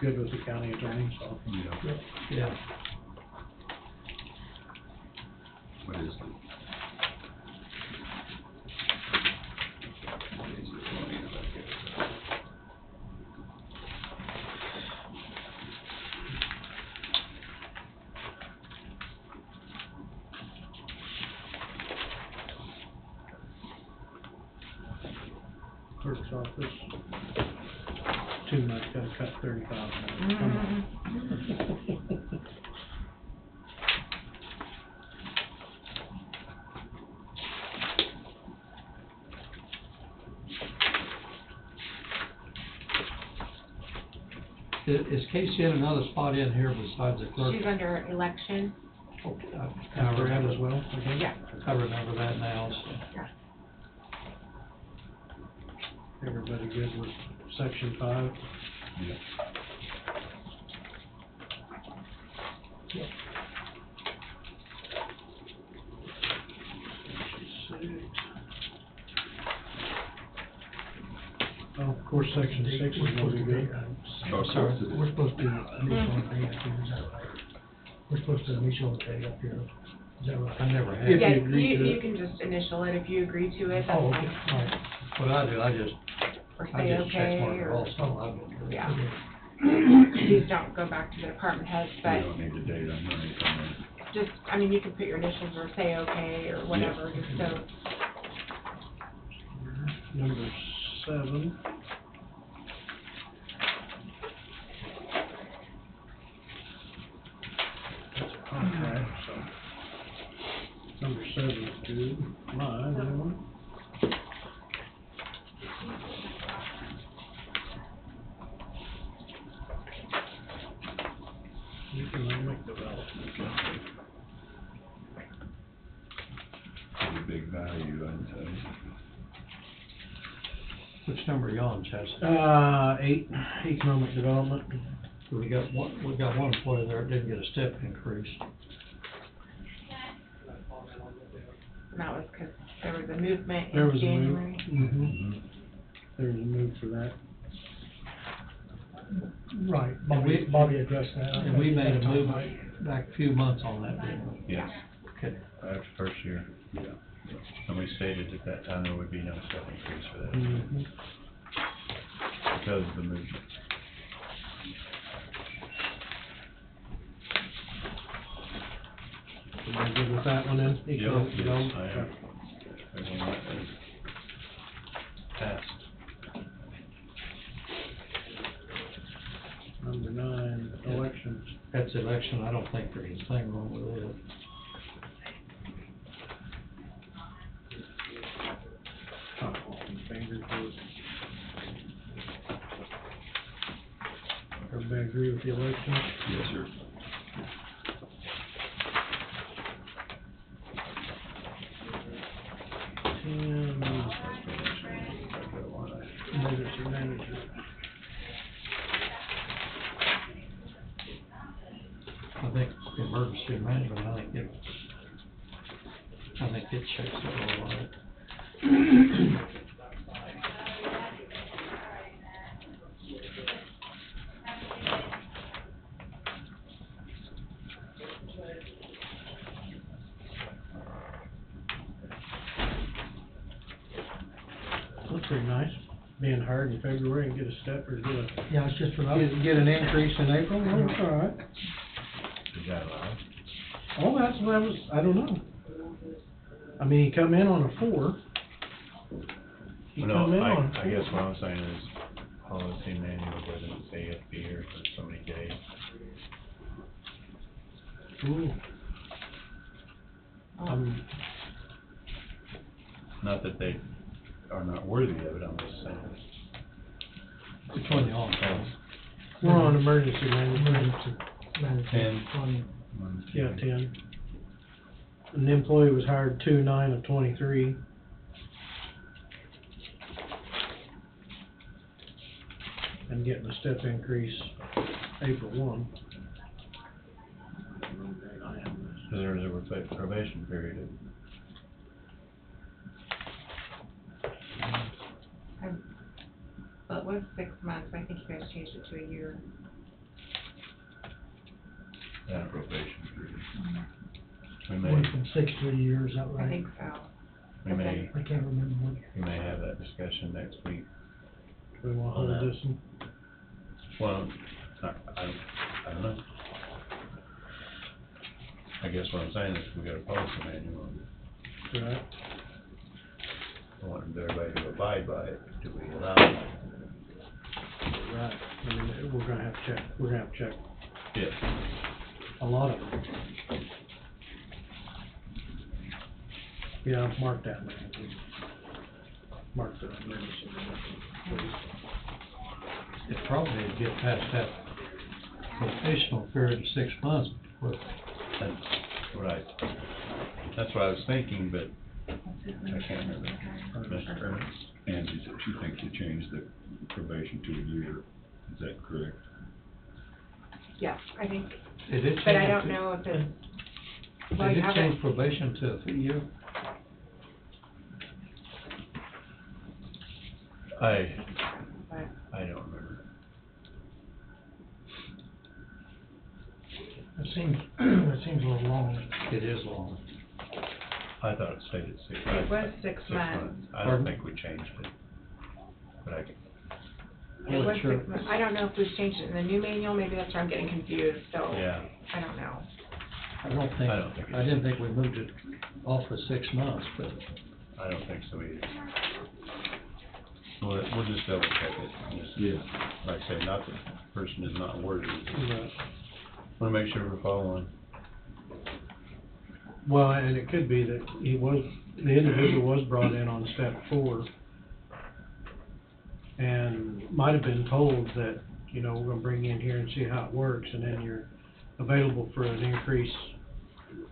good with the county attorney, so. Yeah. What is it? Clerk's office. Too much, gotta cut 35. Is Casey in another spot in here besides the clerk? She's under election. Okay, I After that remember as well, okay? Yeah. I remember that now, so. Everybody good with section 5? Yeah. Oh, of course, section 6 is gonna be good. Sorry, we're supposed to initial and pay up here, is that right? We're supposed to initial and pay up here, is that right? I never had. If Yeah, you agree to you it. can just initial it if you agree to it, that's Oh, okay, fine. all right. What I do, I just Or check say mark okay, it or, all, so I don't. yeah. Please don't go back to the department heads, We but don't need the date on money coming in. just, I mean, you can put your initials or say okay or whatever, just so. Number 7. That's a contract, so. Number 7 is good. Mine, anyone? Economic development. Pretty big value, I'd say. Which number are you on, Chaz? 8, economic development. We got one employee there that didn't get a step increase. And that was because there was a movement There in was a move. January. Mm-hmm. There was a move for that. Right, Bobby addressed that. And we made a movement back a few months on that, didn't we? Yes, Okay. after first year. Yeah. And we stated at that time there would be no step increase for that, Mm-hmm. because of the movement. Everybody good with that one then? Economic Yes, development? I am. Everyone that is passed. Number 9, elections. That's election, I don't think there's a thing wrong with it. agree with the election? Yes, sir. And emergency manager. I think emergency management, I think it checks it all out. That's pretty nice, being hired in February and get a step or get a, Yeah, it's just for get an increase in April, well, that's all right. Is that allowed? Oh, that's what I don't know. I mean, he come in on a 4. He No, come in on 4. I guess what I'm saying is, policy manual doesn't say you have to be here for so many days. Ooh. Not that they are not worthy of it, I'm just saying. Which one you on, Charles? We're on emergency management. Emergency management. 10. Yeah, 10. And the employee was hired 2/9/23. And getting a step increase April 1. Because there's a probation period. Well, it was 6 months, I think you guys changed it to a year. Yeah, probation period. We Went may, from 6 to a year, is that right? I think so. we may, I can't remember what. we may have that discussion next week. We want to On hold that. this one. Well, I don't know. I guess what I'm saying is we got a policy manual. Right. I want everybody to abide by it. Do we allow it? Right. I mean, we're gonna have to check, Yes. a lot of them. Yeah, mark that, man. Mark the emergency management, It probably would get past that probational period of 6 months before. That's what I was thinking, but I can't remember. Mr. Ernst? And she thinks you changed the probation to a year, is that correct? Yes, I think, They did but I change it don't to- know if it's, well, They you did haven't, change probation to a year. but I don't remember. It seems a little long. It is long. I thought it stayed at 6. It was 6 months. I don't think we changed it. But I can, It was Sure. 6 months. I don't know if we've changed it in the new manual, maybe that's where I'm getting confused, so. yeah. I don't know. I don't think I didn't think we moved it off of 6 months, but I don't think so either. We'll just double check it. Just, Yeah. like I say, not the person is not worthy. Right. Want to make sure we're following. Well, and it could be that the individual was brought in on step 4. And might have been told that, we're gonna bring you in here and see how it works, and then you're available for an increase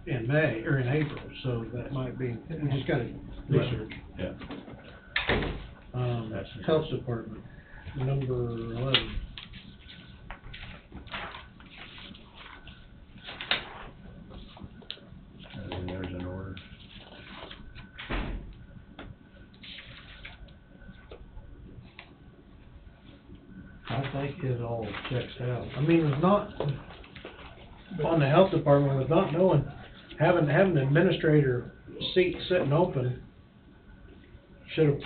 in May, or in April, so that might be, we just gotta research. Yeah. Health Department, number 11. And there's an order. I think it all checks out. I mean, it's not, on the Health Department, with not knowing, having an administrator seat sitting open, should've,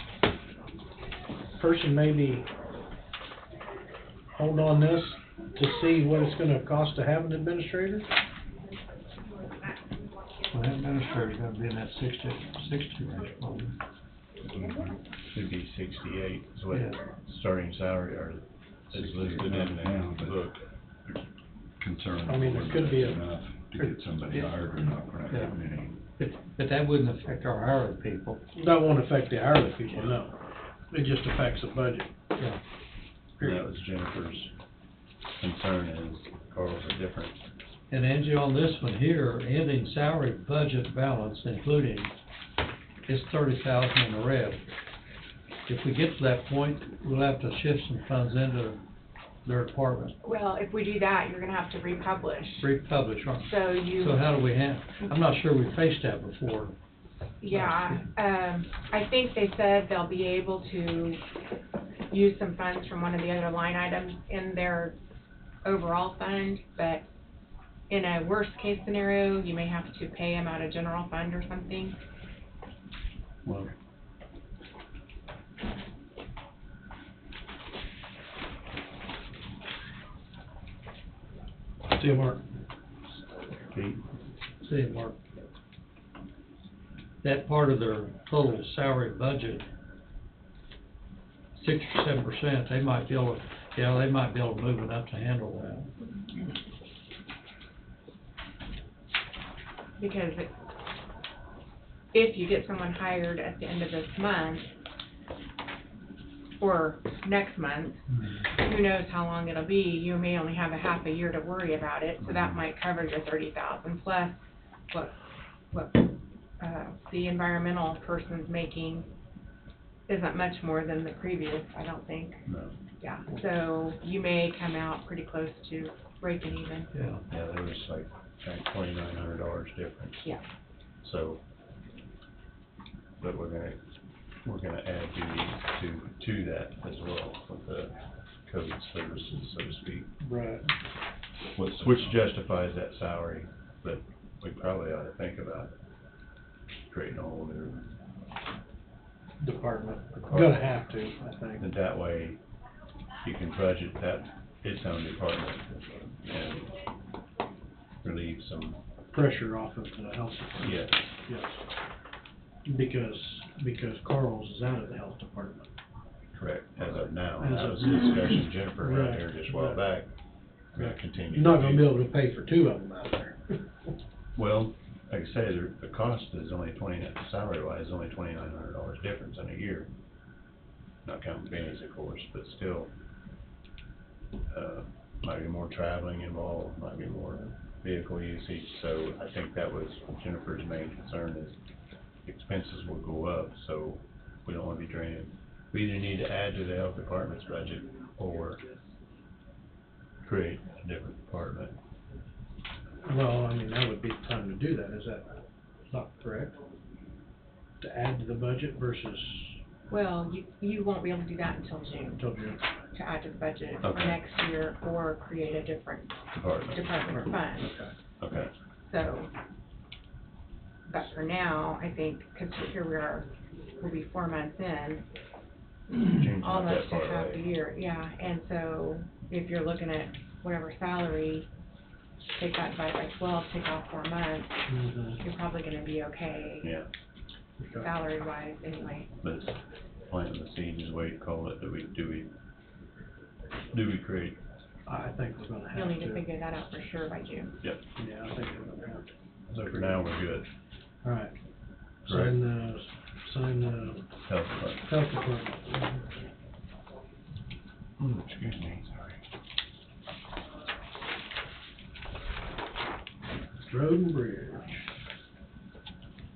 person maybe hold on this to see what it's gonna cost to have an administrator? Well, that administrator's gonna be in that 60 range probably. Should be 68 is what Yeah. starting salary or is listed in the book. Concern. I mean, there could be a- Enough to get somebody hired or not, we're not Yeah. getting any. But that wouldn't affect our hourly people. That won't affect the hourly people, no. It just affects the budget. Yeah. And that was Jennifer's concern is Carl's are different. And Angie, on this one here, ending salary budget balance including, is 30,000 in the red. If we get to that point, we'll have to shift some funds into their department, Well, if we do that, you're gonna have to republish. republish, right? So you. So how do we I'm not sure we faced that before. Yeah, I think they said they'll be able to use some funds from one of the other line items in their overall fund, but in a worst-case scenario, you may have to pay them out of general fund or something. Well, See you, Mark. Pete, See, Mark, that part of their total salary budget, 6 or 7%, they might be able to, they might be able to move it up to handle that. Because if you get someone hired at the end of this month, or next month, who knows how long it'll be, you may only have a half a year to worry about it, so that might cover your 30,000 plus what the environmental person's making isn't much more than the previous, I don't think. no. Yeah, so you may come out pretty close to breaking even. Yeah. Yeah, there was like $2,900 difference. Yeah. So, but we're gonna add duties to that as well with the code services, so to speak. Right. Which justifies that salary, but we probably ought to think about creating a whole new Department. Gonna have to, I think. and that way you can budget that, its own department and relieve some, Pressure off of the health department. yes. Yes. Because Carl's is out of the health department. Correct, as of now. As That of was the now. discussion Jennifer had Right, here just a while right. back. We're gonna continue. You're not to gonna do- be able to pay for two of them out there. Well, like I say, the cost is only salary-wise, only $2,900 difference in a year. Not counting bennies, of course, but still, might be more traveling involved, might be more vehicle usage, so I think that was Jennifer's main concern is expenses will go up, so we don't wanna be draining. We either need to add to the health department's budget or create a different department. Well, I mean, that would be the time to do that, is that not correct? To add to the budget versus Well, you won't be able to do that until June, until June. to add to the budget for Okay. next year or create a different department fund. Okay. So, but for now, I think, because here we are, we'll be 4 months in, June's not almost that a far half a away. year, yeah, and so if you're looking at whatever salary, take that divided by 12, take off 4 months, you're probably gonna be okay, Yeah, salary-wise anyway. but planting the seed is the way to call it, do we create? I think we're gonna have You'll to. need to figure that out for sure by June. Yep. Yeah, I think we're gonna have to. So for now, we're good. All right. Correct. Sign the Health department. health department. Excuse me, sorry. Road and Bridge.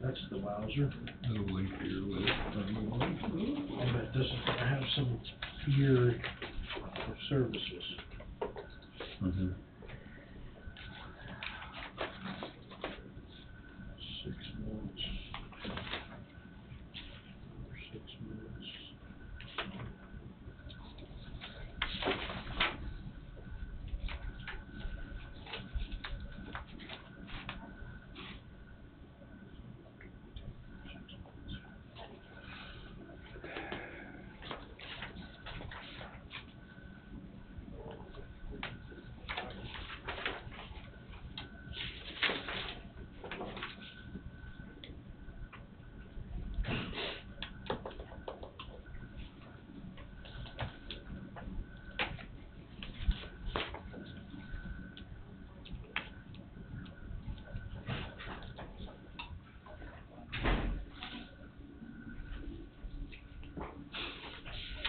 That's the Wowzer. No link here with it. I bet this is gonna have some year of services. Mm-hmm. 6 months. 6 months.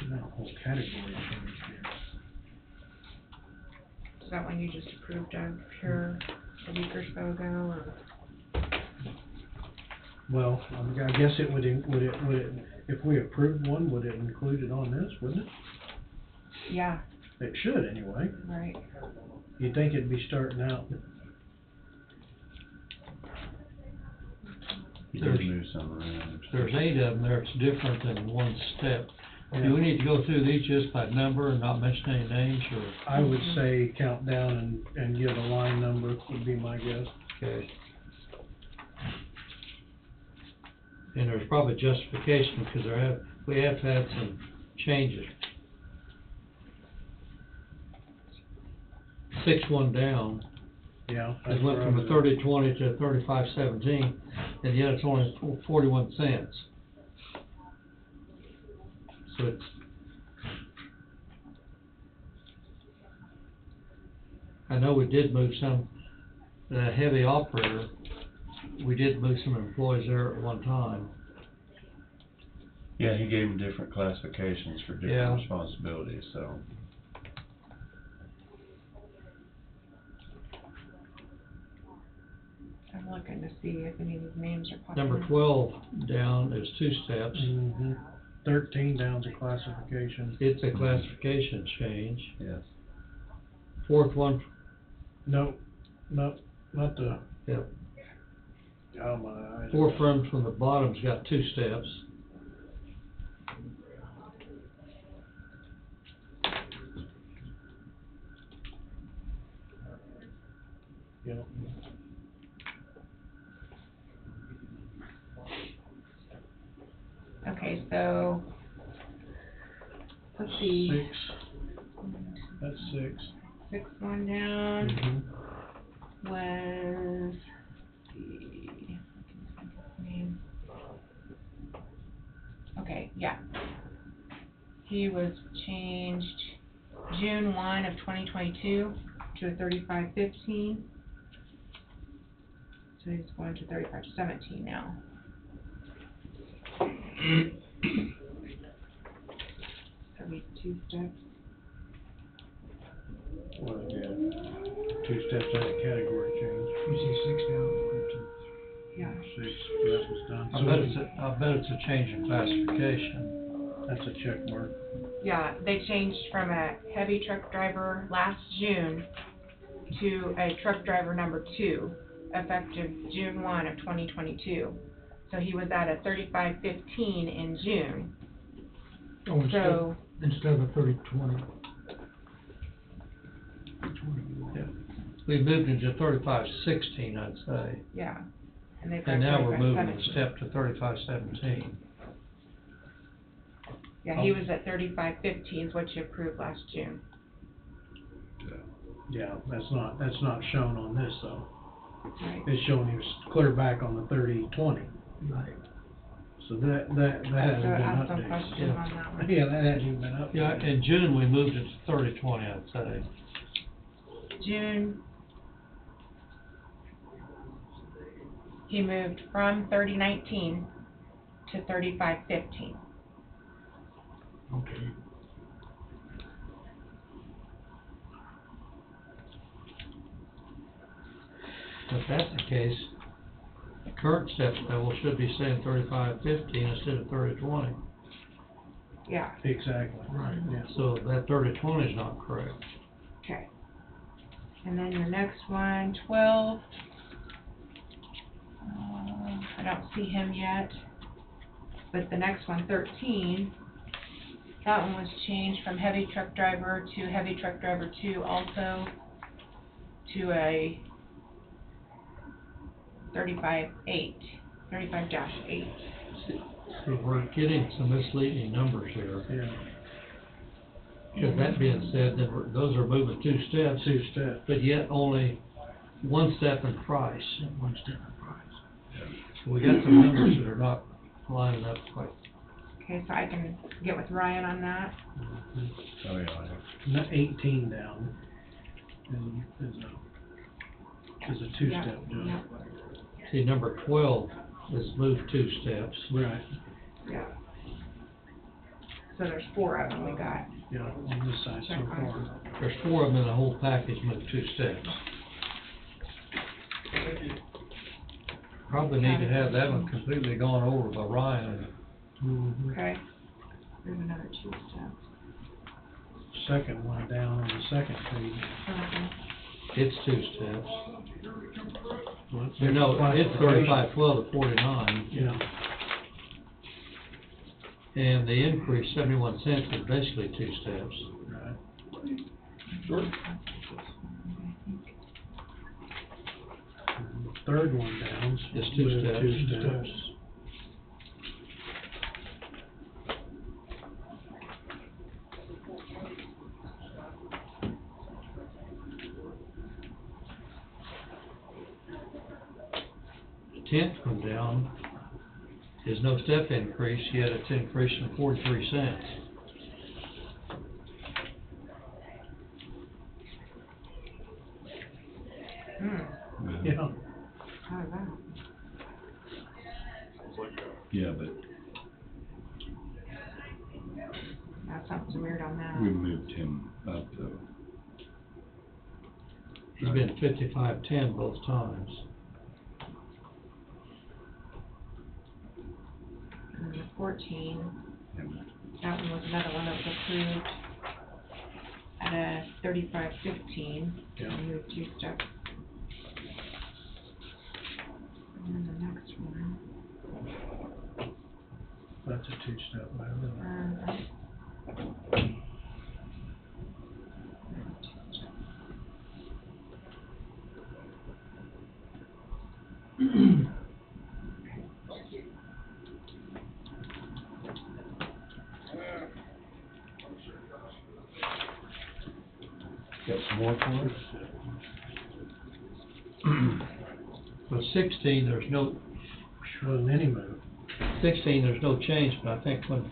That whole category changed here. that one you just approved of Pure a week or so ago, or? Well, I guess it would if we approved one, would it include it on this, wouldn't it? Yeah, It should anyway. right. You'd think it'd be starting out. You did move some around. There's 8 of them there, it's different than one step. Yeah. Do we need to go through these just by number and not mention any names, or? I would say count down and give a line number would be my guess. Okay. And there's probably justification, because we have had some changes. 6 down, Yeah. it went from a 30-20 to a 35-17, and yet it's only 41 cents. So it's, I know we did move some, the heavy operator, we did move some employees there at one time. Yeah, he gave them different classifications for Yeah. different responsibilities, so. I'm looking to see if any of these names are popping. Number 12 down is 2 steps. Mm-hmm. 13 down's a classification. It's a classification change. Yes. 4th one, No, not the, yep. oh my eyes. 4th one from the bottom's got 2 steps. Yeah. Okay, so, let's see. 6. That's 6. 6 one down Mm-hmm. was, the name. Okay, yeah. He was changed June 1 of 2022 to a 35.15. So he's going to 35.17 now. So we 2 steps. Well, yeah. 2 steps and a category change. You see 6 down? Yeah. 6, that was done. I bet it's a change in classification. That's a check mark. Yeah, they changed from a heavy truck driver last June to a truck driver number 2, effective June 1 of 2022. So he was at a 35.15 in June. Oh, So, instead of 30-20. Yeah. We moved into 35-16, I'd say. yeah. And they've got And now we're moving 35.17. a step to 35-17. Yeah, he was at 35.15 is what you approved last June. Yeah, that's not shown on this though. Right. It's showing he was clear back on the 30-20. Right. So that hasn't So been I have some updated. questions Yeah. on that one. Yeah, that hasn't even been updated. Yeah, in June, we moved it to 30-20, I'd say. June, he moved from 30.19 to 35.15. Okay. If that's the case, the current step level should be saying 35-15 instead of 30-20. Yeah, Exactly. Right. Yeah. So that 30-20 is not correct. okay. And then your next one, 12. I don't see him yet. But the next one, 13, that one was changed from heavy truck driver to heavy truck driver 2 also to a 35.8. So we're getting some misleading numbers here. Yeah. Because that being said, then those are moving 2 steps, 2 steps. but yet only 1 step in price. 1 step in price. So we got some numbers that are not lining up quite. Okay, so I can get with Ryan on that. Oh, yeah. Not 18 down is a 2-step jump. Yeah. See, number 12 is moved 2 steps. Right. Yeah. So there's 4 of them we got. Yeah, on this side so far. There's 4 of them in the whole package, move 2 steps. Probably need to have that one completely gone over by Ryan. Mhm. Okay. There's another 2 steps. Second one down on the second page. Okay. It's 2 steps. Well, it's You know, it's classification. 3512 to 49. Yeah. And the increase, 71 cents, is basically 2 steps. Right. Sure. Third one down. It's 2 with steps. 2 steps. The 10th one down is no step increase, yet it's increasing 43 cents. Yeah. How's that? Yeah, but That's something weird on that. we moved him up though. He's been 55.10 both times. And the 14, And that one was another one that was approved at a 35.15. Yeah. We moved 2 steps. And then the next one. That's a 2-step ladder. got some more for us? With 16, there's no, Wasn't any move. 16, there's no change, but I think when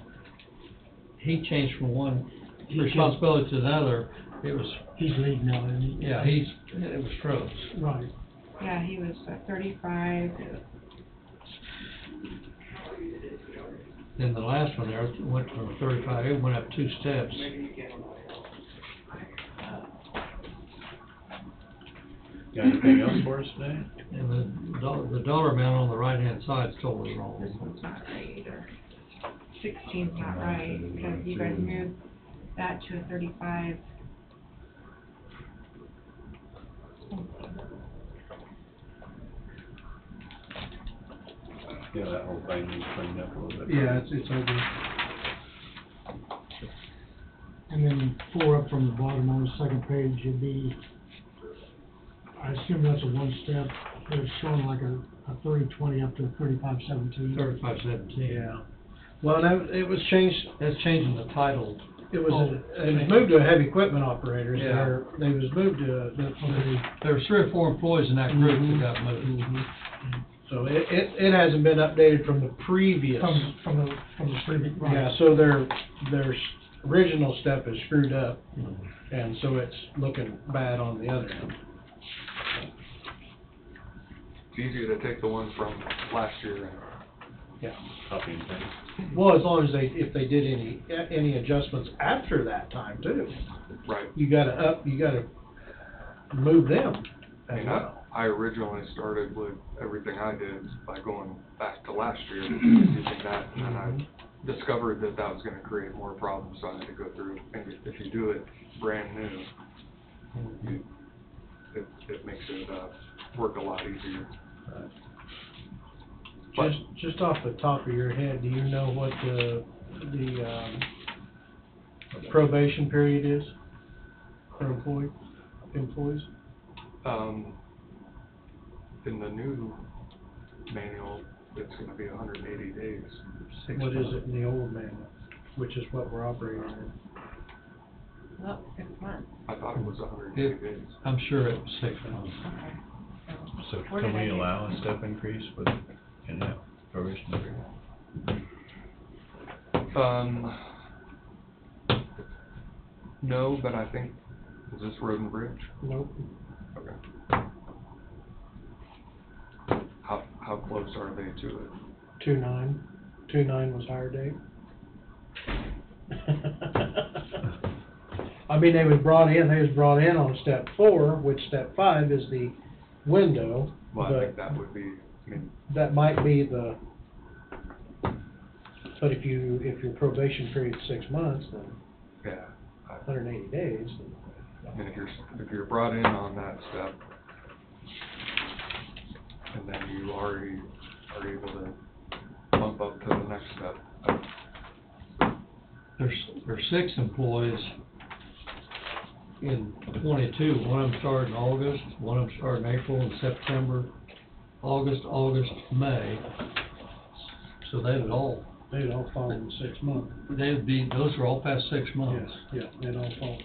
he changed from one responsibility to another, it was, He's leading now, isn't he? yeah, it was froze. Right. Yeah, he was 35. Then the last one there went from 35, it went up 2 steps. Got anything else for us today? And the dollar amount on the right-hand side is totally wrong. This one's not right either. 16's not right, because you guys moved that to a 35. Yeah, that whole thing needs cleaned up a little bit. Yeah, it's over. And then 4 up from the bottom on the second page would be, I assume that's a 1-step, but it's showing like a 30-20 up to a 35-17. 35.17. Yeah. Well, no, it was changed, That's changing the title. it was moved to a heavy equipment operator. Yeah. They was moved to, There were 3 or 4 employees in that group that got moved. Mhm. So it hasn't been updated from the previous. From the previous, right. Yeah, so their original step is screwed up, and so it's looking bad on the other end. It's easier to take the one from last year and Yeah. Copy and paste. Well, as long as if they did any adjustments after that time too, right. you gotta move them I as mean, well. I originally started with everything I did by going back to last year, using that, and then I discovered that was gonna create more problems, so I had to go through, and if you do it brand new, it makes it, work a lot easier. But- Just off the top of your head, do you know what the probation period is for employees? In the new manual, it's gonna be 180 days. What is it in the old manual, which is what we're operating in? Well, 6 months. I thought it was 180 days. I'm sure it was 6 months. Okay. So Where can did I we get- allow a step increase in that probation period? No, but I think, is this Road and Bridge? Nope. Okay. How close are they to it? 2/9 was higher date. I mean, they was brought in on step 4, which step 5 is the window, Well, I but think that would be, I mean, that might be the, but if your probation period's 6 months, then yeah. 180 days, then. And if you're brought in on that step, and then you already are able to bump up to the next step. There's 6 employees in 22. One of them started in August, one of them started in April and September, August, May. So they would all fall in 6 months. Those are all past 6 months. Yes, yeah, they'd all fall,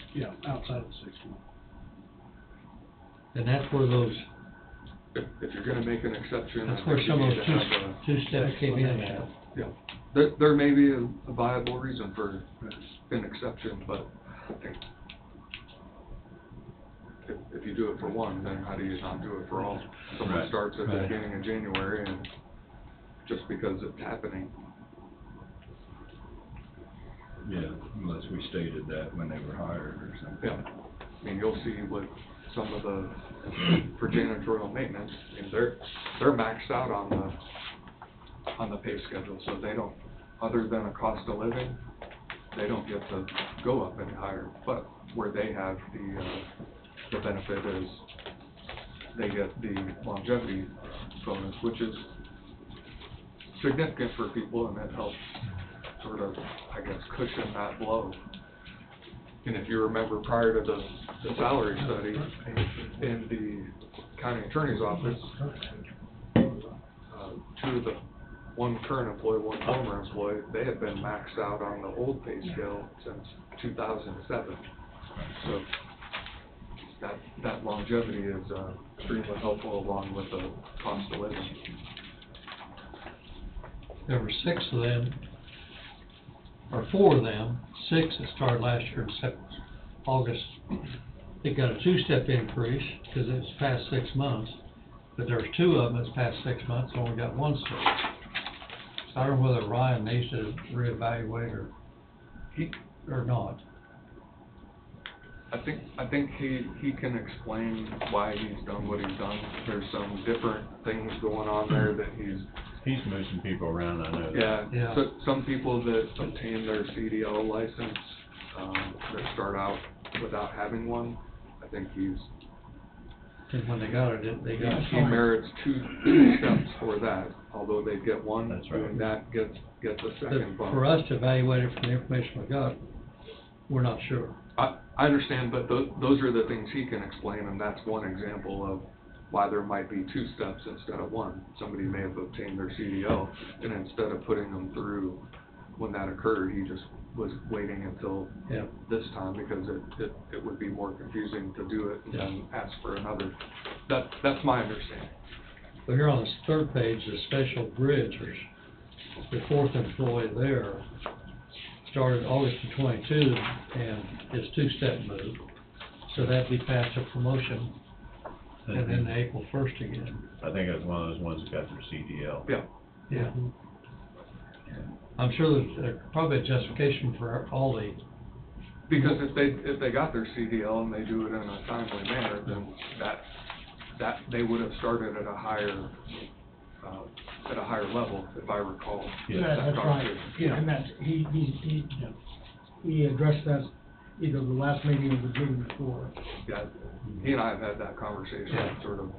outside of the 6 months. And that's where those, If you're gonna make an exception. that's I where think some you of need those to have a- two steps came in at. Yeah, there may be a viable reason for an exception, but I think if you do it for one, then how do you not do it for all? Someone Right. starts at the Right. beginning of January and just because it's happening. Yeah, unless we stated that when they were hired or something. Yeah, I mean, you'll see with some of the, for janitorial maintenance, I mean, they're maxed out on the pay schedule, so they don't, other than a cost of living, they don't get to go up any higher. But where they have the benefit is they get the longevity bonus, which is significant for people, and it helps sort of, I guess, cushion that blow. And if you remember prior to the salary study in the county attorney's office, one current employee, one former employee, they had been maxed out on the old pay scale since 2007. So that longevity is extremely helpful along with the cost of living. There were 6 of them, or 4 of them, 6 that started last year in August. They got a 2-step increase because it was past 6 months, but there's 2 of them that's past 6 months, only got 1 step. So I don't know whether Ryan needs to reevaluate or not. I think he can explain why he's done what he's done. There's some different things going on there that he's moving people around, I know that. Yeah. So some people that obtain their CDL license, that start out without having one, I think And when they got it, they got he merits 2 steps for that, although they get one. That's right. And that gets a second bump. For us to evaluate it from the information we got, we're not sure. I understand, but those are the things he can explain, and that's one example of why there might be 2 steps instead of 1. Somebody may have obtained their CDL, and instead of putting them through when that occurred, he just was waiting until this time because it would be more confusing to do it and then ask for another. That's my understanding. But here on this 3rd page, the special bridgers, the 4th employee there started August of 22 and his 2-step move. So that'd be past a promotion. And then April 1st again. I think it's one of those ones that got their CDL. Yeah. Yeah. I'm sure there's probably a justification for all the. Because if they got their CDL and they do it in a timely manner, then that they would have started at a higher level, if I recall. Yeah, that's right. Yeah, and that's, he addressed that either the last meeting or the meeting before. Yeah, he and I have had that conversation sort of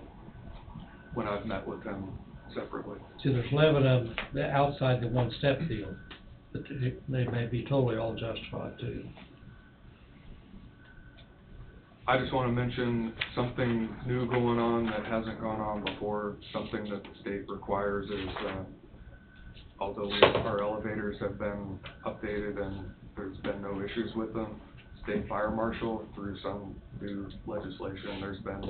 when I've met with him separately. See, there's 11 of them outside the 1-step deal, but they may be totally all justified too. I just want to mention something new going on that hasn't gone on before. Something that the state requires is, although our elevators have been updated and there's been no issues with them, state fire marshal, through some new legislation, there's been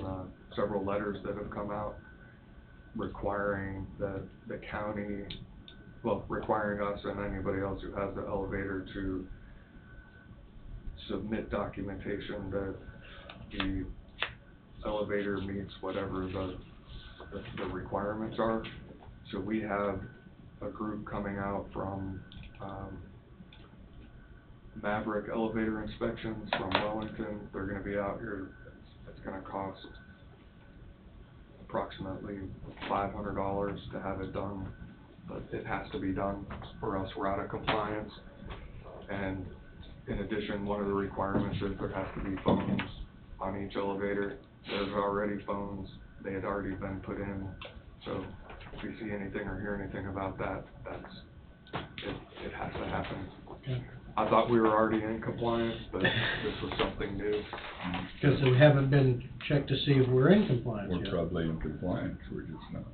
several letters that have come out requiring that the county, requiring us and anybody else who has the elevator to submit documentation that the elevator meets whatever the requirements are. So we have a group coming out from Maverick elevator inspections from Wellington. They're gonna be out here. It's gonna cost approximately $500 to have it done, but it has to be done, or else we're out of compliance. And in addition, one of the requirements is there has to be phones on each elevator. There's already phones, they had already been put in, so if you see anything or hear anything about that, it has to happen. Okay. I thought we were already in compliance, but this was something new. Because we haven't been checked to see if we're in compliance We're yet. probably in compliance, we're just not.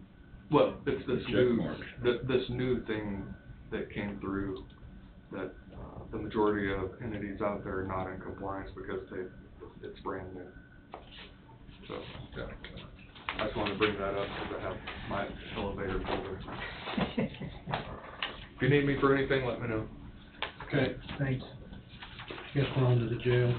Well, it's this Check new, mark. this new thing that came through, that the majority of entities out there are not in compliance because it's brand new. So, I just wanted to bring that up because I have my elevator folder. If you need me for anything, let me know. Okay, thanks. Guess we're on to the jail,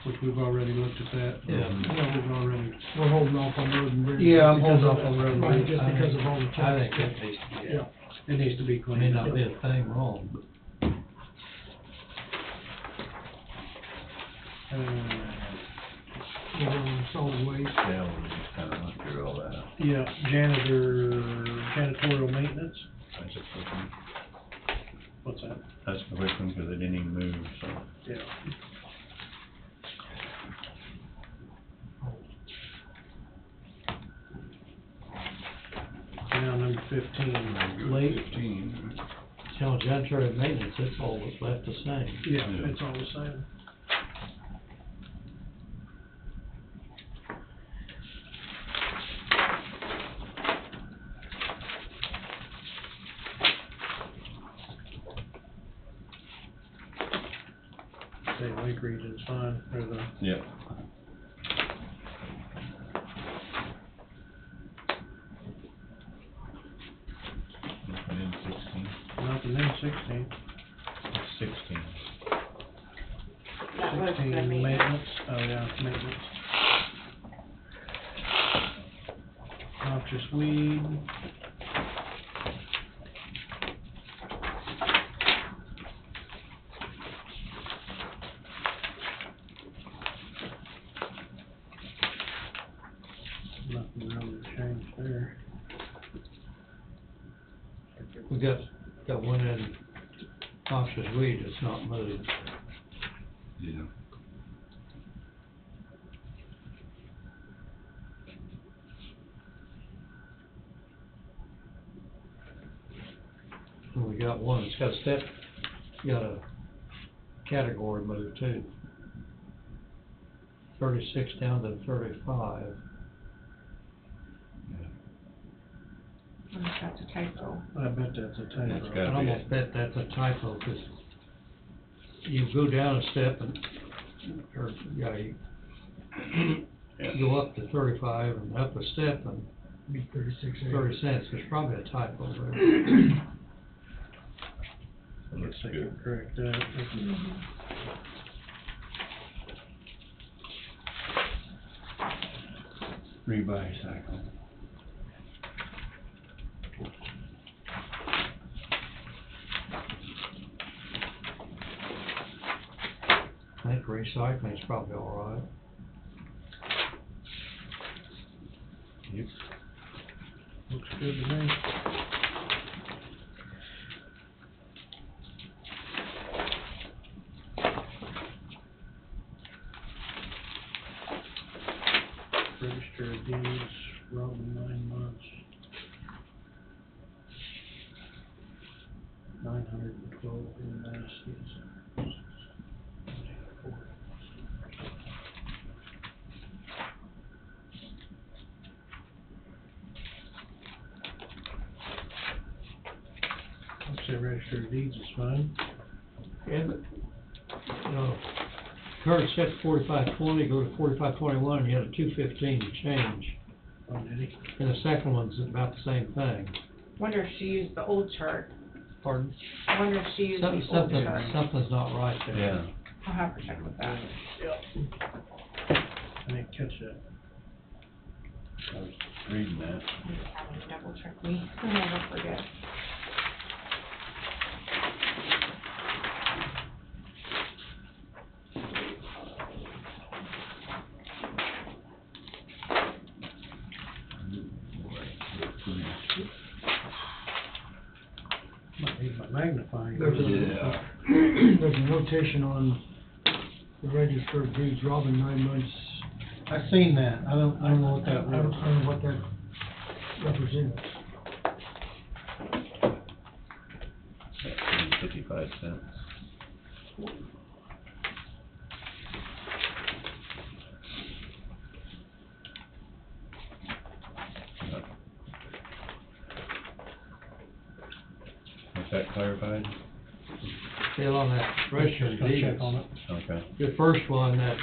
which we've already looked at that. Yeah. We've already. We're holding off on road and bridge. Yeah, I'm holding because off on road and right, bridge. Just because of all the checks. I think that needs to be, Yeah, it needs to be may cleaned up. not be a thing wrong, but We're on solid waste. Yeah, we just kind of went through all that. Yeah, janitorial maintenance, That's a quick one. what's that? That's a quick one because they didn't even move, so. Yeah. Now, number 15, late. 15. tell janitorial maintenance, it's all that's left the same. Yeah, it's all the same. Say Lake Region's fine, or the. Yeah. Nothing in 16. Nothing in 16. It's 16. That was the 16, maintenance. maintenance, oh yeah, maintenance. Noxious weed. Nothing really changed there. We got one in noxious weed that's not moved. Yeah. And we got one that's got a step, got a category move too. 36 down to 35. I think that's a typo. I bet that's a typo. That's I gotta be almost it. bet that's a typo, cause you go down a step and, or, yeah, you Yeah. go up to 35 and up a step and Be 36. 30 cents, there's probably a typo there. I guess I can correct that. Rebuy cycle. I think recycling's probably all right. Yep. Looks good to me. Register of deeds, Robin, 9 months. 912 in baskets. I'd say register of deeds is fine. Yeah, but, current set 4520, go to 4521, you had a 215 change. Oh, did he? And the second one's about the same thing. Wonder if she used the old chart. Pardon? I wonder if she used the old chart. Something's not right there. Yeah. I'll have her check with that. I didn't catch that. I was reading that. Just have her double check me. I'll never forget. there's a notation on the register of deeds, Robin 9 months. I seen that, I don't know what that I don't was. know what that represents. 55 cents. Is that clarified? Still on that register of Gonna deeds. check on it. Okay. The first one, that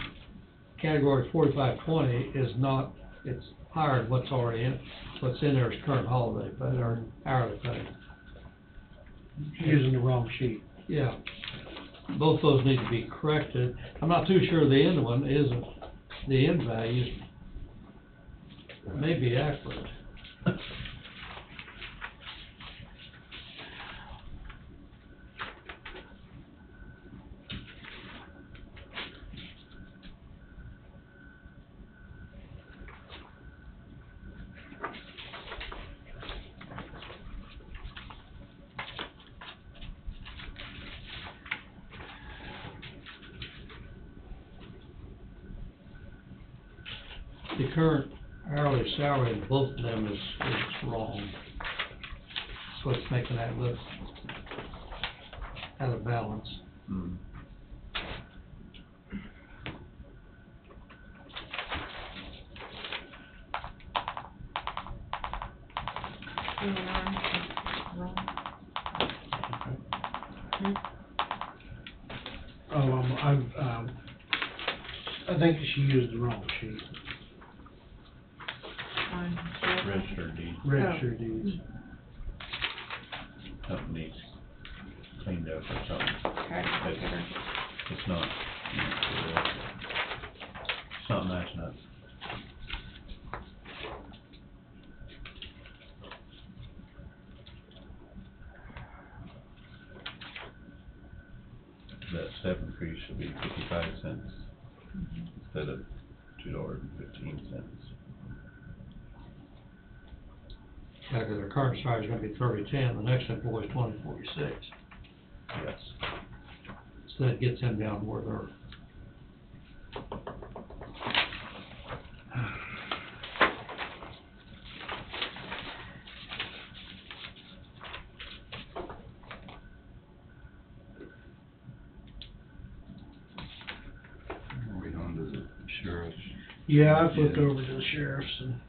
category 4520 is not, it's higher than what's already in, what's in there is current holiday pay or hourly pay. Using the wrong sheet. Yeah. Both those need to be corrected. I'm not too sure the end one isn't, the end values may be accurate. The current hourly salary in both of them is wrong. So it's making that look out of balance. Hmm. I think she used the wrong sheet. Registered deed. Registered deeds. Something needs cleaned up or something. Okay. It's not, it's not matching up. That step increase should be 55 cents instead of $2.15. Yeah, 'cause their current salary is gonna be 3010, the next employee's 2046. Yes. So that gets them down where they're. Are we on to the sheriff's? Yeah, I flipped over to the sheriff's and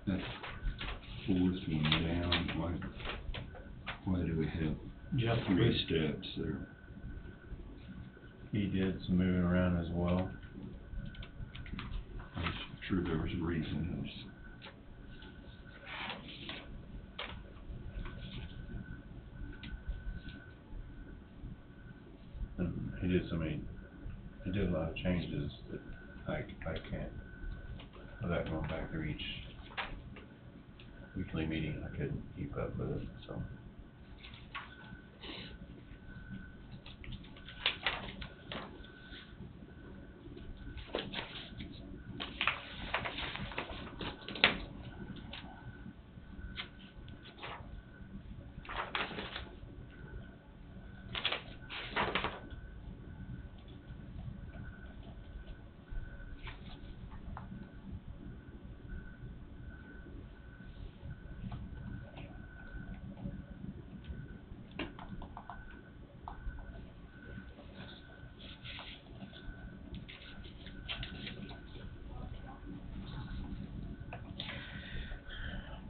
That fourth one down, why do we have Just three steps there? He did some moving around as well. I'm sure there was a reason. And he did he did a lot of changes that I can't, without going back through each weekly meeting, I couldn't keep up with it, so.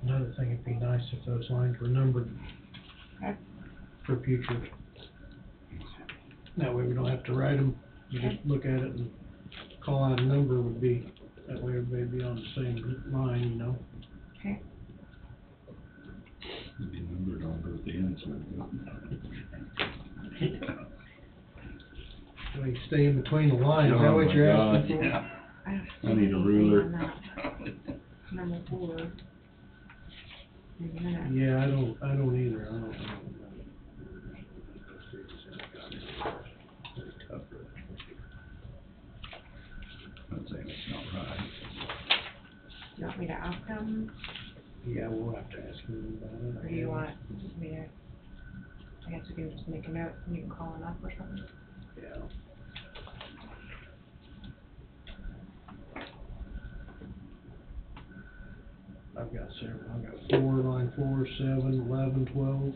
another thing, it'd be nice if those lines were numbered Okay. for future. That way we don't have to write them, you just look at it and call out a number would be, that way everybody would be on the same line, you know? Okay. It'd be numbered on both ends, So you stay in between the lines, is that what you're asking for? Yeah. I need a ruler. Number 4. Yeah, I don't either, I don't. I'm saying it's not right. You want me to ask them, Yeah, we'll have to ask him about it. or do you want me to guess we can just make a note and you can call him up or something. Yeah. I've got several, I've got 4, line 4, 7, 11, 12.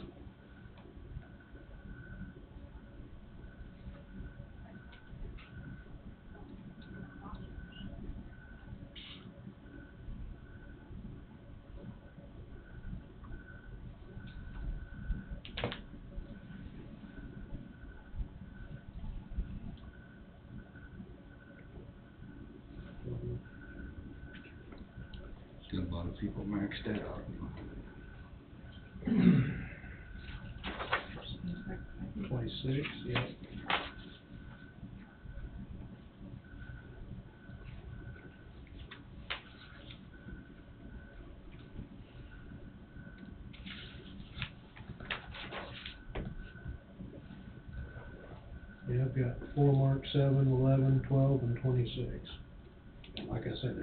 Still a lot of people maxed out. 26, yeah. Yeah, I've got 4 marked, 7, 11, 12, and 26. Like I said,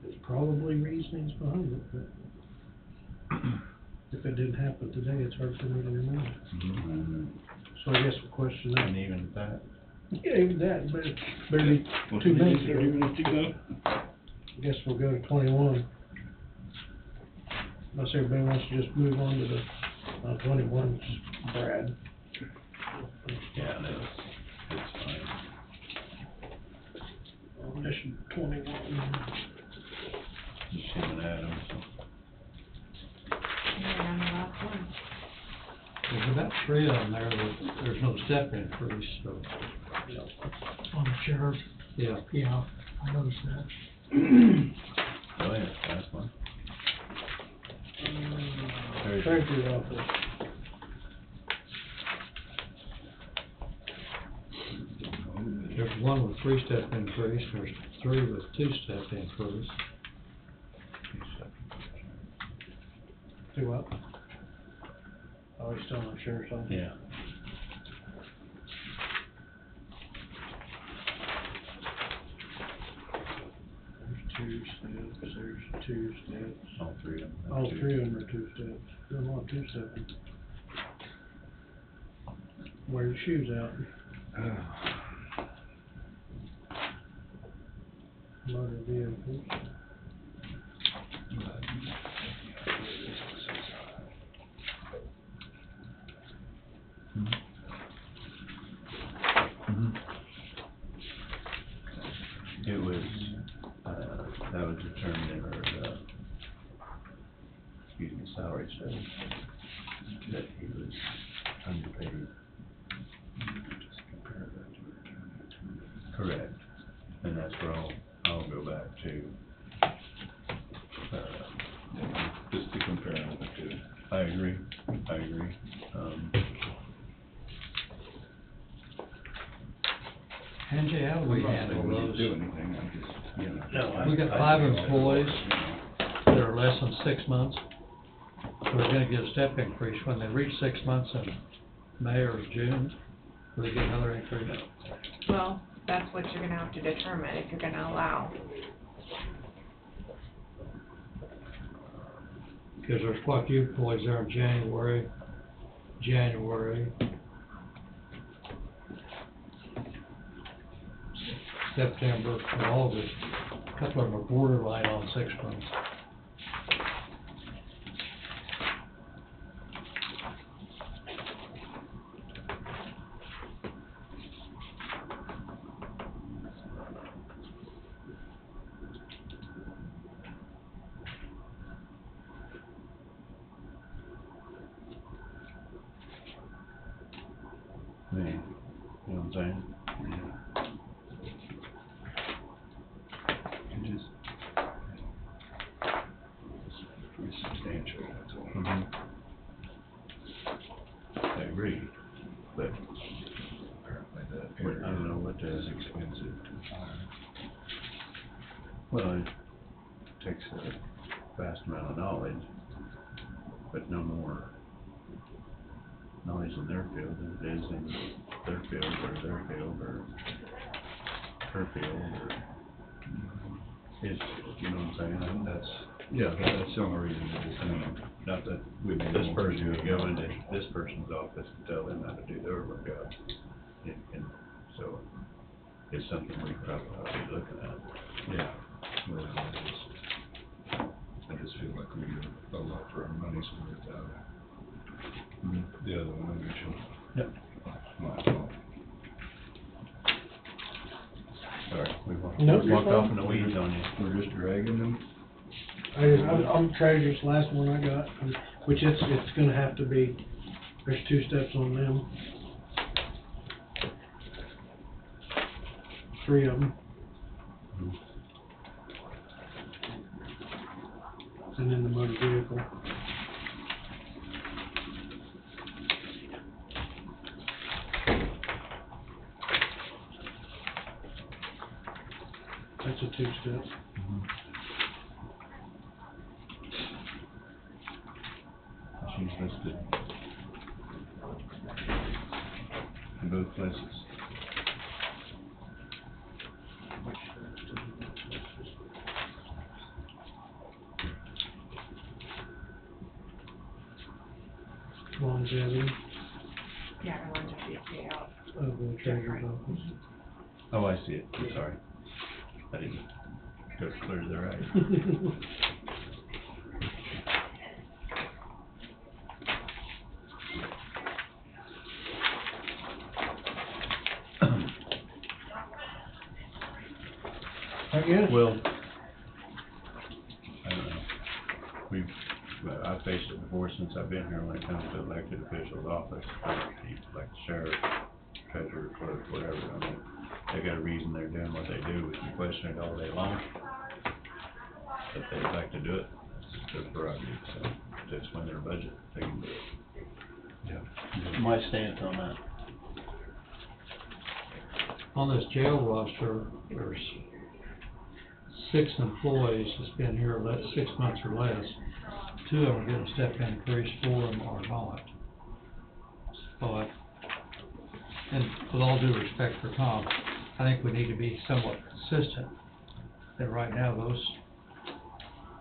there's probably reasonings behind it, but if it didn't happen today, it's hard for me to remember. Mm-hmm. So I guess the question And is, even that, yeah, even that, but barely 2 minutes ago. I guess we'll go to 21. Unless everybody wants to just move on to the, 21, Brad. yeah, no, it's fine. Mission 21. Just him and Adam, so. Yeah, I'm the last one. There's about 3 of them there that there's no step increase, so, On the sheriff, yeah. yeah, I noticed that. Oh, yeah, last one. Treasurer's office. There's one with 3-step increase, there's 3 with 2-step increase. Do what? Oh, he's still on sheriff's office? Yeah. There's 2 steps, there's 2 steps. All 3 of them. All 3 of them are 2 steps. There's a lot of 2 stepping. Wear your shoes out. Motor vehicles. It was, that was determined in our, salary study, that he was underpaid. Correct, and that's where I'll go back to, Just to compare them the two. I agree. Angie, how do we handle We those? didn't do anything, I just, you know. We got 5 employees that are less than 6 months. We're gonna get a step increase when they reach 6 months in May or June. Will they get another increase? Well, that's what you're gonna have to determine if you're gonna allow. Because there's quite a few employees there in January, September, and August. A couple of them are borderline on 6 months. I mean, you know what I'm saying? It just, it's pretty substantial, that's all. I agree, but Apparently that I don't know what area is the, expensive to hire. well, it takes a vast amount of knowledge, but no more knowledge in their field than it is in their field, or her field, or is, you know what I'm saying? That's Yeah, that's the only reason it is, not that we, this person could go into this person's office and tell them how to do their work out. And so, it's something we probably ought to be looking at. Yeah. Well, I just feel like we get a lot for our money's worth out of the other one I mentioned. Yep. My fault. Sorry, we Nope, you're walked off fine. in the weeds on you. We're just dragging them. I'm treasurer's last one I got, which it's gonna have to be, there's 2 steps on them. 3 of them. And then the motor vehicle. That's a 2-step. She's listed in both places. Longevity Yeah, I wanted to see it pay out. of the treasurer's office. Oh, I see it, I'm sorry. I didn't go clear to the right. I guess. Well, I don't know. I've faced it before since I've been here when it comes to elected officials' office, like the sheriff, treasurer, clerk, whatever. I mean, they got a reason they're doing what they do. We can question it all day long. But they like to do it. It's their prerogative, so just when their budget, they can do it. Yeah. My stance on that. On this jail roster, there's 6 employees that's been here 6 months or less. 2 of them are getting a step increase, 4 of them are not. But, and with all due respect for Tom, I think we need to be somewhat consistent. And right now,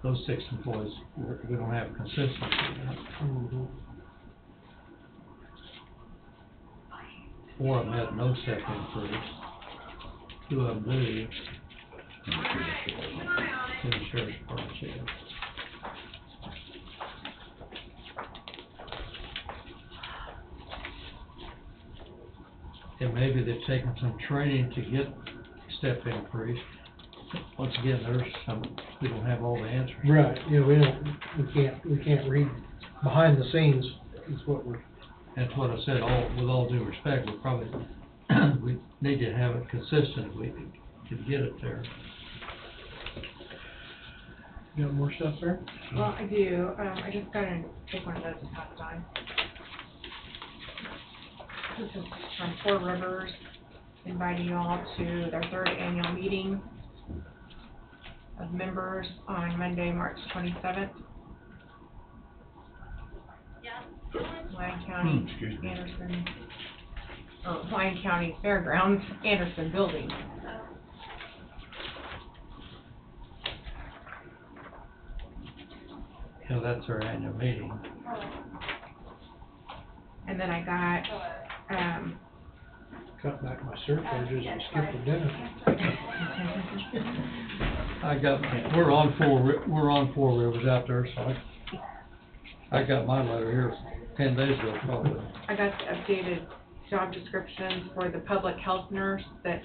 those 6 employees, we don't have consistency. 4 of them had no step increase. 2 of them do. In the sheriff's department, yeah. And maybe they've taken some training to get step increase. Once again, we don't have all the answers. Right, yeah, we can't read behind the scenes, is what we're. That's what I said, with all due respect, we probably, we need to have it consistent if we could get it there. You got more stuff there? Well, I do, I just gotta take one of those and pass it on. This is from Four Rivers, inviting you all to their 3rd annual meeting of members on Monday, March 27th. Lyon County, Excuse me. Anderson, or Lyon County Fairgrounds, Anderson Building. You know, that's our annual meeting. And then I got, Cut back my surcharges and skip the dinner. We're on Four Rivers out there, so I got my letter here 10 days ago, probably. I got the updated job descriptions for the public health nurse that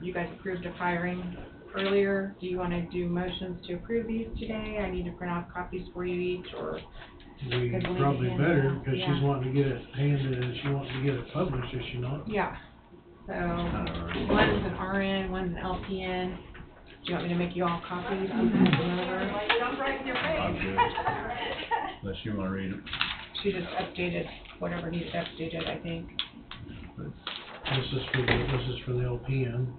you guys approved of hiring earlier. Do you want to do motions to approve these today? I need to print off copies for you each, or? We probably better, because she's wanting to get it handed, and she wants to get it published, is she not? Yeah. So, one is an RN, one's an LPN. Do you want me to make you all copies? I'm good, unless you wanna read them. She just updated whatever needed updated, I think. This is for the LPN.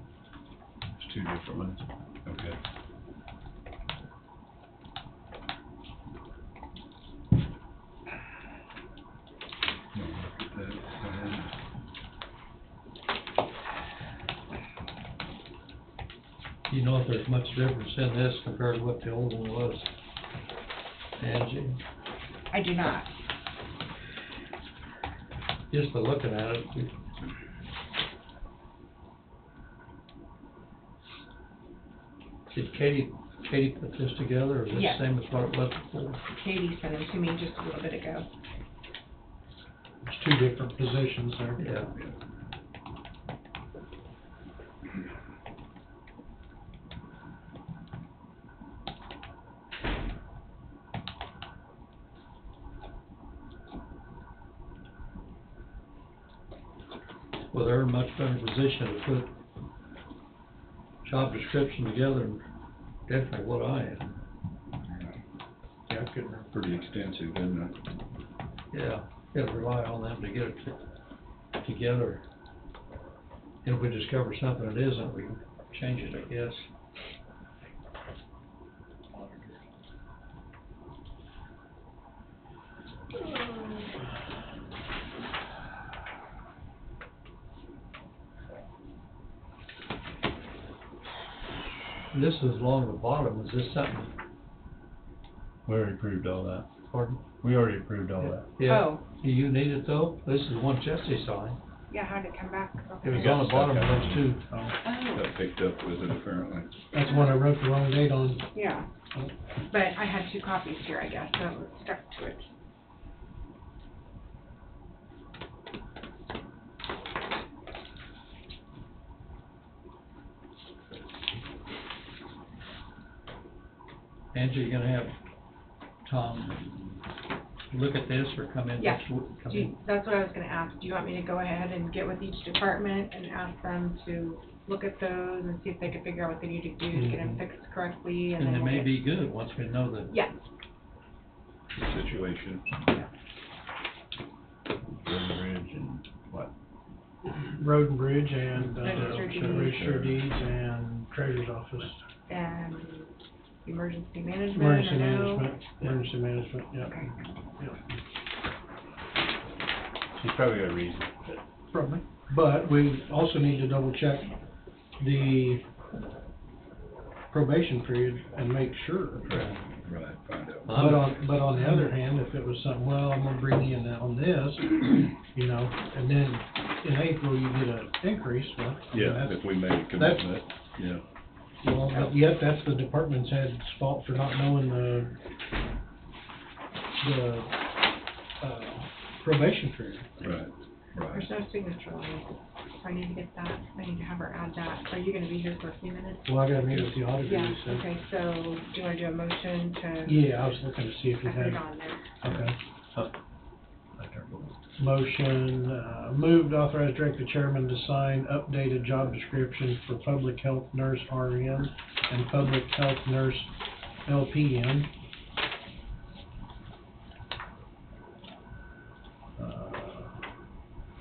It's 2 different ones. Okay. Do you know if there's much difference in this compared to what the old one was? Angie? I do not. Just by looking at it, did Katie put this together, or is it Yes. the same as what it was before? Katie sent them to me just a little bit ago. There's two different positions there. Yeah. Well, they're in a much better position to put job description together than definitely what I am. Yeah, I couldn't. Pretty extensive, isn't it? Yeah, gotta rely on them to get it together. And if we discover something that isn't, we can change it, I guess. This is along the bottom, is this something, We already approved all that. pardon? We already approved all that. Yeah. Oh. Do you need it though? This is one Jesse signed. Yeah, how did it come back? It was on the bottom of those two. Oh, Got picked up with it apparently. That's the one I wrote the wrong date on. yeah. But I had two copies here, I guess, so it stuck to it. Angie, you gonna have Tom look at this or come in Yeah. next week? Come Do in? you, that's what I was gonna ask. Do you want me to go ahead and get with each department and ask them to look at those and see if they can figure out what they need to do to get them fixed correctly, and And then it we'll may get... be good once we know the Yeah, Situation. Road and Bridge and what? Road and Bridge and, Registered deeds. Registered Deeds and Treasurer's Office. and emergency management, Emergency or no? management, emergency management, yeah. Okay. Yeah. He's probably got a reason. Probably. But we also need to double check the probation period and make sure. Right, find out. But on the other hand, if it was something, well, I'm gonna bring you in on this, you know, and then in April you get an increase, well, I mean, Yeah, that's, if we made a commitment, yeah. well, but yet that's the department's head's fault for not knowing the probation period. Right, right. There's no signature on it, so I need to get that, I need to have her add that. Are you gonna be here for a few minutes? Well, I gotta meet with the auditor, Yeah, you said. okay, so do you wanna do a motion to? Yeah, I was looking to see if you I put had. it on there. Okay. I can't believe Motion, moved to authorize direct the chairman to sign updated job description for public health nurse RN and public health nurse LPN.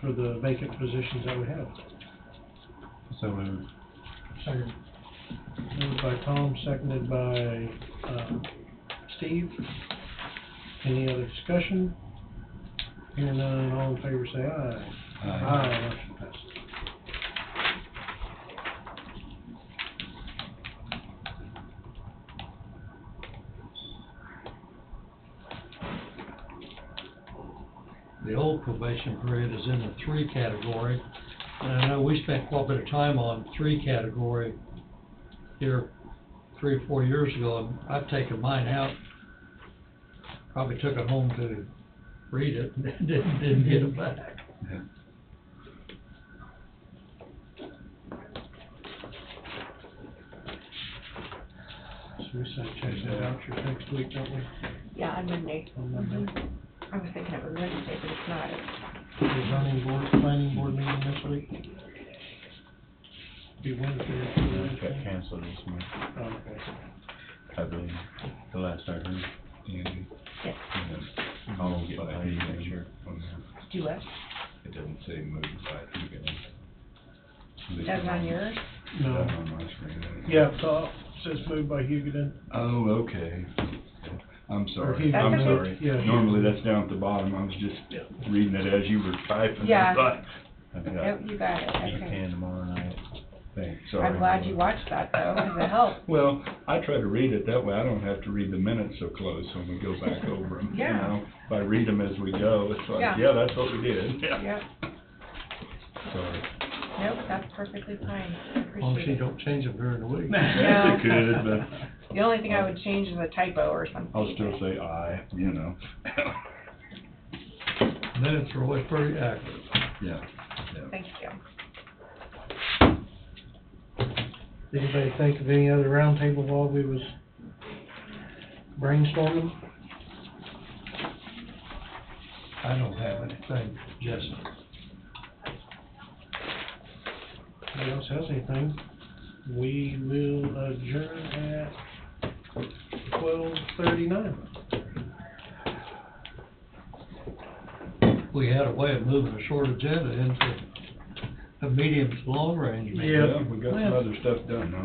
For the vacant positions that we have. So moved. Second. Moved by Tom, seconded by, Steve. Any other discussion? Hearing none, all in favor say aye. Aye. Motion passes. The old probation period is in the 3 category. And I know we spent quite a bit of time on 3 category here 3 or 4 years ago, and I've taken mine out. Probably took it home to read it, and didn't get it back. Yeah. So we send checks and vouchers next week, don't we? Yeah, on Monday. On Monday. I was thinking it was Wednesday, but it's not. The planning board meeting this week? Be Wednesday. Got canceled this month, Oh, okay. I believe, the last I heard. Andy? Yes. I'll get my signature. Do it. It doesn't say moved by Huguenin. That's on yours? No. That's on my screen. Yeah, top says moved by Hugoton. Oh, okay. I'm Or sorry, Huguenin. I'm That's sorry. Yeah. Normally that's down at the bottom, I was just reading it as you were typing. Yeah. I thought, I've Yep, got you got it, okay. E10 tomorrow night. thanks. Sorry. I'm glad you watched that though, because it helped. Well, I try to read it that way. I don't have to read the minutes so close when we go back over them, you Yeah. know? If I read them as we go, it's like, Yeah. yeah, that's what we did, yeah. Yep, Sorry. nope, that's perfectly fine. I As long as appreciate you it. don't change them during the week. No. It could, but The only thing I would change is a typo or something. I'll still say aye, you know? Minutes are always pretty accurate. Yeah, yeah. Thank you. Did anybody think of any other roundtable while we was brainstorming? I don't have anything, Justin. Nobody else has anything? We will adjourn at 12:39. We had a way of moving a short agenda into a medium to long range meeting. Yeah. Yeah, we got some other stuff done now.